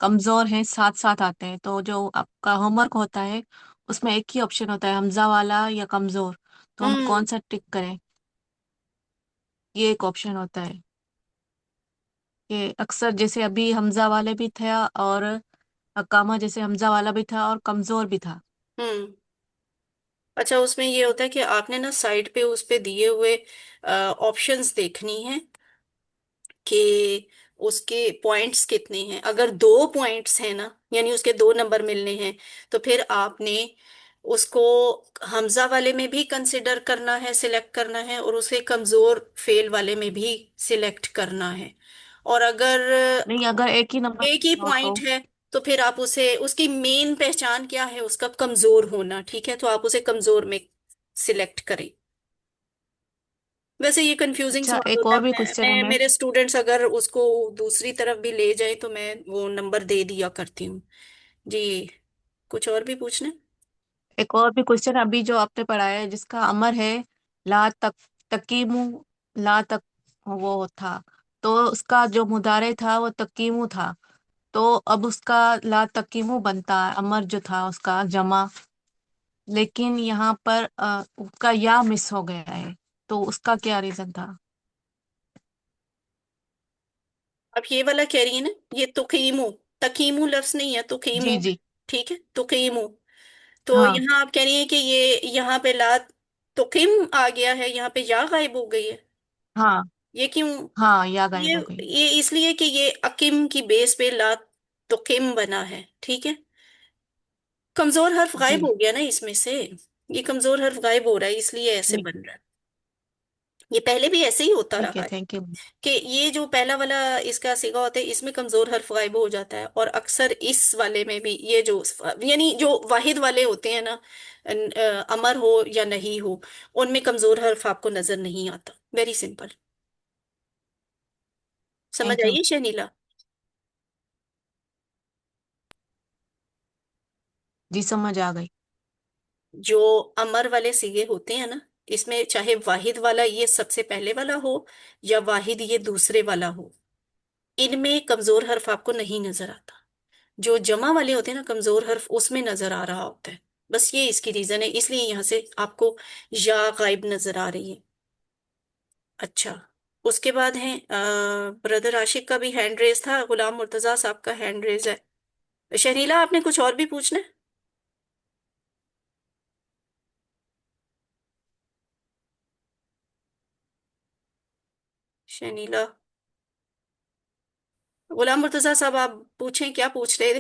کمزور ہیں ساتھ ساتھ آتے ہیں، تو جو آپ کا ہوم ورک ہوتا ہے اس میں ایک ہی آپشن ہوتا ہے حمزہ والا یا کمزور، تو ہم ہوں کون سا ٹک کریں؟ یہ ایک آپشن ہوتا ہے. कि अक्सर जैसे अभी हमजा वाले भी था और अकामा जैसे हमजा वाला भी था और कमजोर भी था। हम्म। अच्छा, उसमें ये होता है कि आपने ना साइड पे उस पे दिए हुए ऑप्शंस देखनी है कि उसके पॉइंट्स कितने हैं। अगर 2 पॉइंट्स हैं ना, यानी उसके 2 नंबर मिलने हैं, तो फिर आपने उसको हमजा वाले में भी कंसिडर करना है, सिलेक्ट करना है, और उसे कमजोर फेल वाले में भी सिलेक्ट करना है। और अगर नहीं, अगर एक ही नंबर एक ही हो तो। पॉइंट है तो फिर आप उसे, उसकी मेन पहचान क्या है, उसका कमजोर होना, ठीक है, तो आप उसे कमजोर में सिलेक्ट करें। वैसे ये कंफ्यूजिंग अच्छा, सवाल एक होता है। और भी क्वेश्चन है मैम। मेरे स्टूडेंट्स अगर उसको दूसरी तरफ भी ले जाए तो मैं वो नंबर दे दिया करती हूँ। जी, कुछ और भी पूछना है? एक और भी क्वेश्चन अभी जो आपने पढ़ाया है जिसका अमर है ला तक तकीमु, ला तक वो था, तो उसका जो मुदारे था वो तकीमु था। तो अब उसका ला तकीमु बनता है अमर जो था उसका जमा, लेकिन यहाँ पर उसका या मिस हो गया है, तो उसका क्या रीजन था? अब ये वाला कह रही है ना, ये तुकीमु, तकीमु लफ्ज नहीं है, तुकीमु। जी जी। ठीक है, तुकीमु। तो हाँ यहाँ आप कह रही हैं कि ये यहाँ पे ला तुकिम आ गया है, यहाँ पे या गायब हो गई है। हाँ ये क्यों? हाँ, या ये गायब हो गई। ये इसलिए कि ये अकिम की बेस पे ला तुकिम बना है, ठीक है। कमजोर हर्फ गायब जी। हो गया ना इसमें से, ये कमजोर हर्फ गायब हो रहा है, इसलिए ऐसे जी बन रहा है। ये पहले भी ऐसे ही होता ठीक रहा है, है थैंक यू। कि ये जो पहला वाला इसका सिगा होता है, इसमें कमजोर हर्फ गायब हो जाता है, और अक्सर इस वाले में भी ये जो, यानी जो वाहिद वाले होते हैं ना, अमर हो या नहीं हो, उनमें कमजोर हर्फ आपको नजर नहीं आता। Very simple. समझ थैंक यू। आइए शनीला? जी, समझ आ गई। जो अमर वाले सिगे होते हैं ना, इसमें चाहे वाहिद वाला ये सबसे पहले वाला हो या वाहिद ये दूसरे वाला हो, इनमें कमजोर हर्फ आपको नहीं नजर आता। जो जमा वाले होते हैं ना, कमजोर हर्फ उसमें नजर आ रहा होता है। बस ये इसकी रीजन है, इसलिए यहां से आपको या गायब नजर आ रही है। अच्छा, उसके बाद है ब्रदर आशिक का भी हैंड रेस था, गुलाम मुर्तजा साहब का हैंड रेस है। शर्मिला, आपने कुछ और भी पूछना है? शर्मिला, गुलाम मुर्तजा साहब, आप पूछें, क्या पूछ रहे थे?